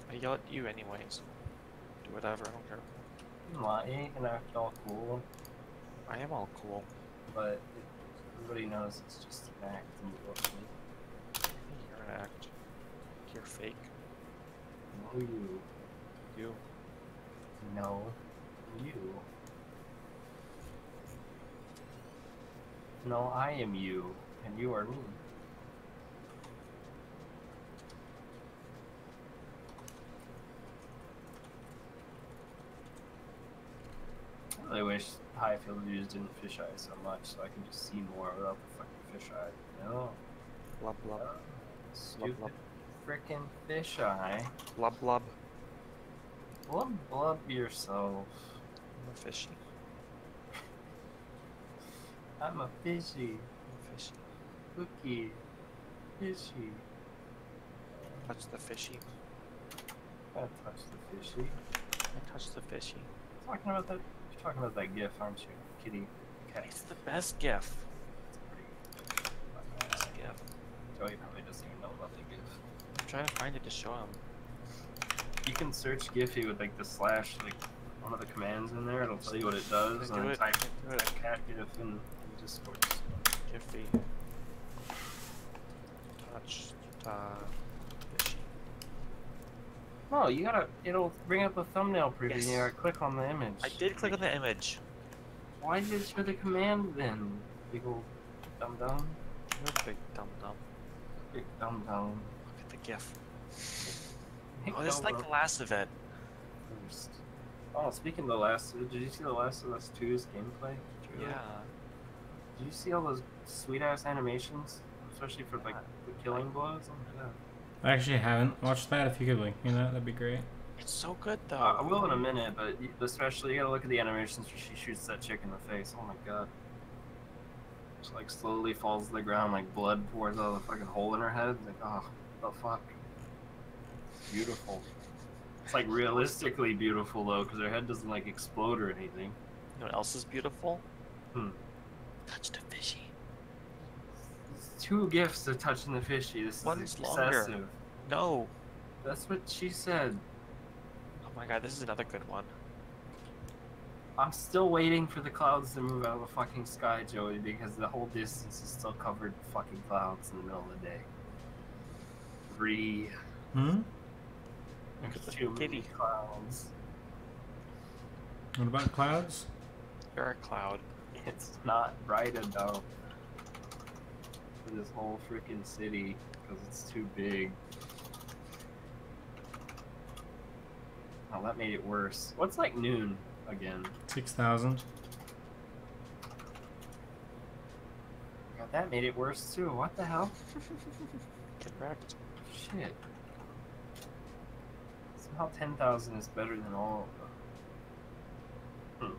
I yell at you anyways. Do whatever, I don't care. You ain't gonna act all cool, I am all cool. but everybody knows it's just an act and you look at me. You're an act. You're fake. No, you. You. No, you. No, I am you, and you are me. I really wish Highfield views didn't fisheye so much, so I can just see more without the fucking fisheye. No. Blub blub. Stupid blub. frickin' fisheye. Blub blub. Blub blub yourself. I'm a fishy. I'm a fishy. I'm a fishy. Cookie. Fishy. Touch the fishy. Gotta touch the fishy. I touched the fishy. Talking about that. You're talking about that GIF, aren't you? Kitty cat. It's the best GIF. It's pretty. Best GIF. Joey probably doesn't even know about the GIF. I'm trying to find it to show him. You can search Giphy with like the slash, like one of the commands in there. It'll tell you what it does, Do and then it. type Do it. cat GIF in Discord. Giphy. Touch the fishy. No, you gotta. It'll bring up a thumbnail preview. Yes. And you gotta click on the image. I did click on the image. Why did it show the command then? Big ol' dum dum. You're a big dum dum. Big dum dum. Look at the GIF. Oh, this is like the last of it. First. Oh, speaking of the last, did you see the Last of Us 2's gameplay? trailer? Yeah. Did you see all those sweet ass animations, especially for like the killing blows? Oh my god. I actually haven't watched that. If you could link me that, that'd be great. It's so good though. I will in a minute, but especially you gotta look at the animations where she shoots that chick in the face. Oh my god. She like slowly falls to the ground, like blood pours out of the fucking hole in her head. Like, oh, the fuck. It's beautiful. It's like realistically beautiful though, because her head doesn't like explode or anything. You know what else is beautiful? Hmm. Touch the fishy. It's 2 gifts of touching the fishy. This One's is longer. excessive. No. That's what she said. Oh my god, this is another good one. I'm still waiting for the clouds to move out of the fucking sky, Joey, because the whole distance is still covered in fucking clouds in the middle of the day. Breathe. Hmm? Look at the Too many kitty. clouds. What about clouds? You're a cloud. It's not bright enough for this whole freaking city because it's too big. Oh, that made it worse. What's like noon again? 6,000. God, that made it worse too. What the hell? Correct. Shit. Somehow 10,000 is better than all of them.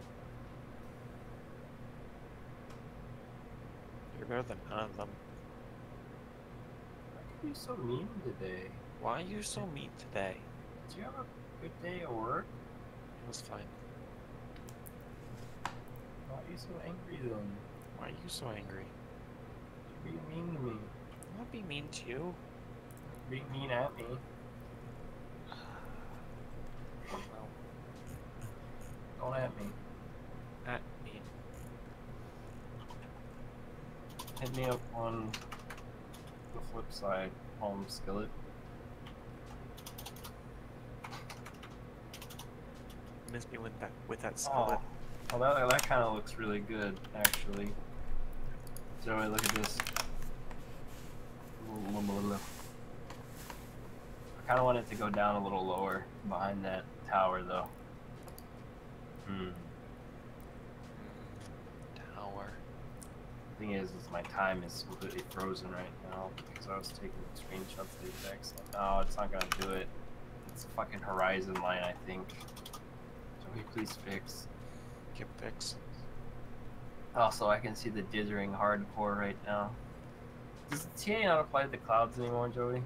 You're better than none of them. Why are you so mean today? Why are you so mean today? Did you have a good day at work? It was fine. Why are you so angry then? Why are you so angry? You're being mean to me. I'm not being mean to you. Being mean at me. Well, Don't at me. at me. Hit me up on the flip side, skillet. Miss me with that skillet. Oh, well, that kind of looks really good, actually. Joey, look at this. I kind of want it to go down a little lower behind that tower, though. Tower. Thing is my time is completely frozen right now because I was taking screenshots of the effects. No, it's not gonna do it. It's a fucking horizon line, I think. Joey, please fix. Get fix. Also, I can see the dithering hardcore right now. Does TA not apply to the clouds anymore, Joey?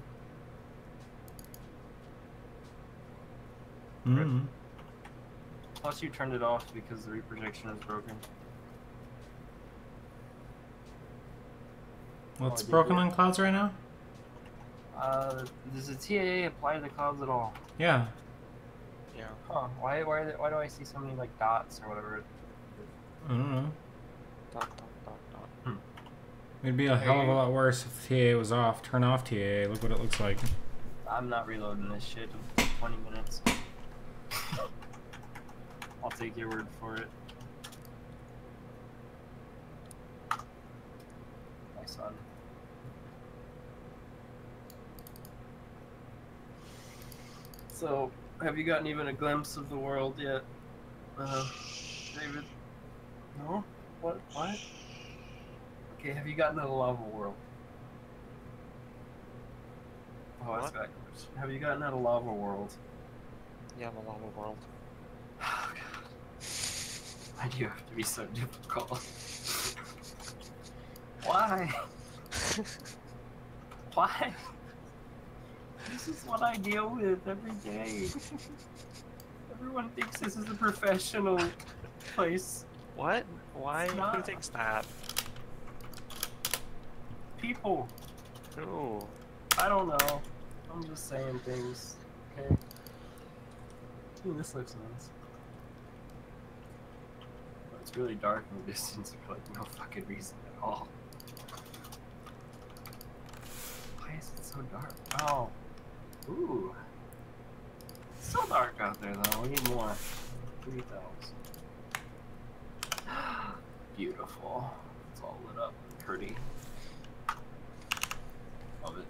Hmm. Plus, you turned it off because the reprojection is broken. What's I did broken that. on clouds right now? Does the TAA apply to the clouds at all? Yeah. Yeah. Huh? Why do I see so many like dots or whatever? I don't know. Dot, dot, dot, dot. It'd be a hell of a lot worse if TA was off. Turn off TA. Look what it looks like. I'm not reloading this shit in 20 minutes. I'll take your word for it. My son. So, have you gotten even a glimpse of the world yet, David? No? What? What? Okay, have you gotten to the lava world? Oh, that's What? backwards. Have you gotten out of lava world? Yeah, the lava world. Oh, God. Why do you have to be so difficult? Why? Why? This is what I deal with every day. Everyone thinks this is a professional place. What? Why? It's Who not. thinks that? People. Ooh. I don't know. I'm just saying things. Okay. Ooh, this looks nice. But it's really dark in the distance for like no fucking reason at all. Why is it so dark? Oh. Ooh. It's still dark out there though. We need more. 3,000. Beautiful. It's all lit up and pretty. Love it.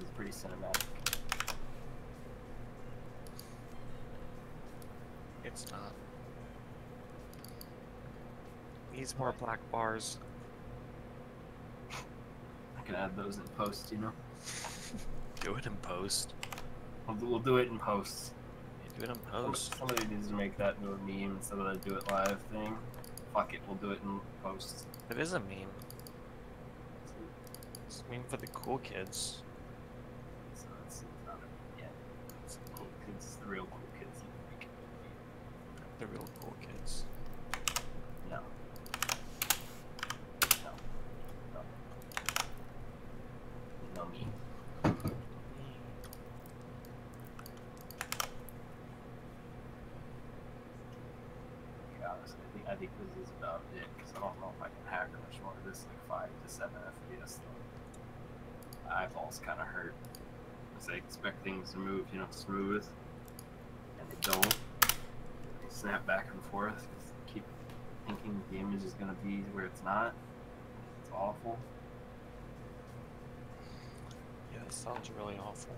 It's pretty cinematic. It's not. Needs more black bars. I can add those in post, you know? Do it in post. We'll do it in post. Do it in post. Somebody needs to make that into a meme instead of the do it live thing. Fuck it, we'll do it in post. It is a meme. It's a meme for the cool kids. So it's not a, yeah. It's the cool kids, the real cool kids. The real cool kids. No. No. No. No me. Yeah, honestly, I think this is about it, because I don't know if I can hack much more of this, like 5 to 7 FPS though. My eyeballs kind of hurt. Because I expect things to move, you know, smooth, and they don't. They snap back and forth, because I keep thinking the image is going to be where it's not. It's awful. Yeah, that sounds really awful.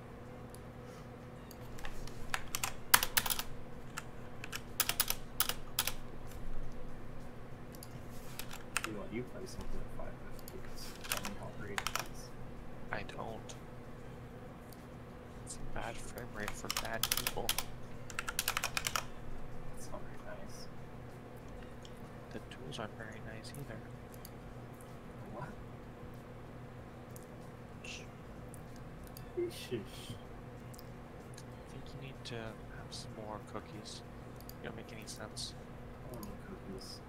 You play something at 550, because tell me how great it is. I don't. It's a bad frame rate for bad people. It's not very nice. The tools aren't very nice either. What? Shh. Shush. I think you need to have some more cookies. They don't make any sense. I want cookies.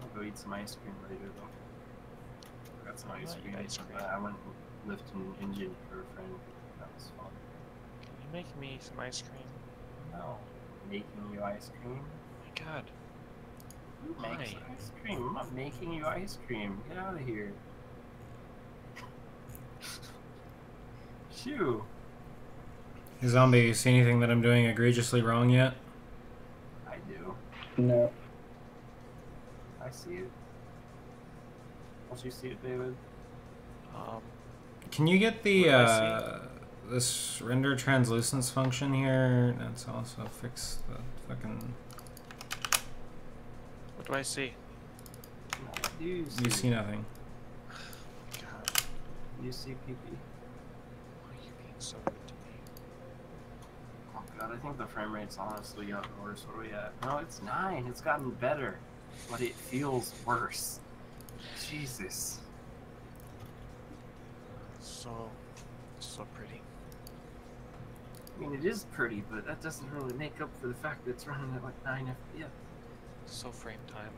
I'll go eat some ice cream later though. I got some ice I'll eat cream. ice cream. I went lifting an engine for a friend. That was fun. Can you make me some ice cream? No. Making you ice cream? Oh my god. Who makes Why? ice cream? I'm not making you ice cream. Get out of here. Shoo. Hey, Zombie, you see anything that I'm doing egregiously wrong yet? I do. No. I see it. Don't you see it, David? Can you get the What do I this render translucence function here? Let's also fix the fucking. What do I see? What do you see? You see nothing. God, You see PP? why are you being so rude to me? Oh god, I think the frame rate's honestly gotten worse. What are we at? No, it's 9. It's gotten better. But it feels worse. Jesus. So pretty. I mean, it is pretty, but that doesn't really make up for the fact that it's running at like 9 FPS. So frame time.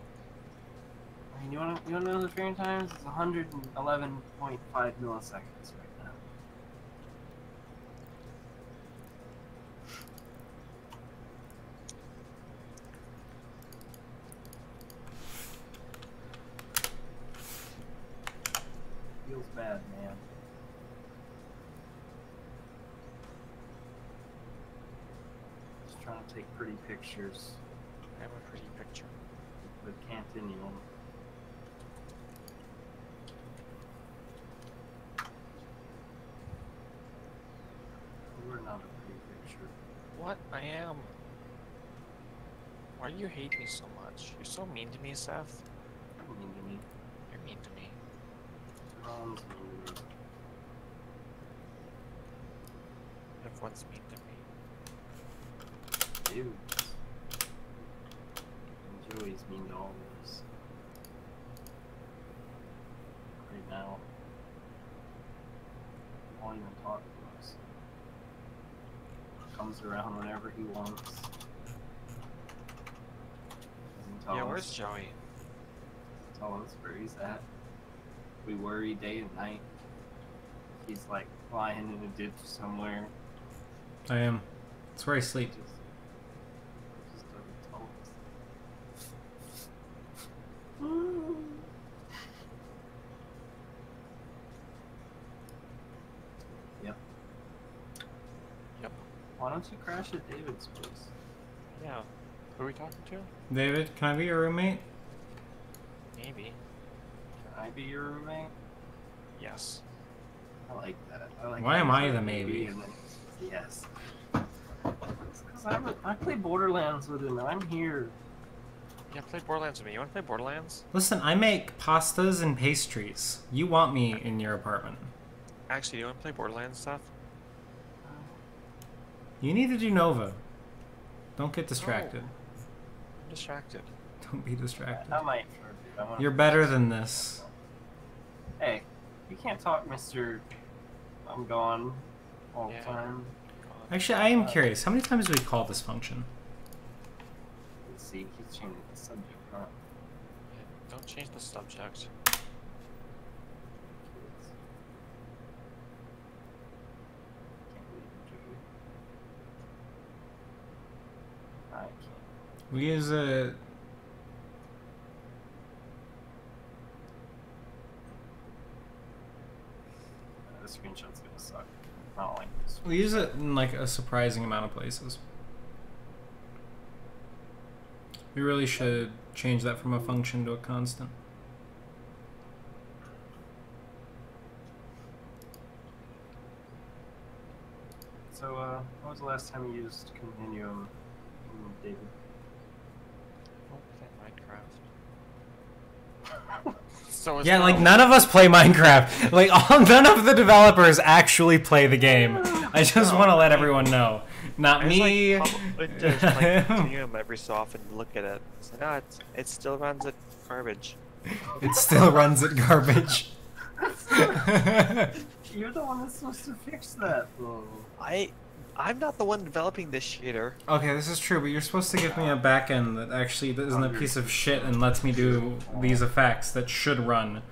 I mean, you wanna know the frame times? It's 111.5 milliseconds right now. Feels bad, man. Just trying to take pretty pictures I have a pretty picture. with Continuum. We're not a pretty picture. What? I am. Why do you hate me so much? You're so mean to me, Seth. You're mean to me. You're mean to me. Ron's mean to me. If everyone's mean to me. Dude. And Joey's mean to all of us. Right now. He won't even talk to us. Comes around whenever he wants. Doesn't tell Yeah, us. where's Joey? Tell us where he's at. We worry day and night. He's like flying in a ditch somewhere. I am. It's where I sleep. Just doesn't tell us. Yep. Yep. Why don't you crash at David's place? Yeah. Who are we talking to? David, can I be your roommate? Maybe. Can I be your roommate? Yes. I like that. I like. Why that. am I the maybe? And then, yes. It's because I play Borderlands with him, and I'm here. Yeah, play Borderlands with me. You want to play Borderlands? Listen, I make pastas and pastries. You want me in your apartment. Actually, do you want to play Borderlands stuff? You need to do Nova. Don't get distracted. I'm distracted. Don't be distracted. I might. For a bit. I wanna You're better than this. Hey, you can't talk, Mr. I'm gone all the Yeah. time. Actually, I am curious. How many times do we call this function? Let's see, he's changing the subject, huh? Yeah, don't change the subject. Can't believe you. I can't. We use a... The screenshot's gonna suck. I don't like this. We use it in like a surprising amount of places. We really should change that from a function to a constant. So, when was the last time you used Continuum, David? Don't play Minecraft. So it's Yeah, not- like none of us play Minecraft. Like none of the developers actually play the game. I just want to let everyone know. Not I me. just like Continuum every so often to look at it. It's like, ah, it still runs at garbage. It still runs at garbage. You're the one that's supposed to fix that, though. I'm not the one developing this shader. Okay, this is true, but you're supposed to give me a backend that actually isn't a piece of shit and lets me do these effects that should run.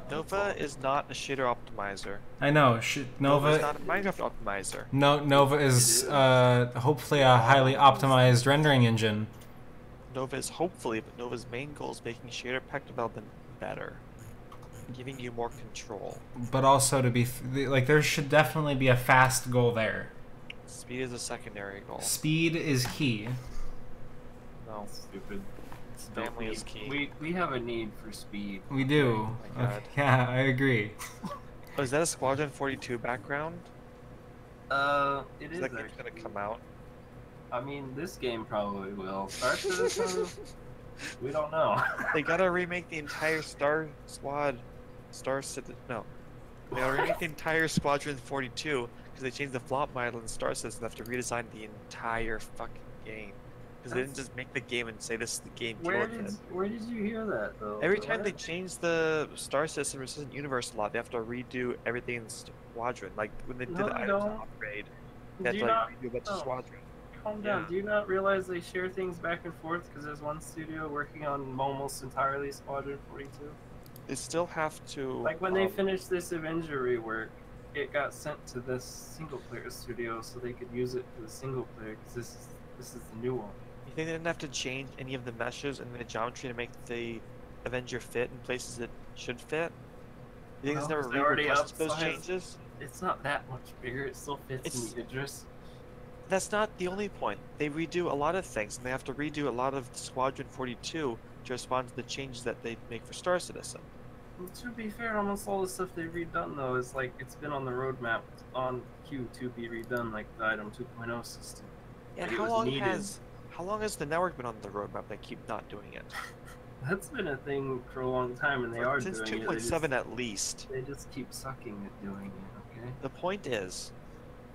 Nova is not a shader optimizer. I know. Nova is Nova. not a Minecraft optimizer. No, Nova is hopefully a highly optimized rendering engine. Nova is hopefully, but Nova's main goal is making shader pack development better, giving you more control. But also to be like, there should definitely be a fast goal there. Speed is a secondary goal. Speed is key. No, Stupid. family is key. We have a need for speed. We do. Oh my God. Okay, yeah, I agree. Oh, is that a Squadron 42 background? It Is is that game's actually. gonna come out? I mean, this game probably will. Star Citizen? We don't know. They gotta remake the entire They gotta remake the entire Squadron 42 because they changed the flop model in Star Citizen. They have to redesign the entire fucking game because they didn't just make the game and say this is the game. Deal with it. Where did you hear that though? Every time they change the Star System or System Universe a lot, they have to redo everything in Squadron. Like when they did No, the they items don't. upgrade, they had Do to you like not? redo a bunch of No. Squadron. Calm down. Yeah. Do you not realize they share things back and forth because there's one studio working on almost entirely Squadron 42? They still have to. Like when they finished this Avenger rework, it got sent to this single player studio so they could use it for the single player because this is the new one. You think they didn't have to change any of the meshes and the geometry to make the Avenger fit in places it should fit? You think Well, it's never they already requested those upsized- changes? It's not that much bigger. It still fits in the Idris. That's not the only point. They redo a lot of things, and they have to redo a lot of Squadron 42 to respond to the changes that they make for Star Citizen. Well, to be fair, almost all the stuff they've redone though is like it's been on the roadmap on queue to be redone, like the item 2.0 system. And Like, it how was long needed. has the network been on the roadmap? They keep not doing it. That's been a thing for a long time, and they are Since doing it. 2.7 at least. They just keep sucking at doing it. Okay. The point is,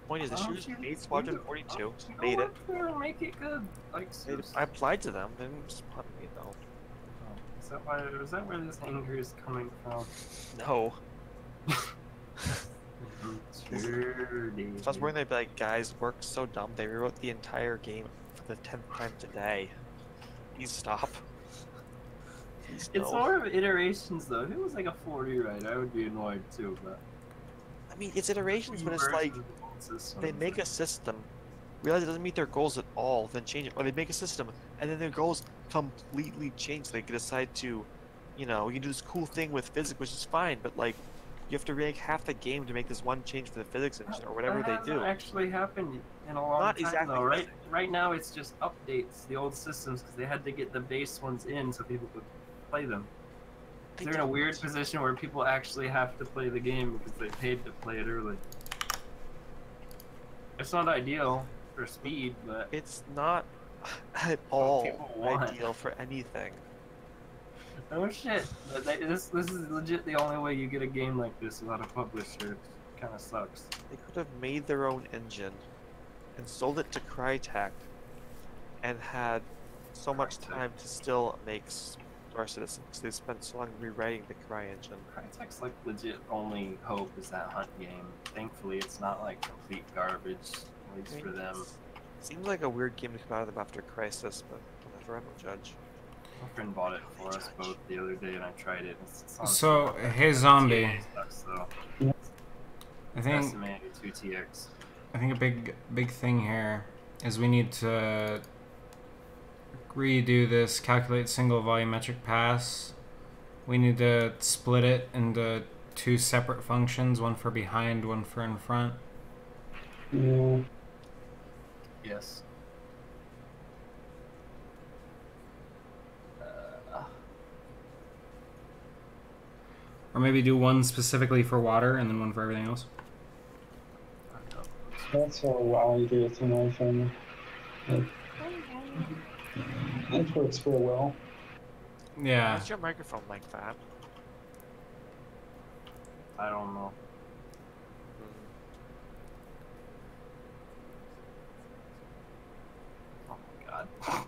Point is, the Why don't shooters you- made Squadron you- 42, you made go it. up there and make it good. Like, seriously. I applied to them. They didn't respond to me though. Is that where this anger is coming from? No. Sure, If I was worried, they'd be like, guys, work's so dumb. They rewrote the entire game for the 10th time today. Please stop. Please It's no. more of iterations, though. If it was like a 4 rewrite, I would be annoyed too, but... I mean, it's iterations, but it's like, they make a system, realize it doesn't meet their goals at all, then change it. Or they make a system, and then their goals completely change. They can decide to, you know, you can do this cool thing with physics, which is fine, but like, you have to remake half the game to make this one change for the physics engine, or whatever they do. That actually happened in a long Not time, exactly though, right? physics. Right now, it's just updates, the old systems, because they had to get the base ones in so people could play them. They They're in a don't. weird position where people actually have to play the game because they paid to play it early. It's not ideal for speed, but It's not at what all people want. ideal for anything. Oh shit! But this is legit the only way you get a game like this without a publisher. It kind of sucks. They could have made their own engine and sold it to Crytek and had so much time to still make Star Citizen because they spent so long rewriting the Cry engine. Crytek's like legit only hope is that hunt game. Thankfully, it's not like complete garbage, at least for them. Seems like a weird game to come out of them after Crisis, but whatever, I'm no judge. My friend bought it for us both the other day, and I tried it. It's on So, hey zombie, TA stuff, so I think estimated 2 TX. a big thing here is we need to redo this calculate single volumetric pass. We need to split it into 2 separate functions, one for behind, one for in front. Yeah. Yes. Or maybe do one specifically for water and then one for everything else. That's how I do it in my family. It works very well. Yeah. Why's your microphone like that? I don't know. Oh my god.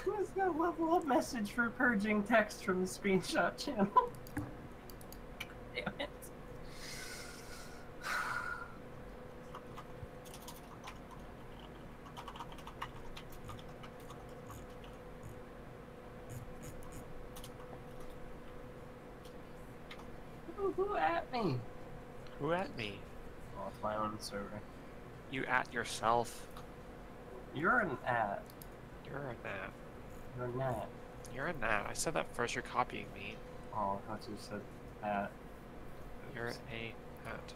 Who's that level up message for purging text from the screenshot channel? Damn it. Who at me? Who at me? Oh, it's my own server. You at yourself. You're an at. You're a gnat. You're a gnat. You're a gnat. I said that first. You're copying me. Oh, I thought you said at. You're a gnat.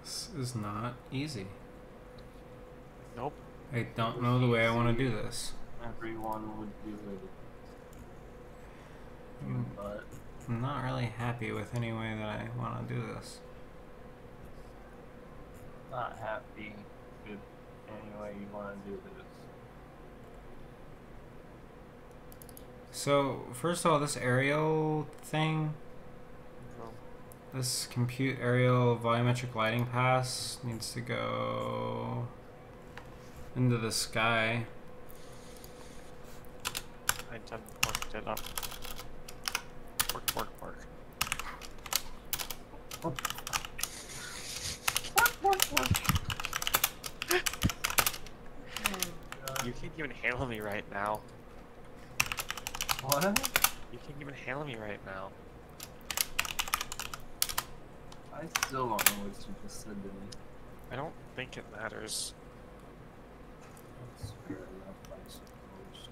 This is not easy. Nope. I don't know the way I want to do this. Everyone would do it. Mm. But I'm not really happy with any way that I want to do this. not happy with any way you want to do this. So, first of all, this aerial thing, No. this compute aerial volumetric lighting pass needs to go into the sky. I done worked it up. Work. You can't even handle me right now. What? You can't even handle me right now. I still don't know what you just said to me. I don't think it matters. That's fair enough, I suppose.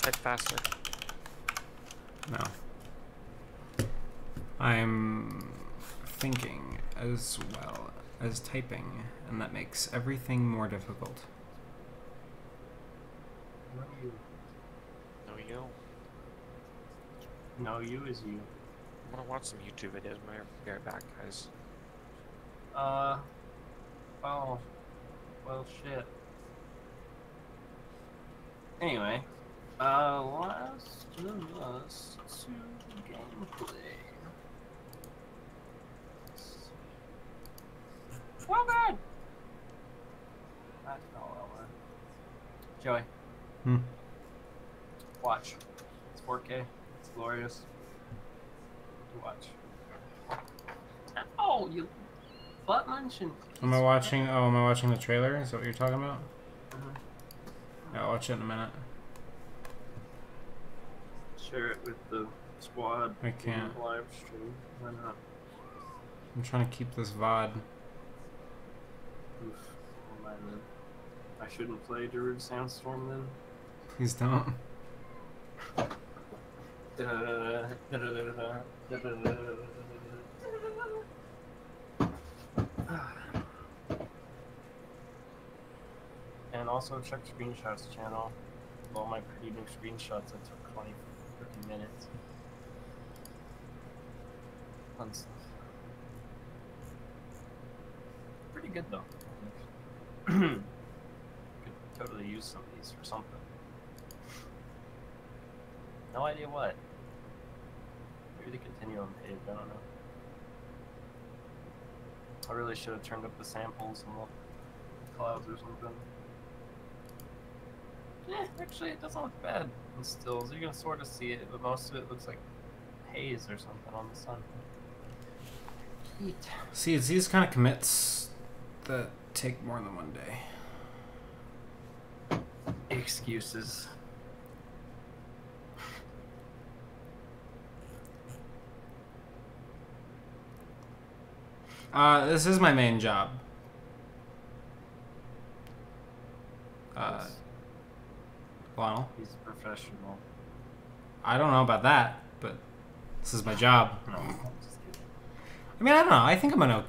type faster. No. I'm thinking as well as typing, and that makes everything more difficult. No, you. No, you. No, you is you. I'm gonna watch some YouTube videos. I'm be right back, guys. Oh. Well, shit. Anyway, last of us to gameplay. Well, good. That's not well, man. Joey, Hmm. watch. It's 4K. It's glorious. You watch. Oh, you butt munching. Am I watching? Oh, am I watching the trailer? Is that what you're talking about? Mhm. Yeah, I'll watch it in a minute. Share it with the squad. I can't. Live stream. Why not? I'm trying to keep this VOD. Oof. Never mind then. I shouldn't play Darude Sandstorm then. Please don't. And also check Screenshots channel. All my pretty new screenshots that took 20 freaking minutes. Fun stuff. Pretty good though. Could totally use some of these for something. No idea what. Maybe the Continuum page, I don't know. I really should have turned up the samples and the clouds or something. Yeah, actually it doesn't look bad in stills. You can sort of see it, but most of it looks like haze or something on the sun. Heat. See, it's these kind of commits that take more than one day. Excuses. This is my main job. Yes. Well, He's a professional. I don't know about that, but this is my job. No, I'm just kidding. I mean, I don't know. I think I'm an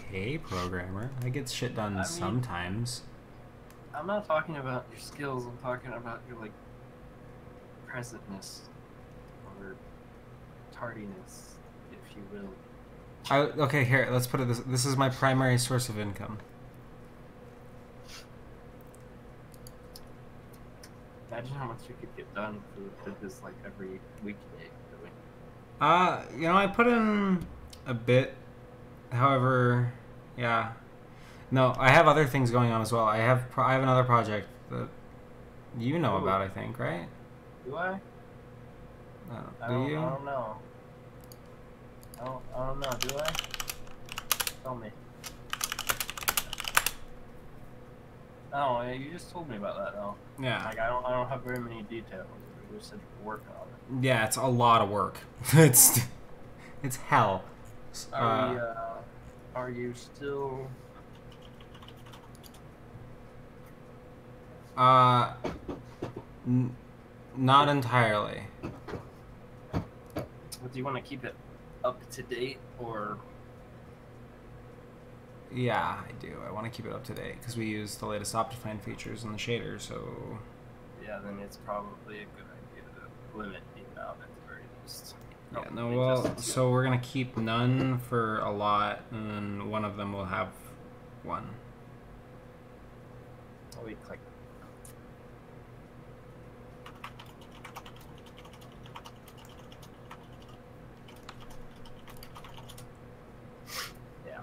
okay programmer. I get shit done I mean- sometimes. I'm not talking about your skills, I'm talking about your, like, presentness. Or tardiness, if you will. Okay, here, let's put it this. This is my primary source of income. Imagine how much you could get done if you did this, like, every weekday. Really. You know, I put in a bit. However, yeah. No, I have other things going on as well. I have another project that you know Ooh. about, I think, right? Do I? I Do don't, you? I don't know. I don't know, do I? Tell me. Oh, yeah, you just told me about that, though. Yeah. Like, I don't have very many details. You just said you're working on it. Yeah, it's a lot of work. it's hell. Are you still... Not entirely. Do you want to keep it up to date, or... Yeah, I do. I want to keep it up to date because we use the latest Optifine features in the shader, so... Yeah, then it's probably a good idea to limit the amount at the very least. Yeah, no, Probably well, just- so we're going to keep none for a lot, and then one of them will have one. Oh, wait, click. Yeah.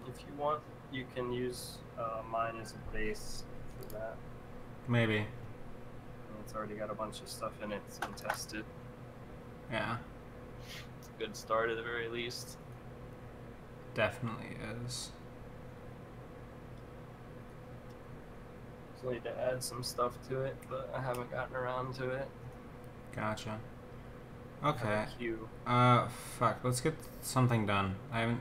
If you want, you can use mine as a base for that. Maybe. And it's already got a bunch of stuff in it, so tested. Yeah, It's a good start at the very least. definitely is. Still need to add some stuff to it, but I haven't gotten around to it. Gotcha. I have Okay. a queue. Fuck. Let's get something done. I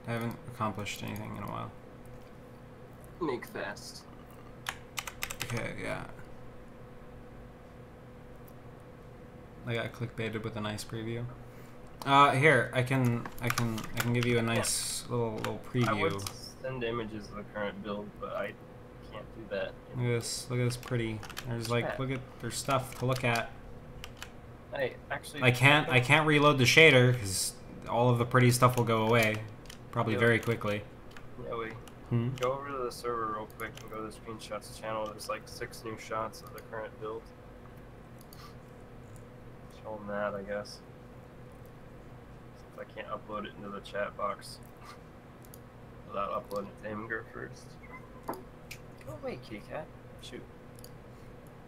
haven't accomplished anything in a while. Make fast. Okay, yeah. I got clickbaited with a nice preview. Here, I can give you a nice little I preview. would send images of the current build, but I can't do that. Look at this pretty. There's like, Chat. there's stuff to look at. Hey, actually, I can't reload the shader because all of the pretty stuff will go away, probably Yep. very quickly. Yeah, wait. Hmm? Go over to the server real quick and go to the screenshots channel. There's like 6 new shots of the current build. Show them that, I guess. Since I can't upload it into the chat box without uploading it to Imgur first. Oh wait, kitty cat. Shoot.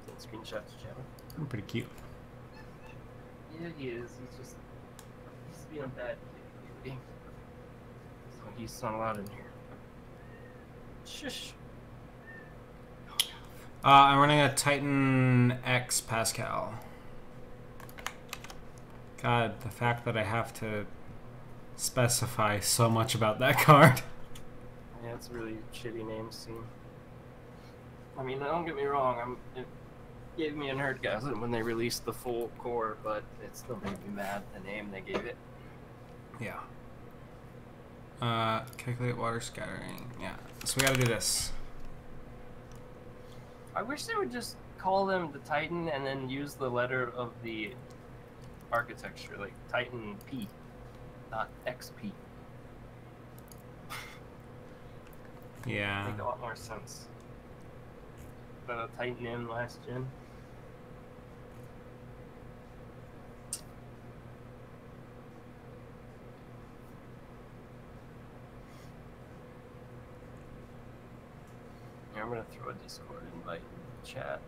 It's in screenshots channel. I'm pretty cute. Yeah, he is. He's being a bad kid lately. So he's not allowed in here. Shush. I'm running a Titan X Pascal. God, the fact that I have to specify so much about that card. Yeah, it's a really shitty name scheme. I mean, don't get me wrong, it gave me a nerdgasm when they released the full core, but it still made me mad, the name they gave it. Yeah. Calculate water scattering. Yeah. So we gotta do this. I wish they would just call them the Titan and then use the letter of the architecture, like Titan P, not XP. Yeah. Make a lot more sense. Than a Titan M last gen. Yeah, I'm gonna throw a Discord invite in the chat.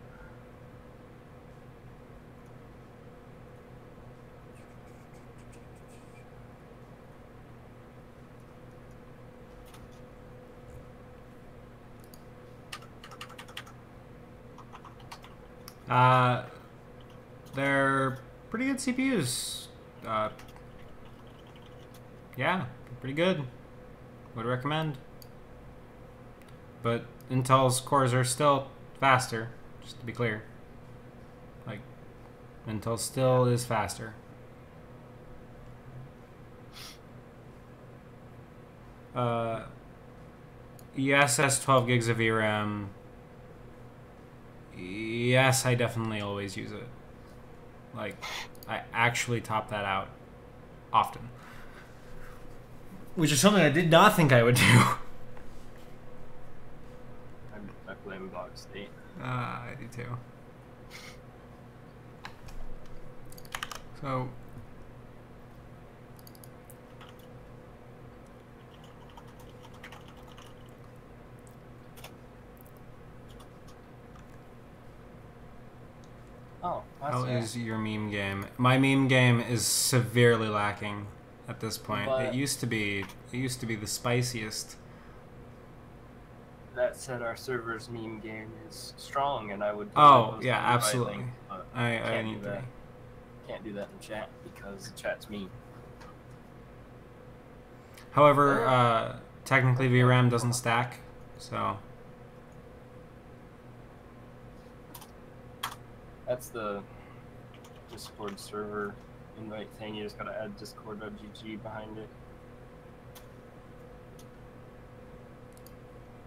They're pretty good CPUs. Yeah, pretty good. Would recommend. But Intel's cores are still faster, just to be clear. Like, Intel still is faster. Yes, has 12 gigs of VRAM. Yes, I definitely always use it. Like, I actually top that out often. Which is something I did not think I would do. I blame Block State. I do too. So... Oh, How is your meme game? My meme game is severely lacking at this point. But it used to be the spiciest. That said, our server's meme game is strong, and I would. Oh post yeah, an invite absolutely. link, but I can't need do that. to. Can't do that in chat because the chat's mean. However, technically VRAM doesn't stack, so That's the Discord server invite thing. You just gotta add discord.gg behind it.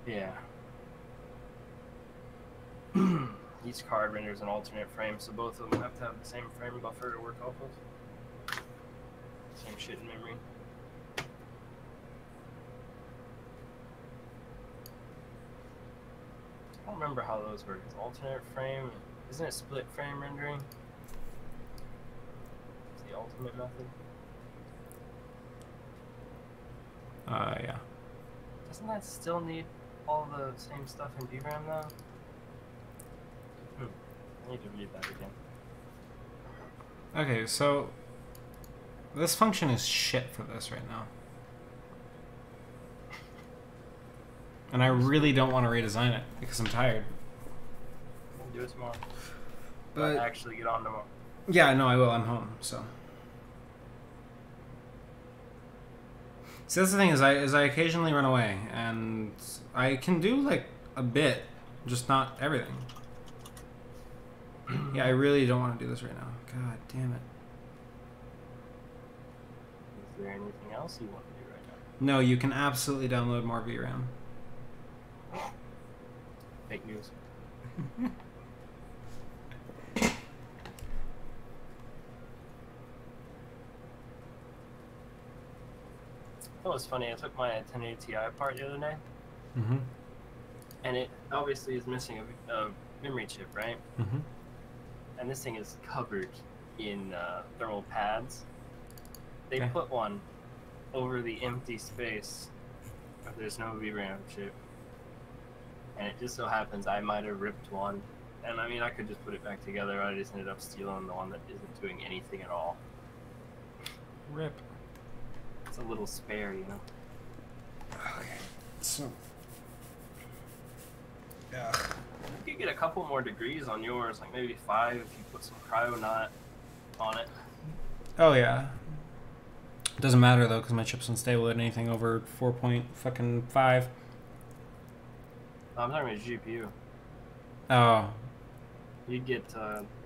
Yeah. Each card renders an alternate frame, so both of them have to have the same frame buffer to work off of. Same shit in memory. I don't remember how those work. Is alternate frame, isn't it split frame rendering? It's the ultimate method. yeah. Doesn't that still need all the same stuff in VRAM though? I need to read that again. Okay, so this function is shit for this right now. And I really don't want to redesign it because I'm tired. We'll do it tomorrow. But Actually get on tomorrow. yeah, no, I will. I'm home, so. See, that's the thing is I occasionally run away, and I can do like a bit, just not everything. Yeah, I really don't want to do this right now. God damn it. Is there anything else you want to do right now? No, you can absolutely download more VRAM. Fake news. Oh, it's funny. I took my 1080 Ti apart the other day, Mm-hmm. and it obviously is missing a memory chip, right? Mm-hmm. And this thing is covered in thermal pads. They Okay. put one over the empty space where there's no VRAM chip. And it just so happens I might have ripped one. And I mean, I could just put it back together. I just ended up stealing the one that isn't doing anything at all. Rip. It's a little spare, you know? Okay. So. Yeah. You could get a couple more degrees on yours, like maybe 5 if you put some cryo knot on it. Oh yeah. It doesn't matter though, because my chip's unstable at anything over 4.5. I'm talking about GPU. Oh. You'd get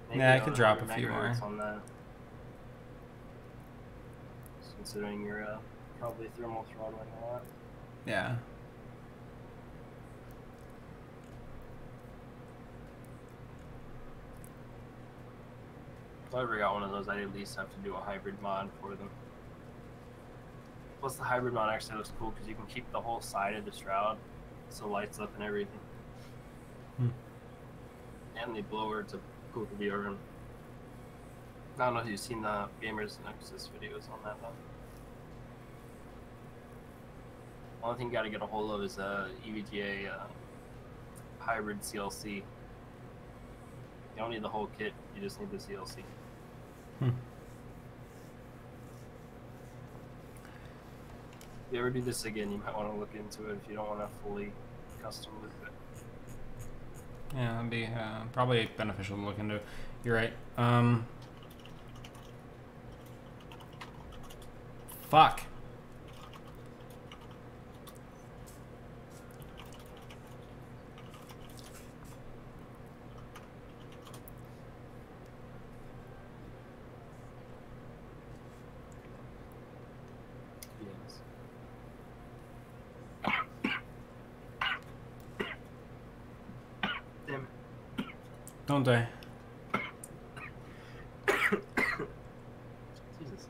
maybe Yeah, I could drop a 100 few more. megahertz on that. Just considering you're probably thermal throttling a lot. Yeah. If I ever got one of those, I'd at least have to do a hybrid mod for them. Plus, the hybrid mod actually looks cool because you can keep the whole side of the shroud, so it lights up and everything. Hmm. And the blower to cool the VR room. I don't know if you've seen the Gamers Nexus videos on that though. Only thing you got to get a hold of is EVGA hybrid CLC. You don't need the whole kit; you just need the CLC. Hmm. If you ever do this again, you might want to look into it if you don't want to fully custom loop it. Yeah, that'd be probably beneficial to look into. You're right. Fuck. Yes. Damn it. Don't die. Jesus.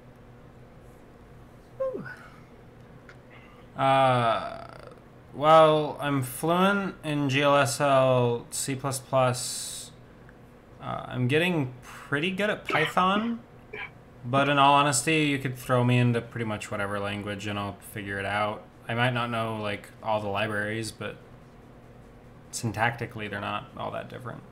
Well, I'm fluent in GLSL, C++. I'm getting pretty good at Python, but in all honesty, you could throw me into pretty much whatever language and I'll figure it out. I might not know like all the libraries, but syntactically they're not all that different.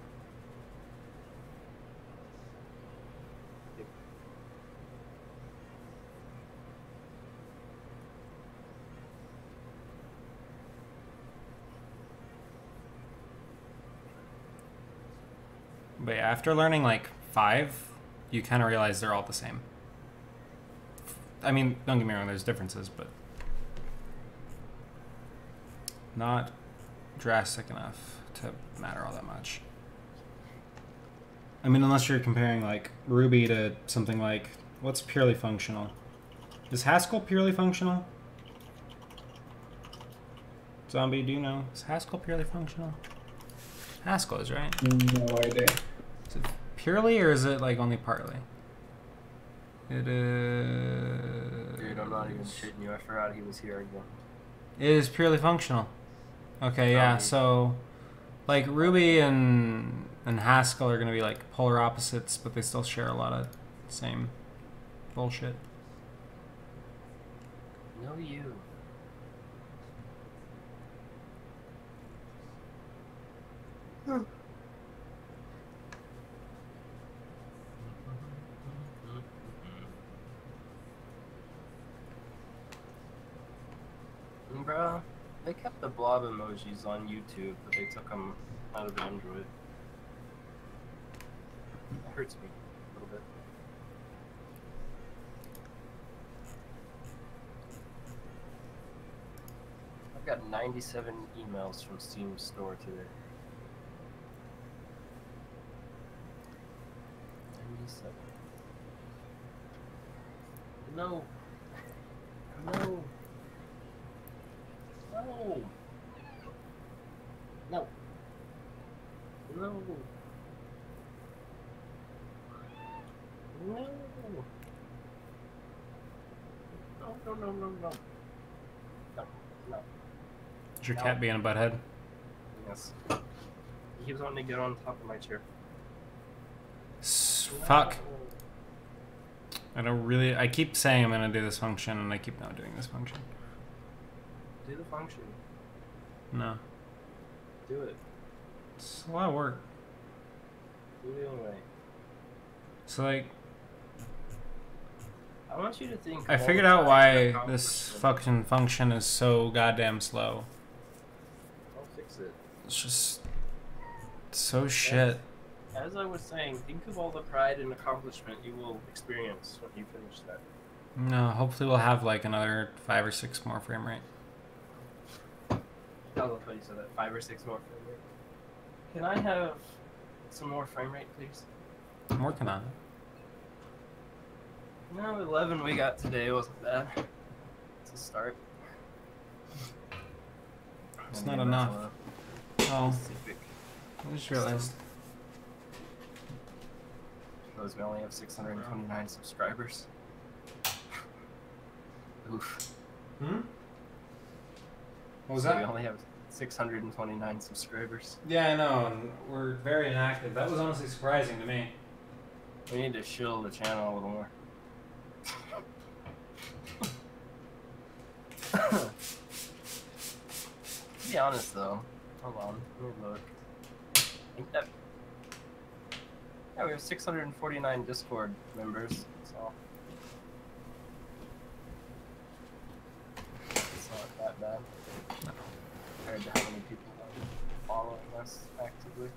But yeah, after learning like 5, you kind of realize they're all the same. I mean, don't get me wrong, there's differences, but not drastic enough to matter all that much. I mean, unless you're comparing like Ruby to something like, what's purely functional? Is Haskell purely functional? Zombie, do you know? Is Haskell purely functional? Haskell is, right? No idea. Is it purely or is it like only partly? It is. Dude, I'm not even shitting you. I forgot he was here again. It is purely functional. Okay, yeah. Zombie. So, like Ruby and Haskell are gonna be like polar opposites, but they still share a lot of same bullshit. No, you. Bro, they kept the blob emojis on YouTube, but they took them out of Android. It hurts me a little bit. I've got 97 emails from Steam Store today. 97. No. No. No. No. No. No. No, no, no, no, no. No, no. Is your No. cat being a butthead? Yes. He keeps wanting to get on top of my chair. Fuck. I don't really. I keep saying I'm gonna do this function, and I keep not doing this function. Do the function. No. Do it. It's a lot of work. Do it anyway. So, like, I want you to think. I all figured the out time why that this accomplishment- fucking function is so goddamn slow. I'll fix it. It's just so shit. As I was saying, think of all the pride and accomplishment you will experience when you finish that. No, hopefully we'll have like another 5 or 6 more frame rate. I love how you said that. 5 or 6 more frame rate. Can I have some more frame rate, please? I'm working on it. No, 11 we got today wasn't bad. It's a start. It's I not mean, enough. that's Oh, a specific. I just realized. Those we only have 629 subscribers. Oof. Hmm? What was So we that? only have 629 subscribers. Yeah, I know, and we're very inactive. That was honestly surprising to me. We need to shill the channel a little more. To be honest though, hold on, let me look. I think that, yeah, we have 649 Discord members, so it's not that bad compared to how many people are following us actively.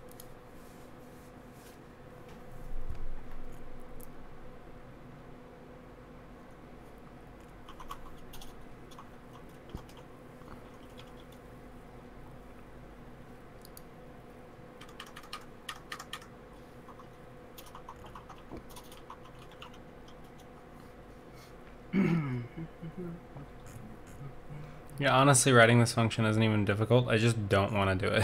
Yeah, honestly, writing this function isn't even difficult. I just don't want to do it.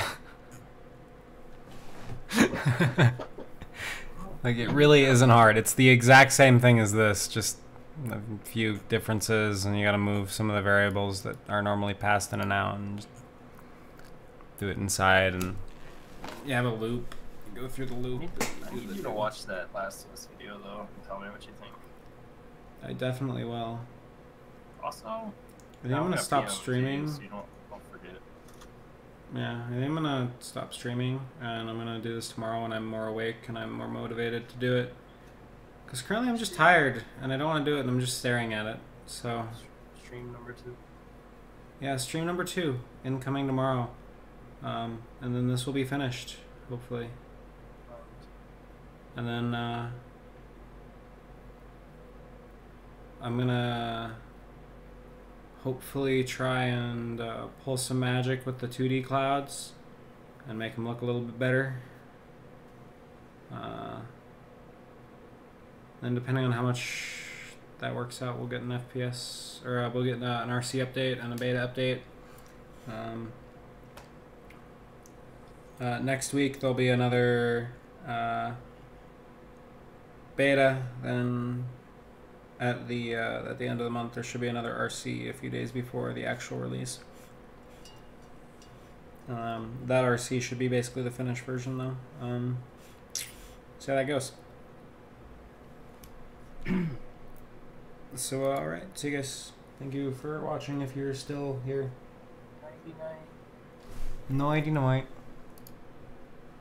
Like, it really isn't hard. It's the exact same thing as this, just a few differences, and you gotta move some of the variables that are normally passed in and out, and just do it inside, and you have a loop. You go through the loop. I need you to watch that last of Us video though and tell me what you think. I definitely will. Also, I think I'm gonna stop streaming. So you don't forget. Yeah, I think I'm gonna stop streaming, and I'm gonna do this tomorrow when I'm more awake and I'm more motivated to do it. Because currently I'm just tired, and I don't want to do it, and I'm just staring at it. So, Stream number 2. yeah, stream number 2, incoming tomorrow. And then this will be finished, hopefully. And then, I'm gonna hopefully try and pull some magic with the 2D clouds and make them look a little bit better. Then depending on how much that works out, we'll get an FPS, or we'll get an RC update and a beta update. Next week there'll be another beta, then at the end of the month there should be another RC a few days before the actual release. That RC should be basically the finished version though. See how that goes. So alright, see you guys. Thank you for watching if you're still here. Nighty night. Nighty night.